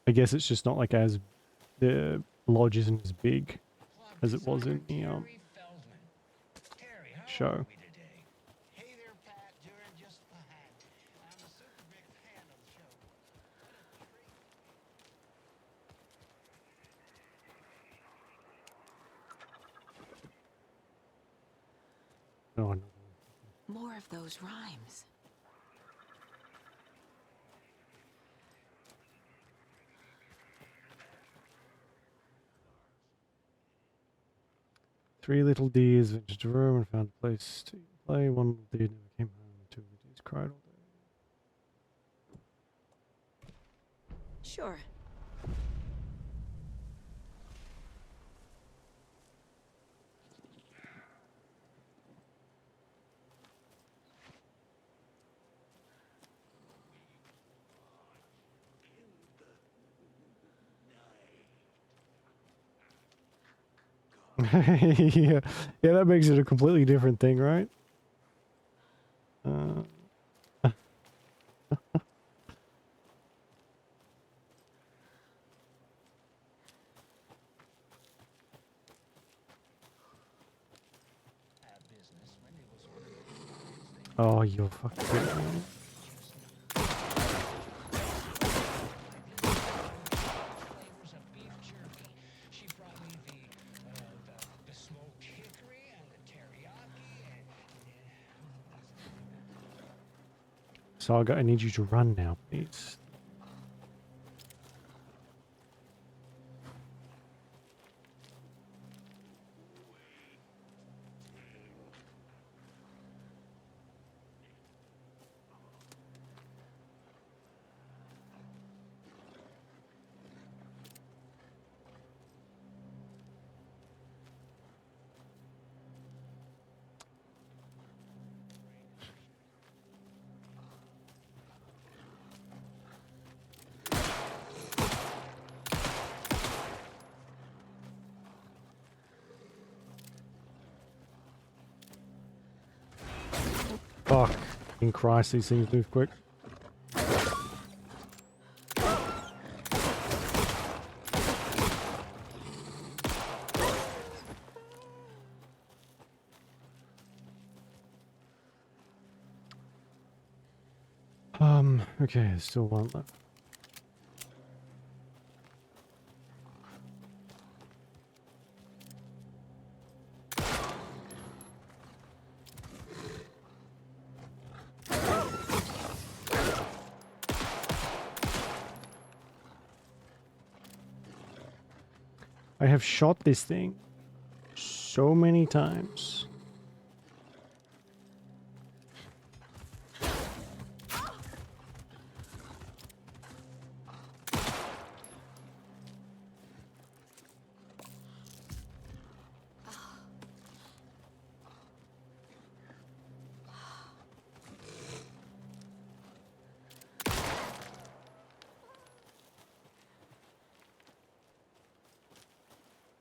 I guess it's just not like as the lodge isn't as big as it was in the show. Oh, no. More of those rhymes. Three little deers ventured a room and found a place to play. One little deer never came home. Two of the deers cried all day. Sure. Yeah, that makes it a completely different thing, right? Oh, you're fucking kidding me. Saga, I need you to run now, please. Fuck. In Christ, these things move quick. Okay, there's still one left. I have shot this thing so many times.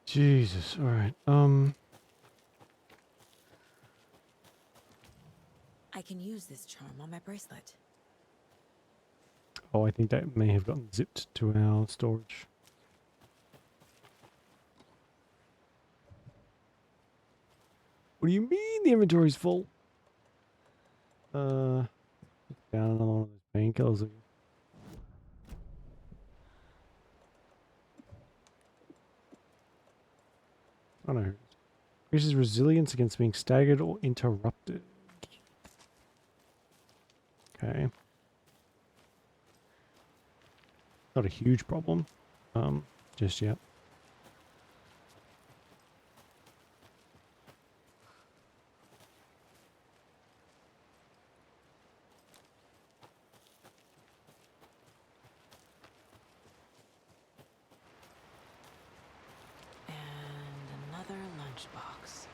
Jesus, alright, I can use this charm on my bracelet. oh, I think that may have gotten zipped to our storage. What do you mean the inventory's full? Down another one of those painkillers again. Oh no. Increases resilience against being staggered or interrupted. Okay. Not a huge problem. Just yet. And another lunchbox.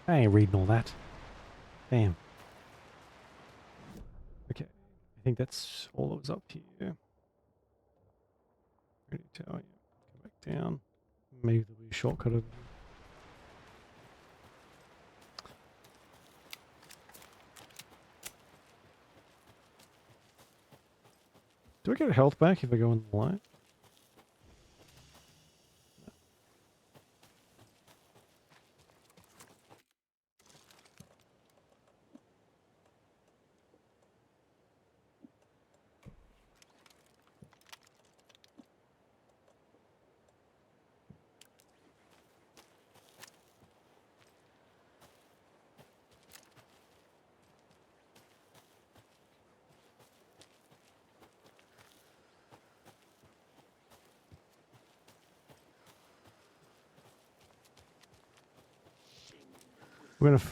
I ain't reading all that. Damn. Okay. I think that's all that was up here. Ready to tell you. Go back down. Maybe there'll be a shortcut over here. Do I get health back if I go in the light?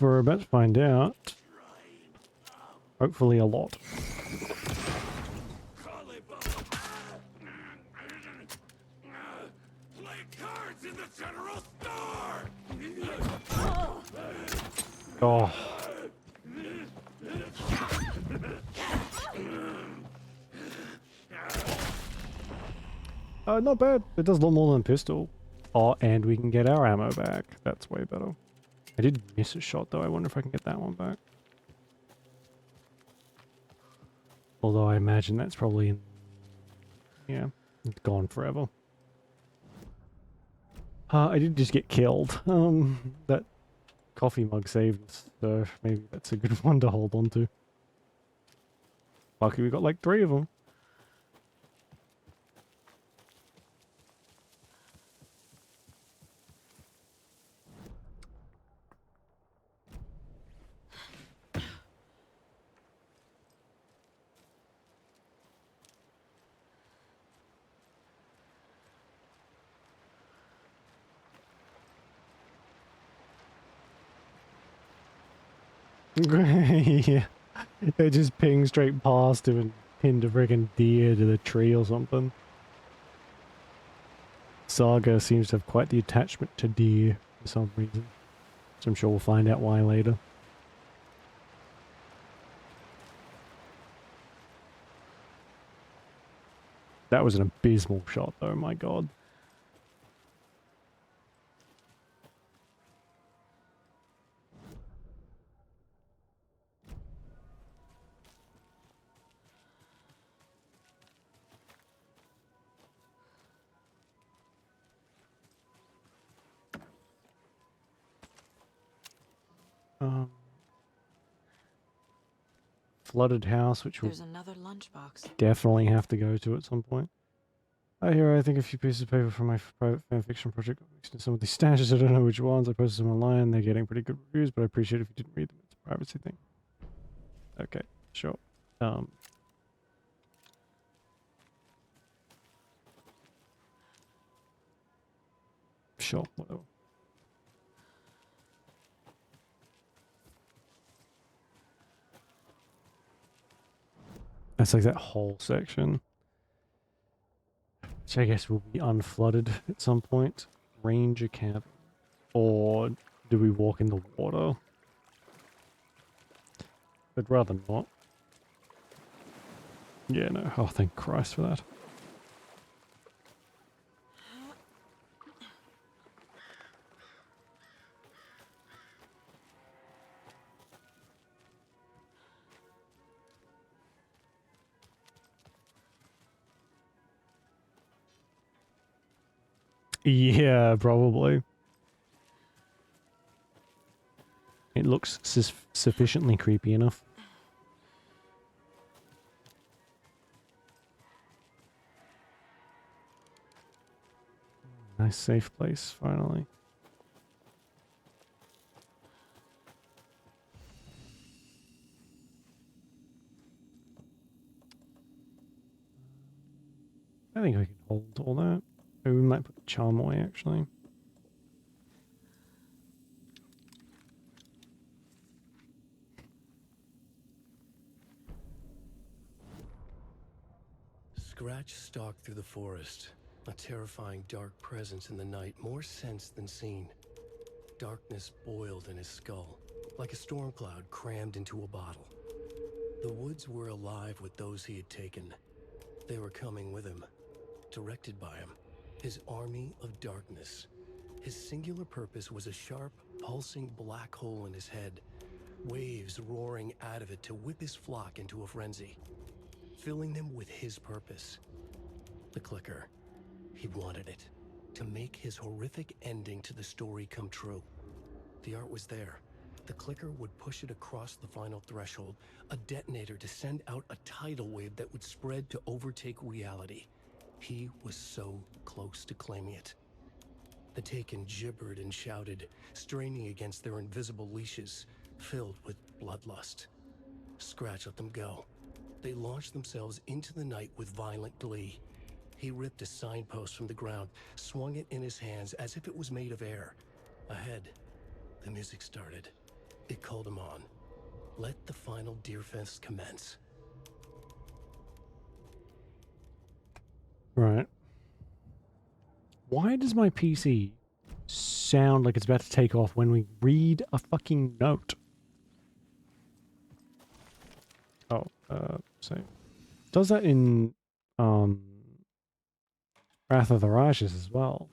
We're about to find out. Hopefully a lot. Play cards in the general store. Oh. Not bad. It does a lot more than a pistol. Oh, and we can get our ammo back. That's way better. I did miss a shot though. I wonder if I can get that one back. Although I imagine that's probably in... Yeah, it's gone forever. I did just get killed. That coffee mug saved us, so maybe that's a good one to hold on to. Lucky we got like 3 of them. Yeah. They just ping straight past him and pinned a friggin' deer to the tree or something. Saga seems to have quite the attachment to deer for some reason. So I'm sure we'll find out why later. That was an abysmal shot though, my god. Flooded house, which There's we'll another lunchbox. definitely have to go to at some point. I think a few pieces of paper from my private fanfiction project got mixed into some of these stashes. I don't know which ones. I posted them online. They're getting pretty good reviews, but I appreciate if you didn't read them. It's a privacy thing. Okay, sure. Sure, whatever. That's like that whole section. Which I guess will be unflooded at some point. Ranger cabin. Or do we walk in the water? I'd rather not. Yeah, no. Oh, thank Christ for that. Yeah, probably. It looks sufficiently creepy enough. Nice safe place, finally. I think I can hold all that. Maybe we might put the charm away, actually. Scratch stalked through the forest, a terrifying dark presence in the night, more sensed than seen. Darkness boiled in his skull, like a storm cloud crammed into a bottle. The woods were alive with those he had taken. They were coming with him, directed by him. His army of darkness. His singular purpose was a sharp, pulsing black hole in his head, waves roaring out of it to whip his flock into a frenzy, filling them with his purpose. The clicker. He wanted it, to make his horrific ending to the story come true. The art was there. The clicker would push it across the final threshold, a detonator to send out a tidal wave that would spread to overtake reality. He was so close to claiming it. The Taken gibbered and shouted, straining against their invisible leashes, filled with bloodlust. Scratch let them go. They launched themselves into the night with violent glee. He ripped a signpost from the ground, swung it in his hands as if it was made of air. Ahead, the music started. It called him on. Let the final Deerfest commence. Right. Why does my PC sound like it's about to take off when we read a fucking note? Oh, so does that in Wrath of the Righteous as well.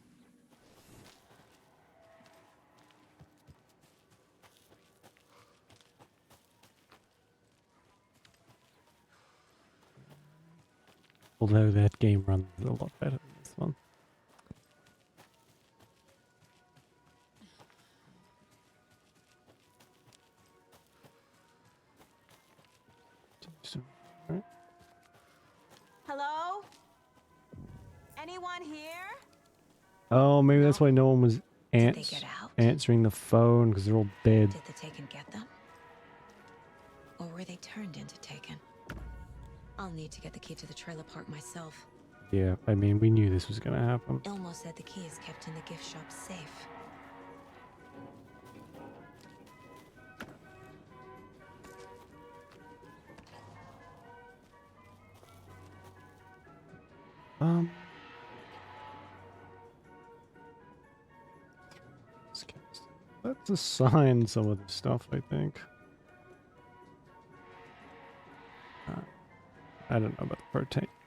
Although that game runs a lot better than this one. Right. Hello? Anyone here? Oh, maybe that's why no one was Did they get out? answering the phone, because they're all dead. Did the Taken get them? Or were they turned into Taken? I'll need to get the key to the trailer park myself. Yeah, I mean, we knew this was going to happen. Ilmo said the key is kept in the gift shop safe. Let's assign some of this stuff, I think. I don't know about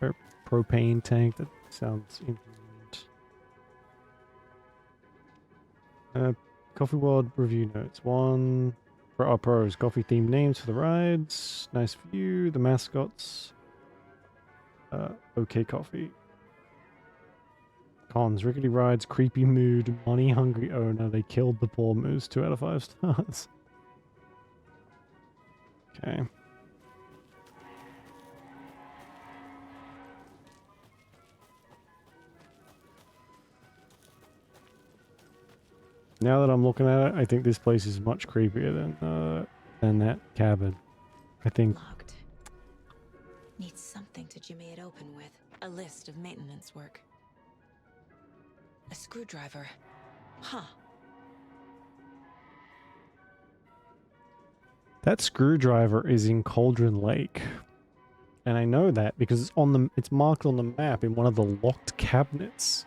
the propane tank. That sounds inconvenient. Coffee World review notes. One for our pros. Coffee themed names for the rides. Nice view. The mascots. Okay coffee. Cons. Rickety rides. Creepy mood. Money hungry owner. They killed the poor moose. 2 out of 5 stars. Okay. Now that I'm looking at it, I think this place is much creepier than that cabin. I think. Locked. Needs something to jimmy it open with. A list of maintenance work. A screwdriver. Huh. That screwdriver is in Cauldron Lake. And I know that because it's marked on the map in one of the locked cabinets.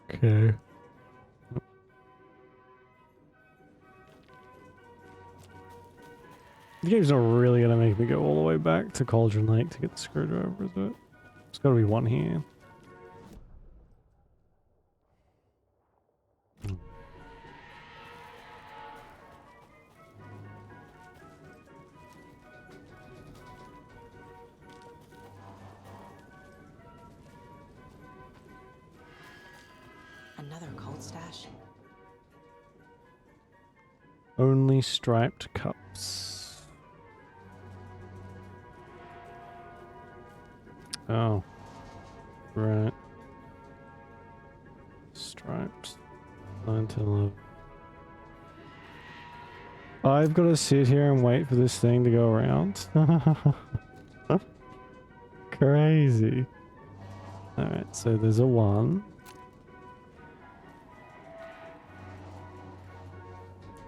Okay. The game's not really gonna make me go all the way back to Cauldron Lake to get the screwdriver, is it? There's gotta be one here. Another cold stash. Only striped cups. Oh. Right. Stripes. 9 to 11. I've got to sit here and wait for this thing to go around. Crazy. Alright, so there's a 1.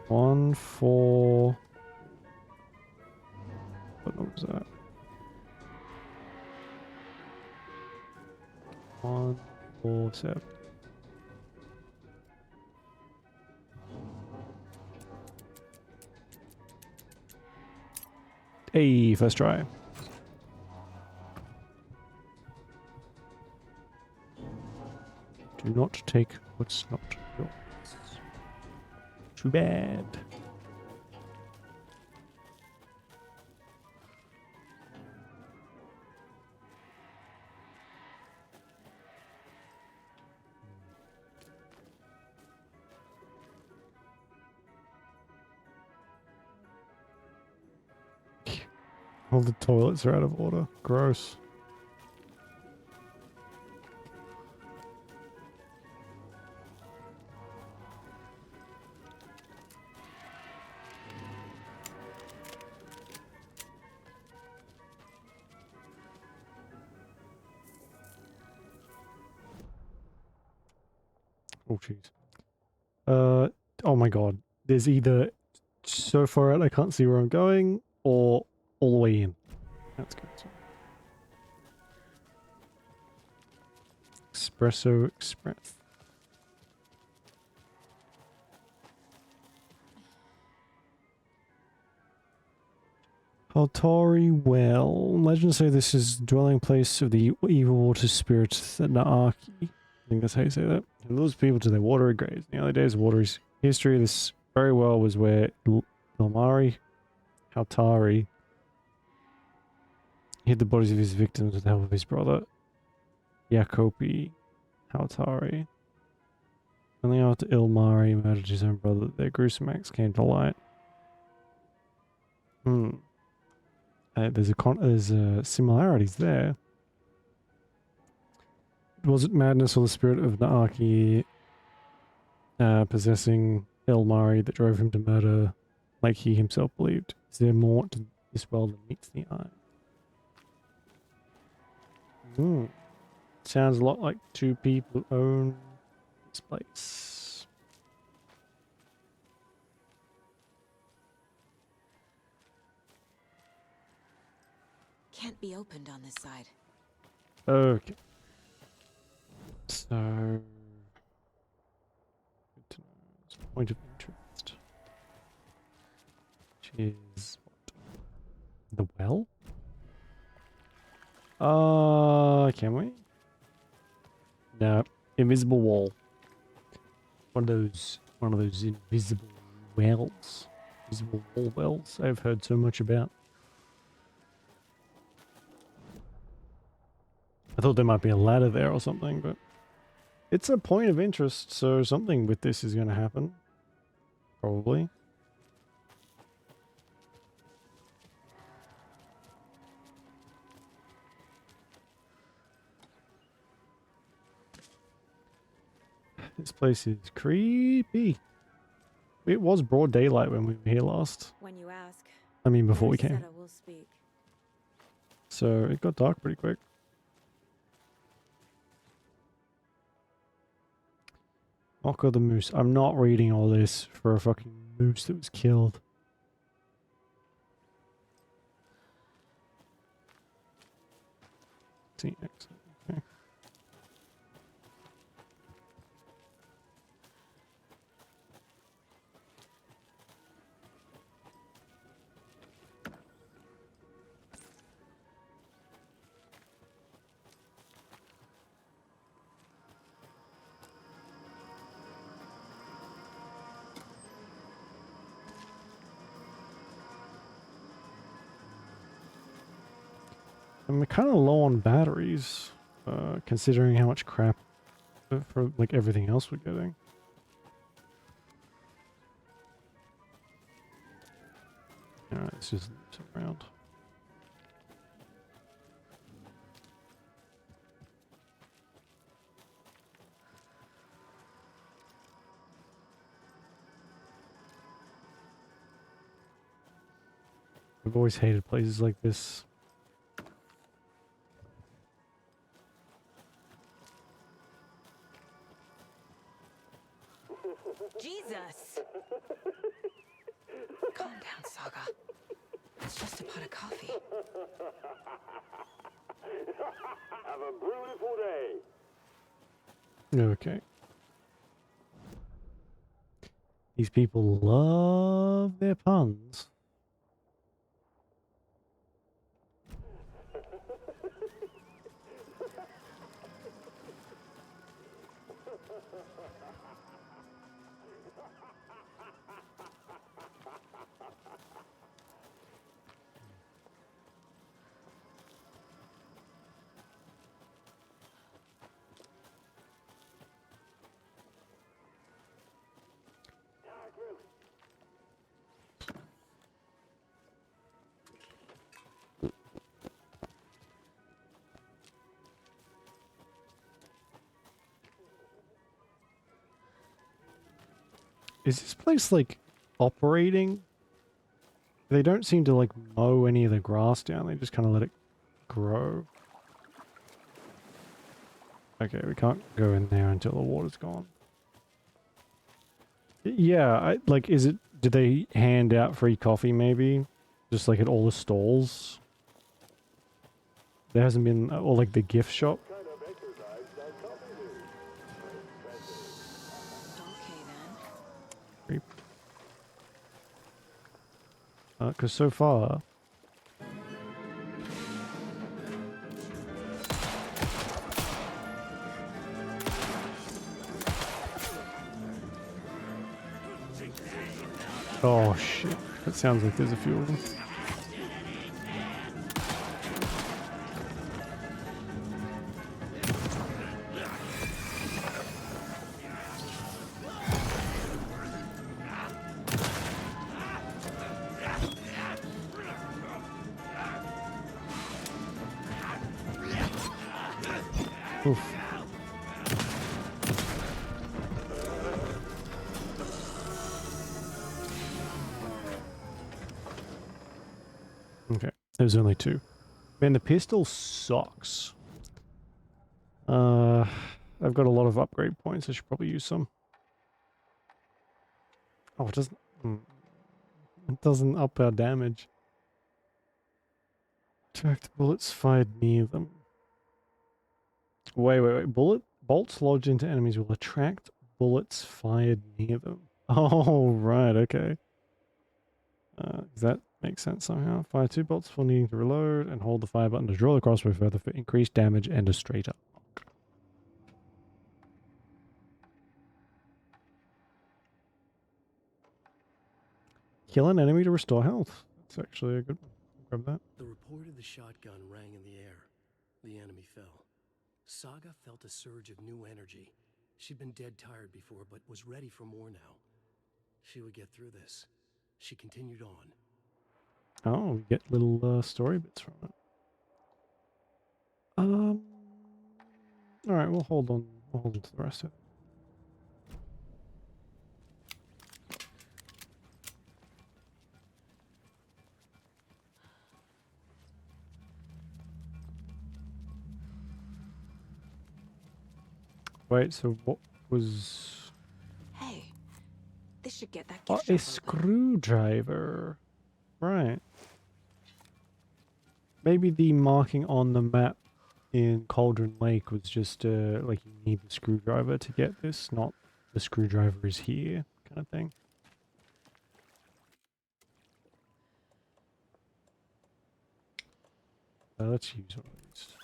1, 4. What number was that? 1, 4, 7. Hey, first try. Do not take what's not yours. Too bad. All the toilets are out of order. Gross. Oh jeez. Oh my god. There's either so far out I can't see where I'm going, or all the way in. That's good. Espresso Express. Altori Well. Legends say this is dwelling place of the evil water spirits, the Naaki. I think that's how you say that. It lures people to their watery graves. In the early days of water's history, this very well was where Ilmari Haltari hid the bodies of his victims with the help of his brother, Jacopi Haltari. Only after Ilmari murdered his own brother, their gruesome acts came to light. There's similarities there. Was it madness or the spirit of Naaki possessing Ilmari that drove him to murder like he himself believed? Is there more to this world than meets the eye? sounds a lot like two people own this place. Can't be opened on this side. Okay. So, good to know. It's a point of interest. Which is what? The well? Can we? No. Invisible wall. One of those invisible wells. Invisible wall wells I've heard so much about. I thought there might be a ladder there or something, but it's a point of interest, so something with this is going to happen. Probably. This place is creepy. It was broad daylight when we were here last. When you ask. I mean, before we Nurse came. said I will speak. So it got dark pretty quick. Mock of the moose. I'm not reading all this for a fucking moose that was killed. See, excellent. Okay. I'm kind of low on batteries, considering how much crap for like everything else we're getting. Alright, let's just loop around. I've always hated places like this. Jesus! Calm down, Saga. It's just a pot of coffee. Have a beautiful day. Okay. These people love their puns. Is this place like operating? They don't seem to like mow any of the grass down. They just kind of let it grow. Okay, we can't go in there until the water's gone. Yeah, like, is it, do they hand out free coffee maybe? Just like at all the stalls? There hasn't been, or like the gift shop? Because so far... Oh shit, that sounds like there's a few of them. Oof. Okay, there's only two. Man, the pistol sucks. I've got a lot of upgrade points. I should probably use some. Oh, it doesn't. It doesn't up our damage. Attract bullets fired near them. Wait. Bolts lodged into enemies will attract bullets fired near them. Oh, right, okay. Does that make sense somehow? Fire 2 bolts before needing to reload and hold the fire button to draw the crossbow further for increased damage and a straighter arc. Kill an enemy to restore health. That's actually a good one. Grab that. The report of the shotgun rang in the air. The enemy fell. Saga felt a surge of new energy. She'd been dead tired before, but was ready for more now. She would get through this. She continued on. Oh, we get little story bits from it. Alright, we'll hold on. We'll hold on to the rest of it. Wait, so what was... Hey, this should get that Oh, gift a shop open. screwdriver. Right. Maybe the marking on the map in Cauldron Lake was just like you need the screwdriver to get this, not the screwdriver is here kind of thing. Let's use one of these.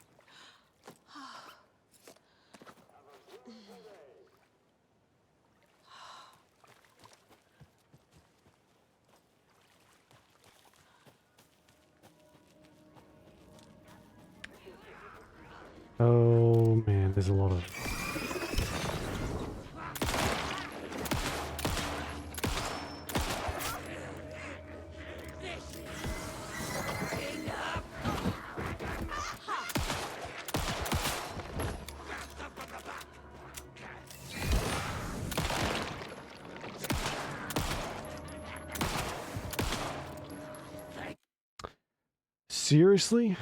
Oh man, there's a lot of... Seriously?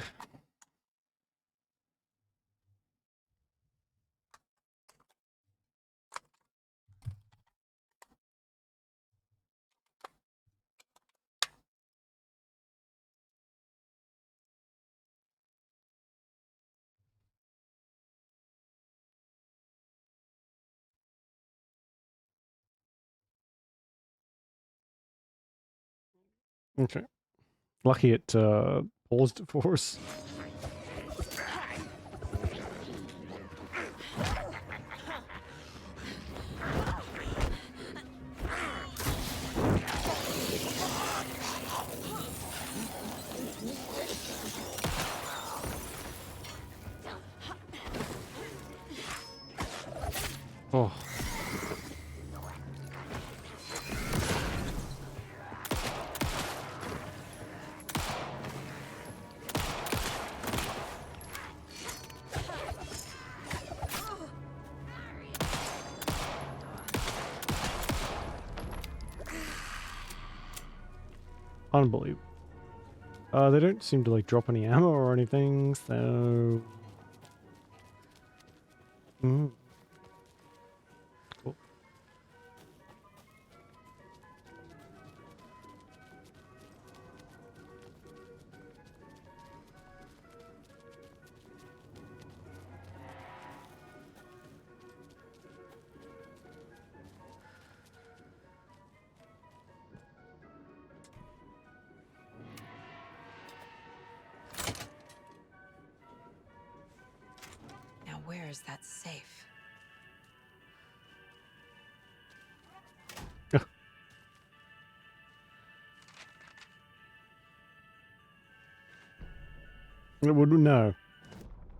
Okay. Lucky it paused it for us. Oh. Unbelievable. They don't seem to like drop any ammo or anything, so... Cool. Now where is that safe? It would no.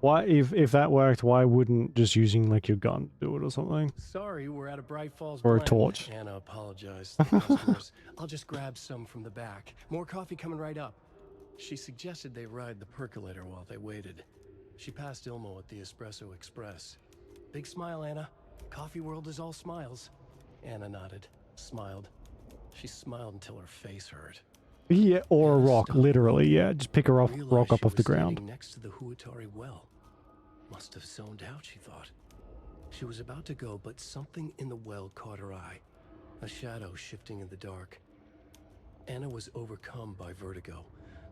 Why if that worked, why wouldn't just using like your gun do it or something? Sorry, we're out of Bright Falls Or a blend. torch. Anna apologized to the customers. I'll just grab some from the back. More coffee coming right up. She suggested they ride the percolator while they waited. She passed Ilmo at the Espresso Express. Big smile, Anna. Coffee world is all smiles. Anna nodded, smiled. She smiled until her face hurt. Yeah, or a rock, literally. Yeah, just pick her off, rock up off the ground. Next to the Huatari well. Must have zoned out, she thought. She was about to go, but something in the well caught her eye. A shadow shifting in the dark. Anna was overcome by vertigo.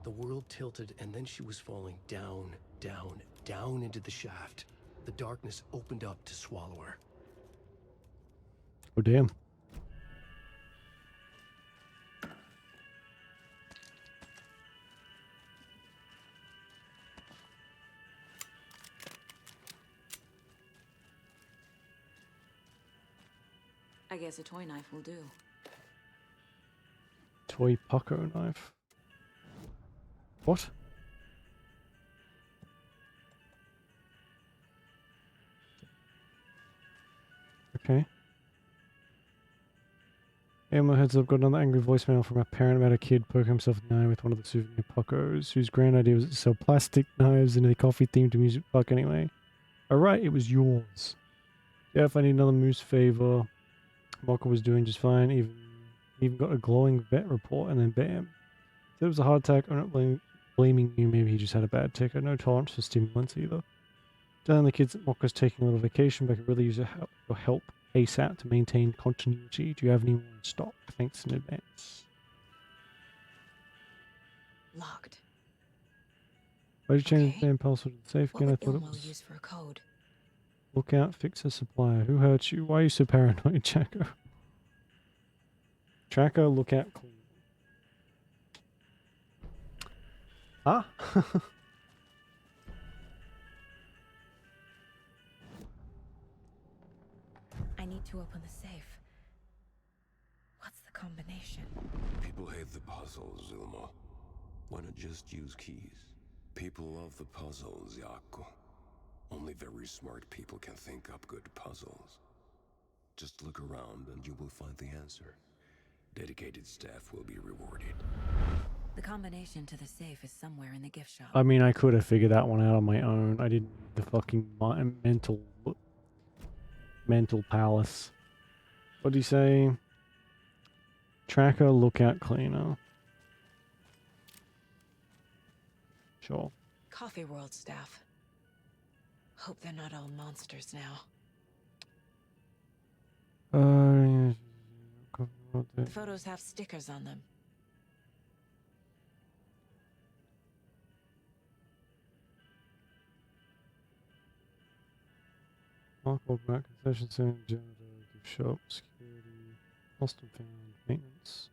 The world tilted, and then she was falling down, down, down into the shaft. The darkness opened up to swallow her. Oh, damn. I guess a toy knife will do. Toy Pucko knife. What? Okay. Emma heads up, got another angry voicemail from a parent about a kid poking himself in the eye with one of the souvenir Puckos, whose grand idea was to sell plastic knives in a coffee-themed amusement park anyway. Alright, it was yours. Yeah, if I need another moose favor. Mocha was doing just fine, even got a glowing vet report, and then bam. Said it was a heart attack. I'm not blaming you, maybe he just had a bad ticker. No tolerance for stimulants either. Telling the kids that Mocha's taking a little vacation, but could really use your help ASAP to maintain continuity. Do you have any more in stock? Thanks in advance. Locked. Why did you change the damn password to the safe again? I thought it Ilmo was... use for a code? Look out, fix a supplier. Who hurt you? Why are you so paranoid, Chaco? Chaco, look out, clean. Huh? I need to open the safe. What's the combination? People hate the puzzles, Ilmo. Why not just use keys? People love the puzzles, Jaakko. Only very smart people can think up good puzzles. Just look around and you will find the answer. Dedicated staff will be rewarded. The combination to the safe is somewhere in the gift shop. I mean, I could have figured that one out on my own. I didn't need the fucking mental palace. What do you say? Tracker, lookout, cleaner. Sure. Coffee World staff. Hope they're not all monsters now. The photos have stickers on them. Alcohol back, concession center, janitor, gift shop, security, lost and found, maintenance.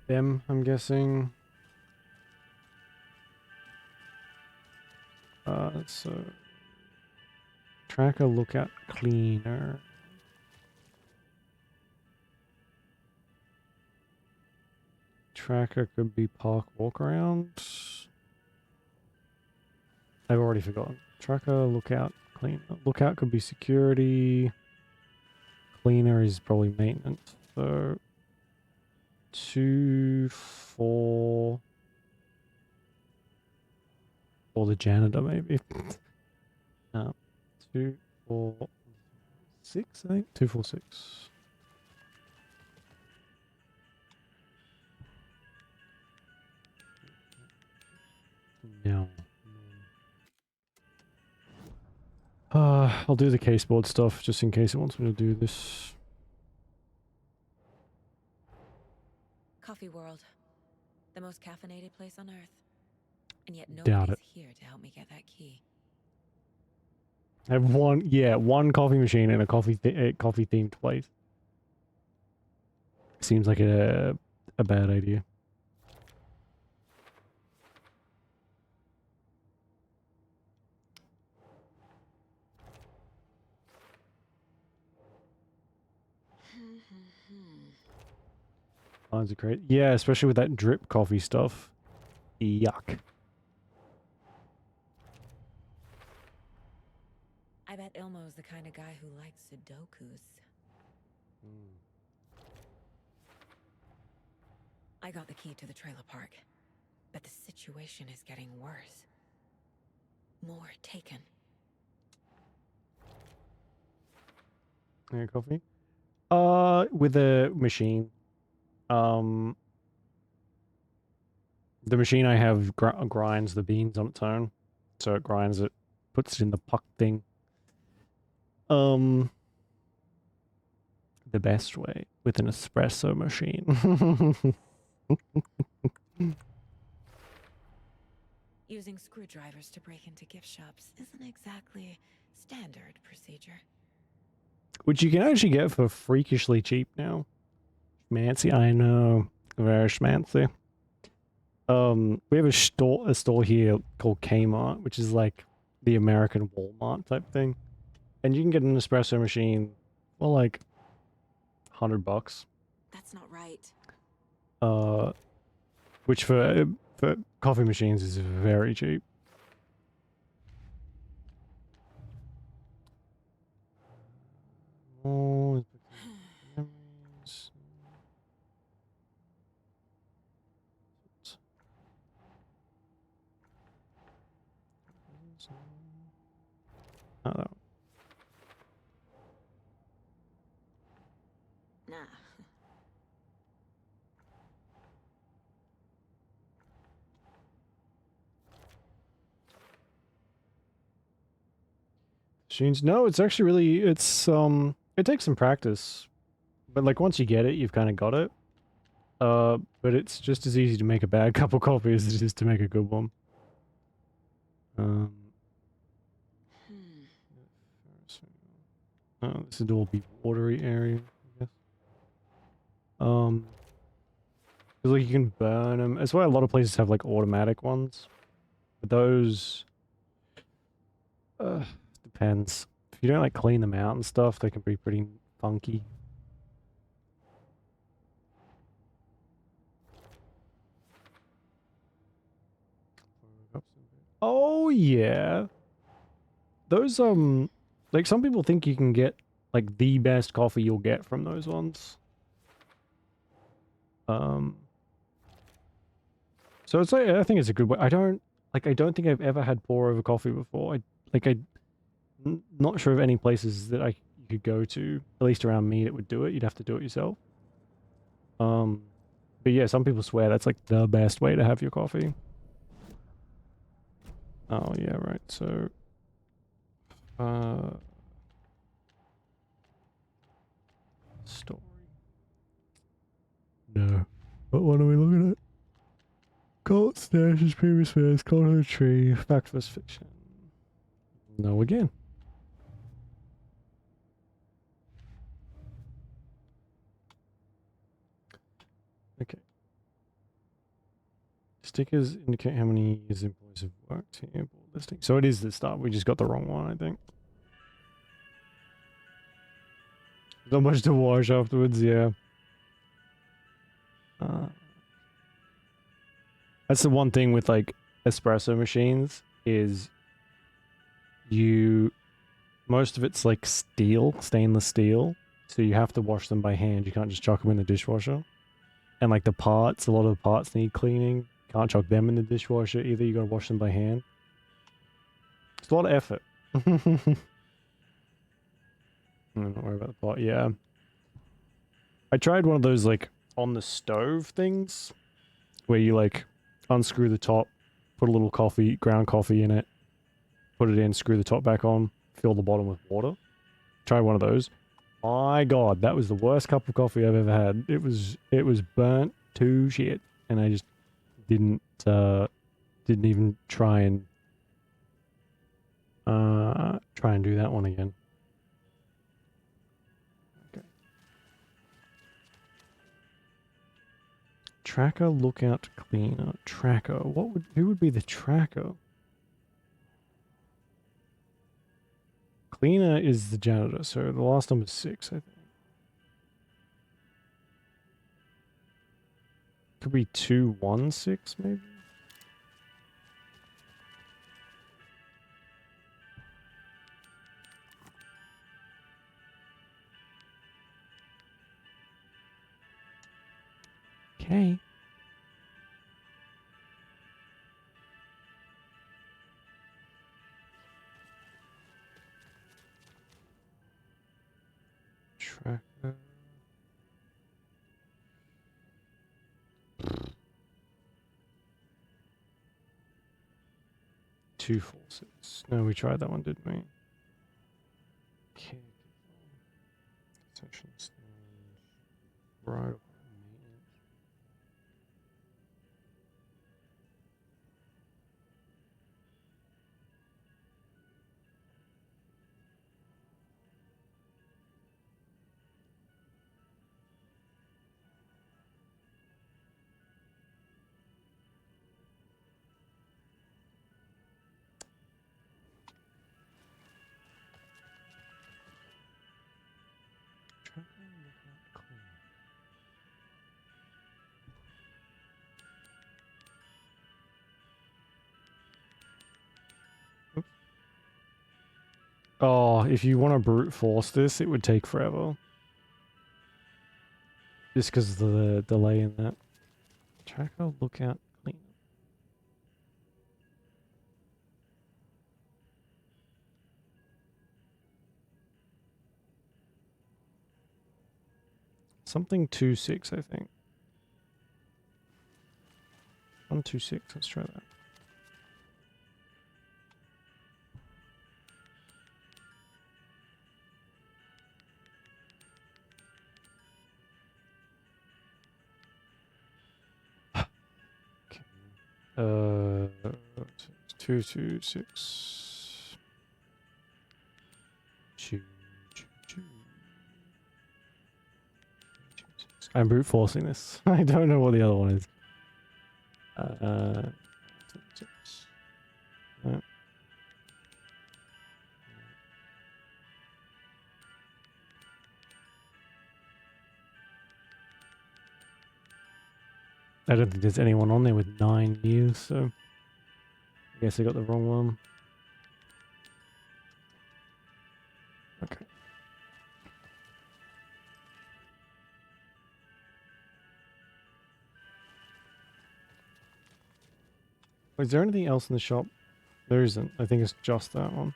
Them, I'm guessing. So tracker, lookout, cleaner. Tracker could be park walk around. I've already forgotten. Tracker, lookout, cleaner. Lookout could be security. Cleaner is probably maintenance. So 2, 4. Or the janitor, maybe. 2, 4, 6, I think. 2, 4, 6. No. I'll do the caseboard stuff just in case it wants me to do this. Coffee World. The most caffeinated place on Earth. And yet Doubt nobody's it. here to help me get that key. I have one coffee machine in a coffee themed place. Seems like a bad idea. Lines are great. Yeah, especially with that drip coffee stuff. Yuck. I bet Ilmo's the kind of guy who likes Sudokus. I got the key to the trailer park, but the situation is getting worse. More taken. Yeah, coffee. With a machine. The machine I have grinds the beans on its own, so it grinds it puts it in the puck thing. The best way with an espresso machine. Using screwdrivers to break into gift shops isn't exactly standard procedure. Which you can actually get for freakishly cheap now. Schmancy, I know. Very schmancy. We have a store here called Kmart, which is like the American Walmart type thing. And you can get an espresso machine for like $100. That's not right. Which for coffee machines is very cheap. Oh, memories. Oh, that one. Nah. Machines. No, it's actually really it takes some practice. But like once you get it, you've kind of got it. But it's just as easy to make a bad cup of coffee as it is to make a good one. Oh, this would all be watery area, I guess. Because like you can burn them. That's why a lot of places have like automatic ones. But those, depends. If you don't like clean them out and stuff, they can be pretty funky. Oh yeah. Those like some people think you can get like the best coffee you'll get from those ones. So it's like I think it's a good way. I don't think I've ever had pour over coffee before. Not sure of any places that you could go to, at least around me, that would do it. You'd have to do it yourself. But yeah, some people swear that's like the best way to have your coffee. Oh yeah, right. So story. No. What one are we looking at? Cult stashes, previous fairs, cult of the tree, fact versus fiction. No again. Okay. Stickers indicate how many years employees have worked here. Listing. So it is the start. We just got the wrong one, I think. Not much to wash afterwards, yeah. That's the one thing with like espresso machines is most of it's like stainless steel. So you have to wash them by hand. You can't just chuck them in the dishwasher. And like a lot of the parts need cleaning. Can't chuck them in the dishwasher either. You gotta wash them by hand. It's a lot of effort. Don't worry about the pot. Yeah. I tried one of those like on the stove things where you like unscrew the top, put a little ground coffee in it, put it in, screw the top back on, fill the bottom with water. Try one of those. My God, that was the worst cup of coffee I've ever had. It was burnt to shit, and I just didn't even try and do that one again. Okay. Tracker, lookout, cleaner, tracker. Who would be the tracker? Cleaner is the janitor, so the last number is 6, I think. Could be 216, maybe? Okay. Tracker. two forces. No, we tried that one, didn't we? Okay. Sections. Right. Oh, if you want to brute force this, it would take forever. Just because of the delay in that. Tracker, lookout, clean. Something 2-6, I think. 1-2-6, let's try that. Okay. 2-2-6. 2-2-2. I'm brute forcing this. I don't know what the other one is. No. I don't think there's anyone on there with 9 years, so I guess I got the wrong one. Okay. Is there anything else in the shop? There isn't. I think it's just that one.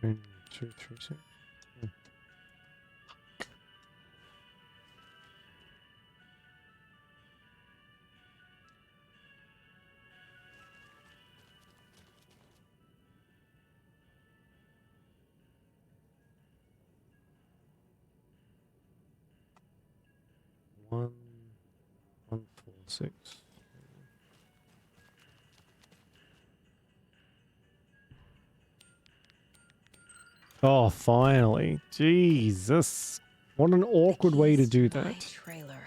One, 2, 3, 6. One, 1, 4, 6. Oh, finally. Jesus. What an awkward way to do My that. trailer.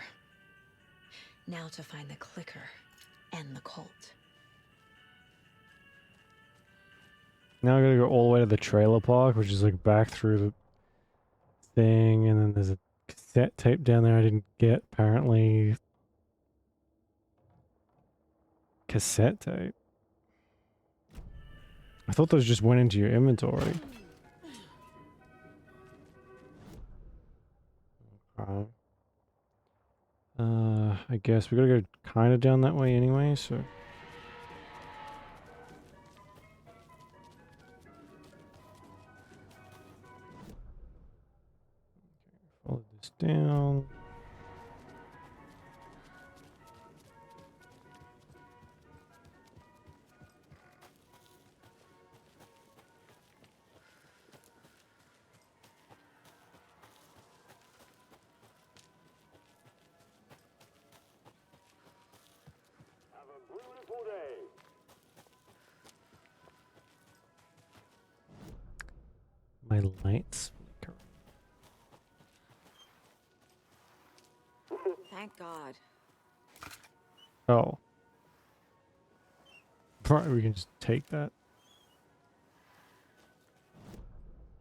Now to find the clicker and the Colt. Now I gotta go all the way to the trailer park, which is like back through the thing, and then there's a cassette tape down there I didn't get, apparently. Cassette tape? I thought those just went into your inventory. Okay. I guess we gotta go kind of down that way anyway, so... Follow this down. Have a beautiful day. My lights flicker. Thank God. Oh. Right, we can just take that.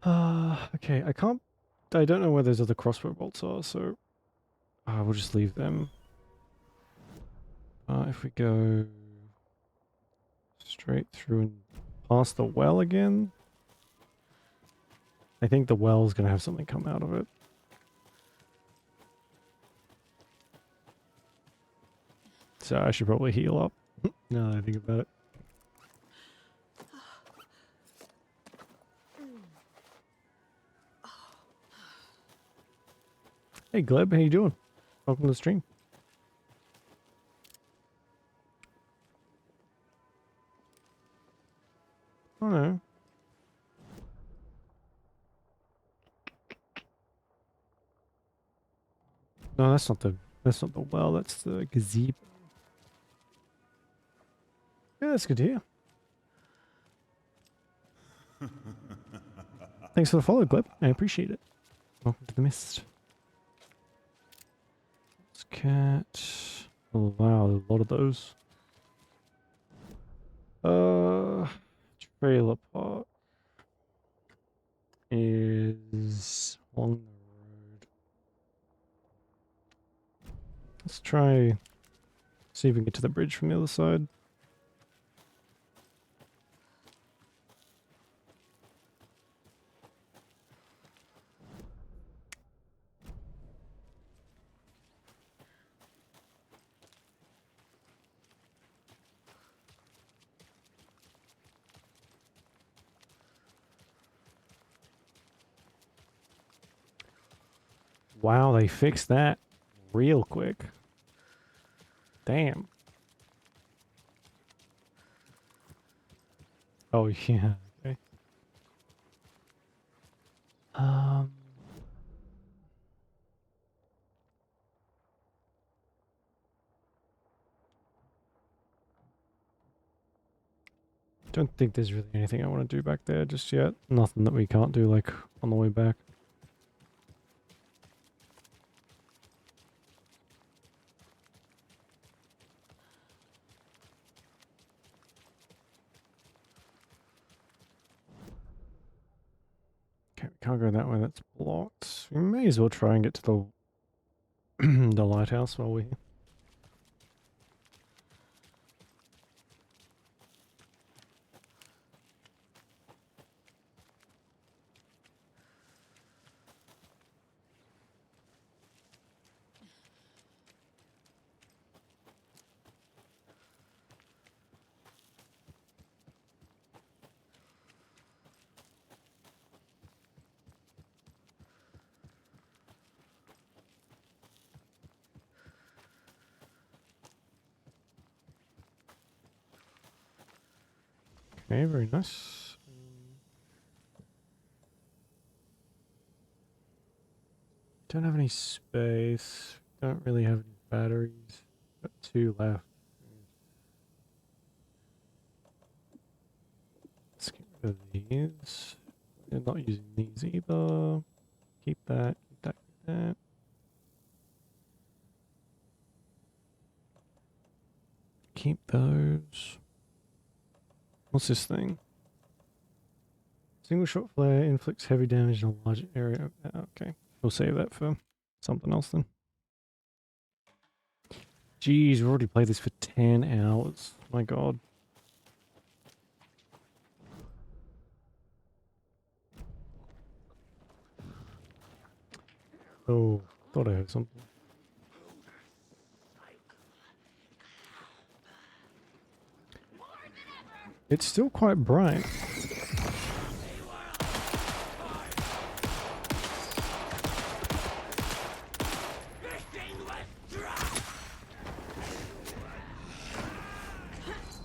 Okay, I don't know where those other crossbow bolts are, so we'll just leave them. If we go straight through and past the well again, I think the well's gonna have something come out of it. So I should probably heal up. Now that I think about it. Hey Gleb, how you doing? Welcome to the stream. Oh no. No, that's not the well, that's the gazebo. Yeah, that's good to hear. Thanks for the follow, Gleb. I appreciate it. Welcome to the mist. Let's cat. Oh wow, a lot of those. Trailer park is along the road. Let's try see if we can get to the bridge from the other side. Wow, they fixed that real quick. Damn. Oh yeah, okay. Don't think there's really anything I want to do back there just yet. Nothing that we can't do like on the way back. Okay, we can't go that way, that's blocked. We may as well try and get to the the lighthouse while we're here. Okay, very nice. Don't have any space. Don't really have any batteries. Got 2 left. Let's get rid of these. We're not using these either. Keep that, keep that, keep that. Keep those. What's this thing? Single shot flare inflicts heavy damage in a large area. Okay, we'll save that for something else then. Jeez, we've already played this for 10 hours. My god. Oh, thought I heard something. It's still quite bright.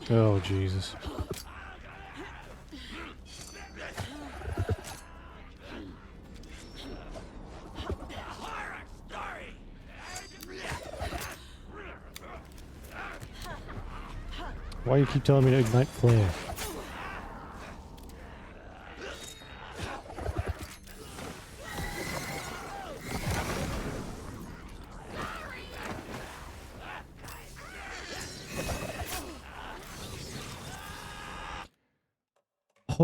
Oh, Jesus. Why you keep telling me to ignite flare?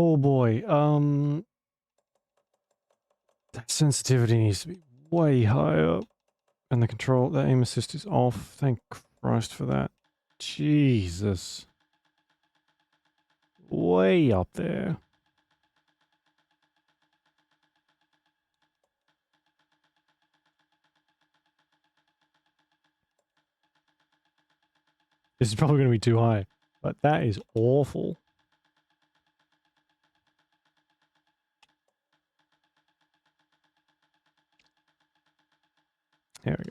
Oh boy, sensitivity needs to be way higher. And the control, the aim assist is off. Thank Christ for that. Jesus. Way up there. This is probably going to be too high. But that is awful. There we go.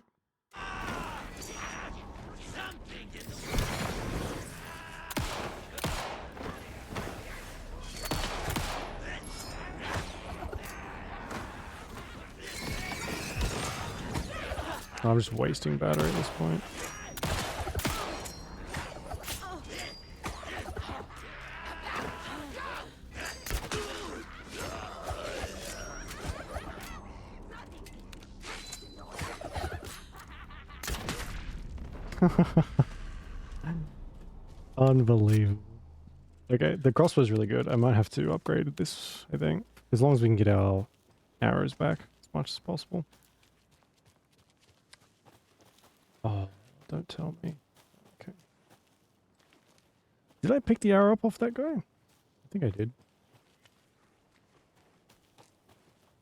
I'm just wasting battery at this point. Unbelievable. Okay, the crossbow's really good. I might have to upgrade this, I think. As long as we can get our arrows back as much as possible. Oh, don't tell me. Okay. Did I pick the arrow up off that guy? I think I did.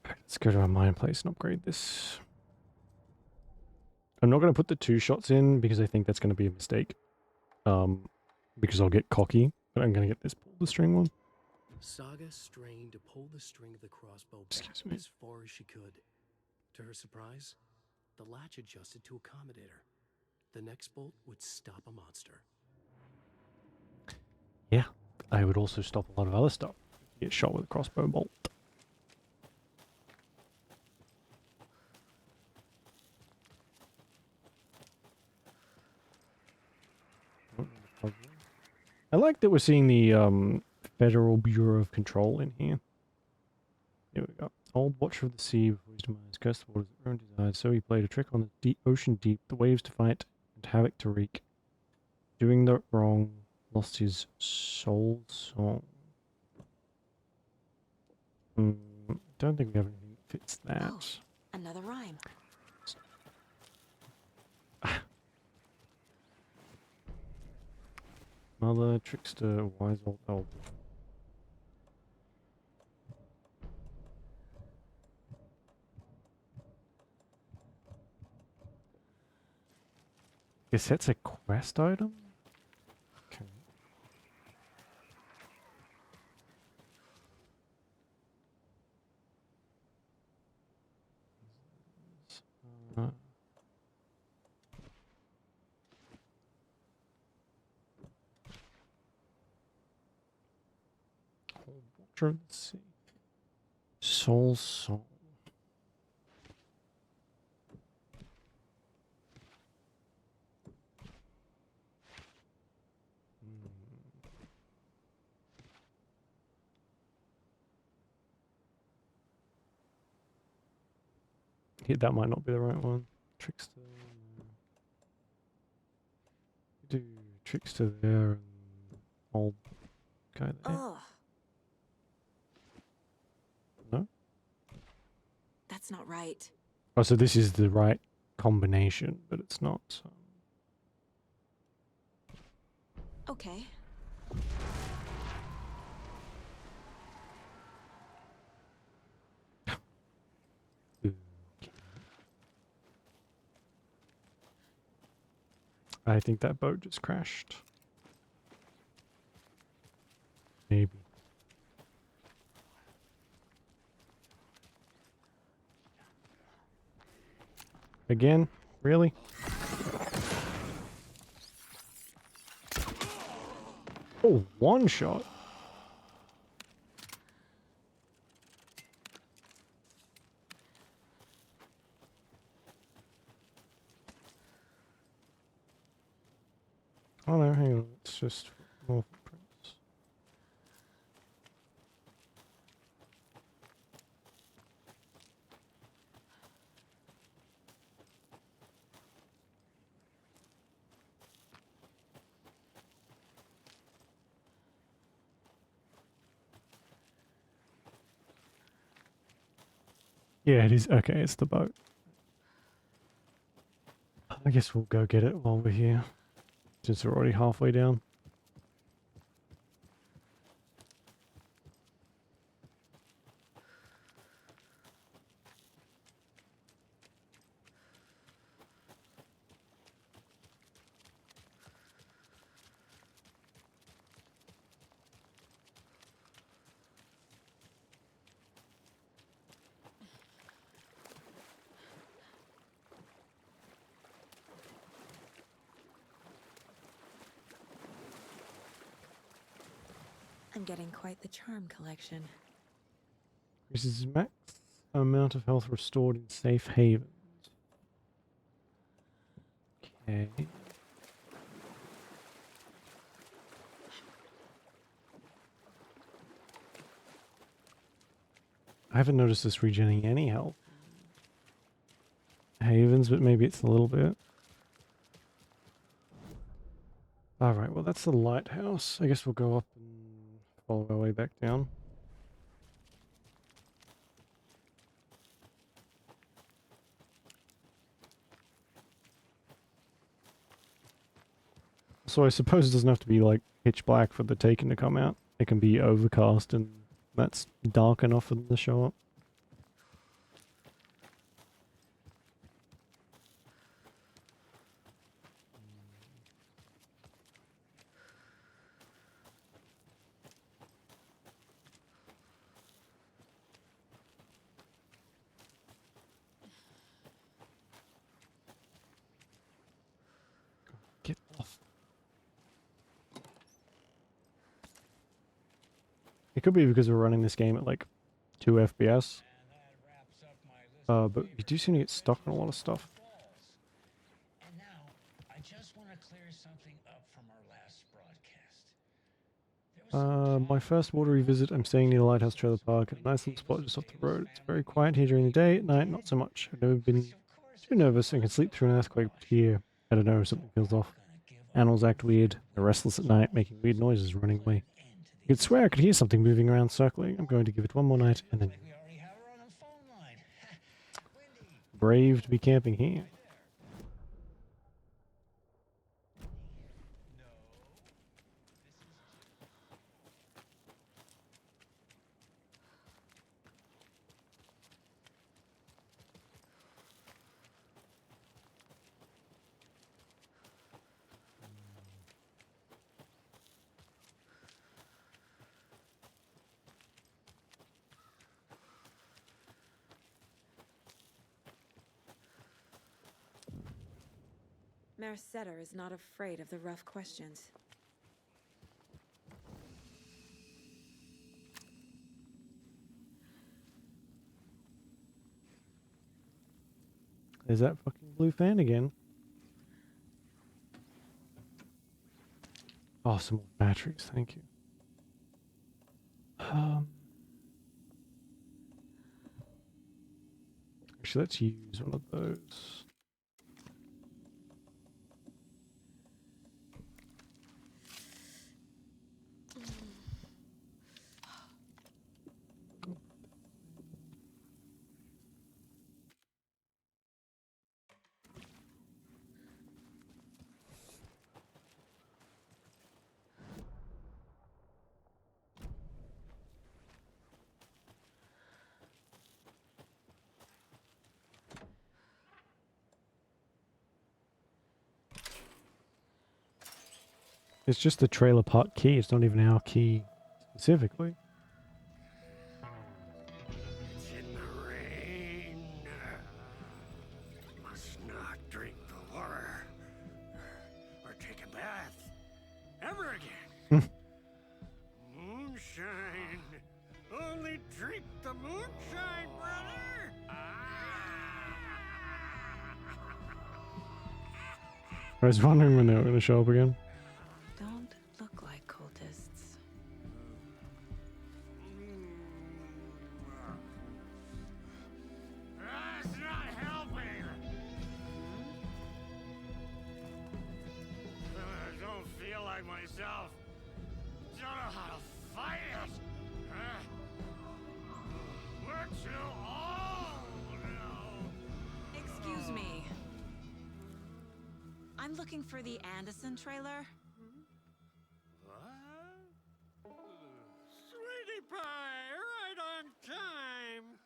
Alright, let's go to our mine place and upgrade this. I'm not going to put the 2 shots in because I think that's going to be a mistake. Because I'll get cocky, but I'm going to get this pull the string one. Saga strained to pull the string of the crossbow back as far as she could. To her surprise, the latch adjusted to accommodate her. The next bolt would stop a monster. Yeah, I would also stop a lot of other stuff. Get shot with a crossbow bolt. I like that we're seeing the Federal Bureau of Control in here. Here we go. Old Watcher of the Sea, before his demise, cursed the waters of own desire, so he played a trick on the deep, ocean deep, the waves to fight, and havoc to wreak. Doing the wrong, lost his soul song. Don't think we have anything that fits that. Oh, another rhyme. Mother, trickster, wise old elder. Guess that's a quest item? Okay. Watcher of the Sea. Soul Song. Yeah, that might not be the right one. Trickster. Do Trickster there and old guy there. Ugh. No? That's not right. Oh, so this is the right combination, but it's not. So. Okay. I think that boat just crashed. Maybe. Again? Really? Oh, one shot. Oh no, hang on. It's just more footprints. Yeah, it is. Okay, it's the boat. I guess we'll go get it while we're here, since we're already halfway down. I'm getting quite the charm collection. This is max amount of health restored in safe havens. Okay. I haven't noticed this regenerating any health. Havens, but maybe it's a little bit. Alright, well that's the lighthouse. I guess we'll go up and follow our way back down. So I suppose it doesn't have to be like pitch black for the Taken to come out. It can be overcast and that's dark enough for them to show up. Get off. It could be because we're running this game at like 2 FPS. But you do seem to get stuck on a lot of stuff. And now, I just want to clear something up from our last broadcast. My first watery visit, I'm staying near the Lighthouse Trailer Park, a nice little spot just off the road. It's very quiet here during the day, at night not so much. I've never been too nervous and can sleep through an earthquake, but here, I don't know, something feels off. Animals act weird, they're restless at night, making weird noises, running away. I could swear I could hear something moving around, circling. I'm going to give it one more night, and then... Brave to be camping here. Mercetter is not afraid of the rough questions. There's that fucking blue fan again. Oh, some more batteries, thank you. Actually, let's use one of those. It's just the trailer park key. It's not even our key specifically. It's in the rain. Must not drink the water or take a bath ever again. Moonshine. Only drink the moonshine, brother. I was wondering when they were going to show up again. Don't look like cultists. That's not helping. I don't feel like myself. Don't know how to fight it. We're too old. Excuse me. I'm looking for the Anderson trailer. Sweetie pie, right on time.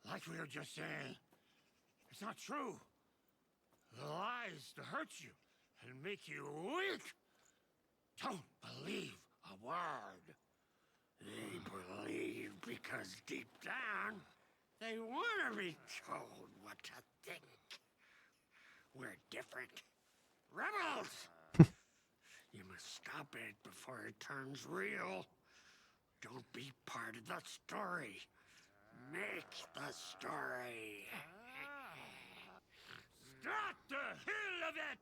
Like we were just saying, it's not true. The lies to hurt you and make you weak. Don't believe a word. They believe because deep down, they want to be told what to think. We're different. Rebels! You must stop it before it turns real. Don't be part of the story. Make the story. Start the hell of it!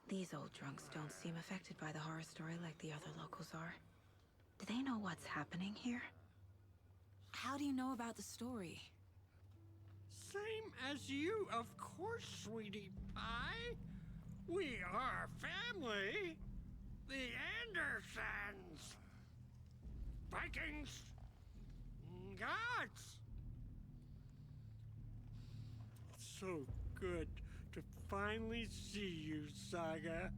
These old drunks don't seem affected by the horror story like the other locals are. Do they know what's happening here? How do you know about the story? Same as you, of course, sweetie pie. We are family. The Andersons. Vikings. Gods. It's so good to finally see you, Saga.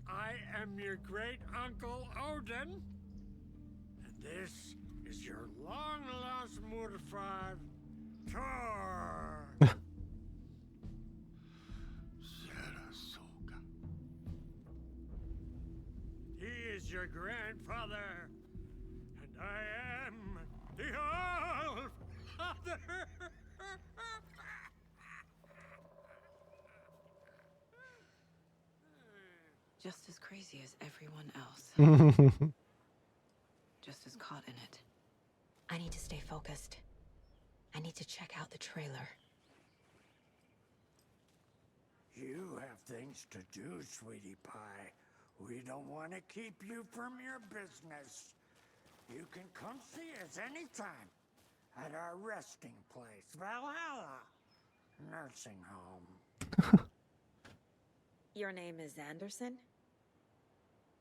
I am your great uncle Odin. And this is your long-lost Murfar, Thor. Sarasota. He is your grandfather, and I am the All-Father. Just as crazy as everyone else. Just as caught in it. I need to stay focused. I need to check out the trailer. You have things to do, sweetie pie. We don't want to keep you from your business. You can come see us anytime at our resting place, Valhalla Nursing Home. Your name is Anderson?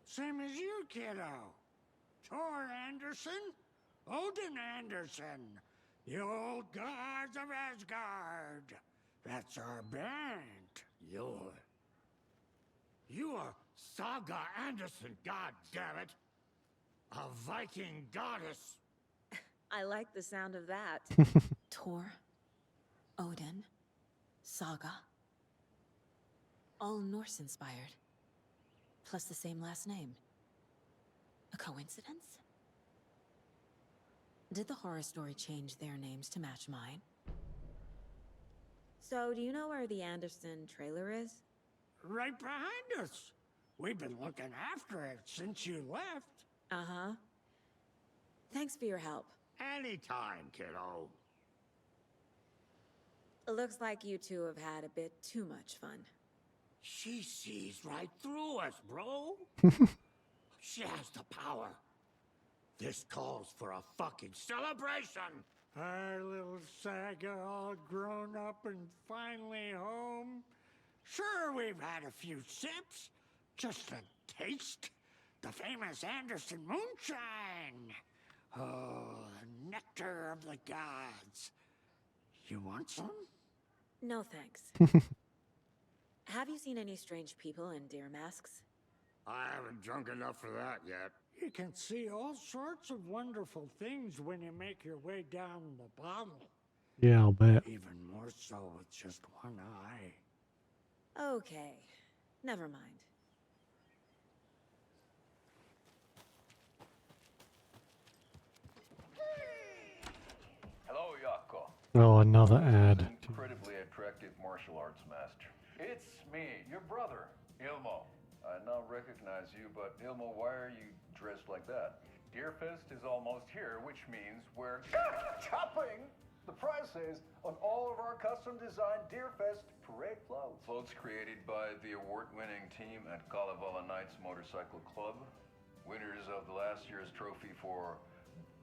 Same as you, kiddo. Thor Anderson, Odin Anderson, the old gods of Asgard. That's our band. You are Saga Anderson, goddammit. A Viking goddess. I like the sound of that. Thor, Odin, Saga. All Norse inspired. Plus the same last name. A coincidence? Did the horror story change their names to match mine? So, do you know where the Anderson trailer is? Right behind us. We've been looking after it since you left. Uh-huh. Thanks for your help. Anytime, kiddo. Looks like you two have had a bit too much fun. She sees right through us, bro. She has the power. This calls for a fucking celebration. Our little Saga all grown up and finally home. Sure, we've had a few sips. Just a taste. The famous Anderson moonshine. Oh, the nectar of the gods. You want some? No thanks. Have you seen any strange people in deer masks? I haven't drunk enough for that yet. You can see all sorts of wonderful things when you make your way down the bottle. Yeah, I'll bet. Even more so with just one eye. Okay, never mind. Hello, Yako. Oh, another ad. Incredibly attractive martial arts master. It's me, your brother, Ilmo. I now recognize you, but Ilmo, why are you dressed like that? Deerfest is almost here, which means we're topping the prices on all of our custom-designed Deerfest parade floats. Floats created by the award-winning team at Kalevala Knights Motorcycle Club. Winners of the last year's trophy for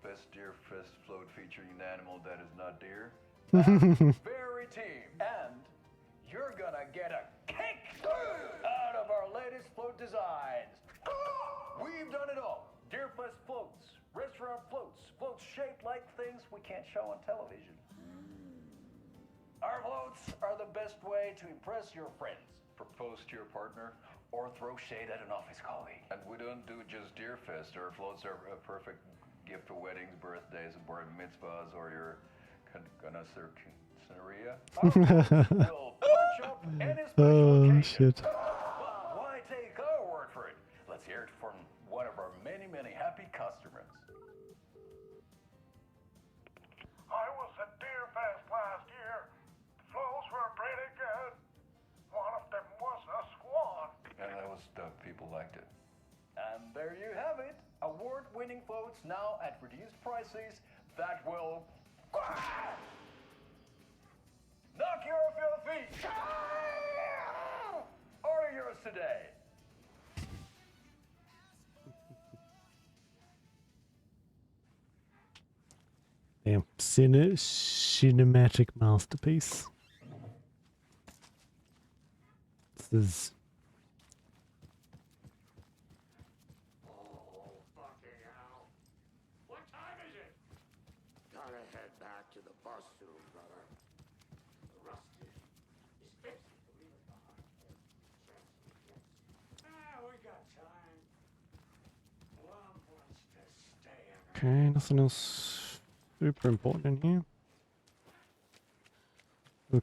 Best Deerfest float featuring an animal that is not deer. That very team. And you're gonna get a kick out of our latest float designs. We've done it all. Deerfest floats, Restaurant floats. Floats shaped like things we can't show on television. Our floats are the best way to impress your friends, propose to your partner, or throw shade at an office colleague. And we don't do just Deer Fest. Our floats are a perfect gift for weddings, birthdays, bar mitzvahs, or your connoisseuria. Our floats will punch up any special occasion. Shit. But why take our word for it? Let's hear it from one of our many, many happy customers. I was at Deer Fest last year. The flows were pretty good. One of them was a swan. And the people liked it. And there you have it. Award-winning floats now at reduced prices that will knock you off your feet. Order yours today. Damn, cinematic masterpiece. This is. Oh, fucking hell. What time is it? Gotta head back to the bus soon, brother. Rusty is fixing to leave us behind. We got time. Blum wants to stay in. Okay, nothing else super important in here. A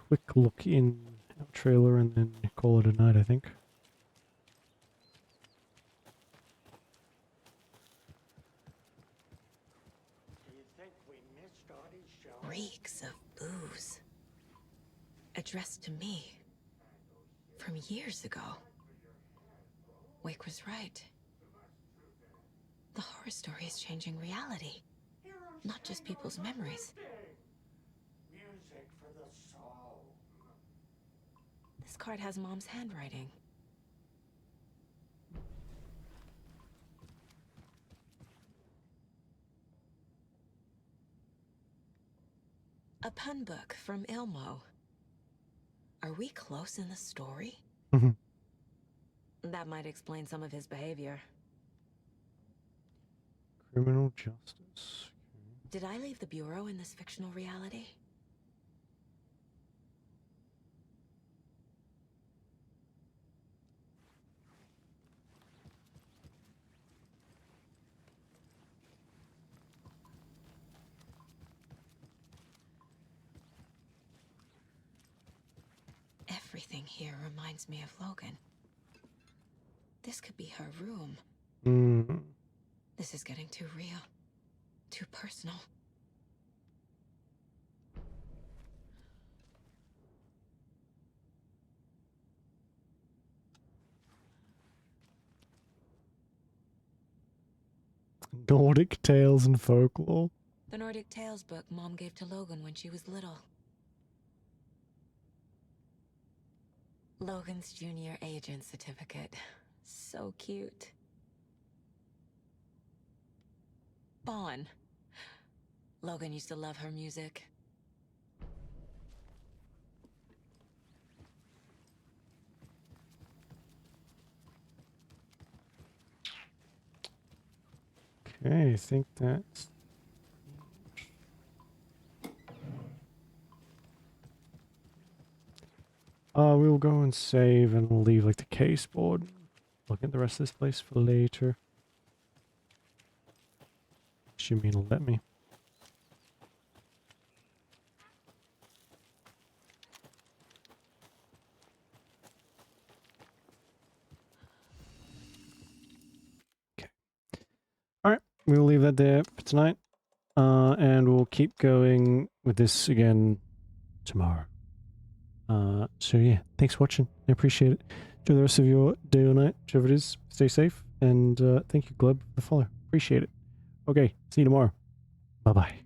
quick look in our trailer and then call it a night, I think. Do you think we missed Audie's show? Reeks of booze. Addressed to me. From years ago. Wake was right. The horror story is changing reality. Not just people's memories. Music for the soul. This card has Mom's handwriting. A pun book from Ilmo. Are we close in the story? That might explain some of his behavior. Criminal justice. Did I leave the Bureau in this fictional reality? Everything here reminds me of Logan. This could be her room. This is getting too real. Too personal. Nordic tales and folklore. The Nordic Tales book Mom gave to Logan when she was little. Logan's junior agent certificate. So cute. Bon. Logan used to love her music. Okay, I think that's... we'll go and save and we'll leave like the case board. Look at the rest of this place for later. You mean it'll let me? Okay. Alright, we'll leave that there for tonight. And we'll keep going with this again tomorrow. So yeah, thanks for watching. I appreciate it. Enjoy the rest of your day or night, whichever it is. Stay safe, and thank you, Gleb, for the follow. Appreciate it. Okay, see you tomorrow. Bye-bye.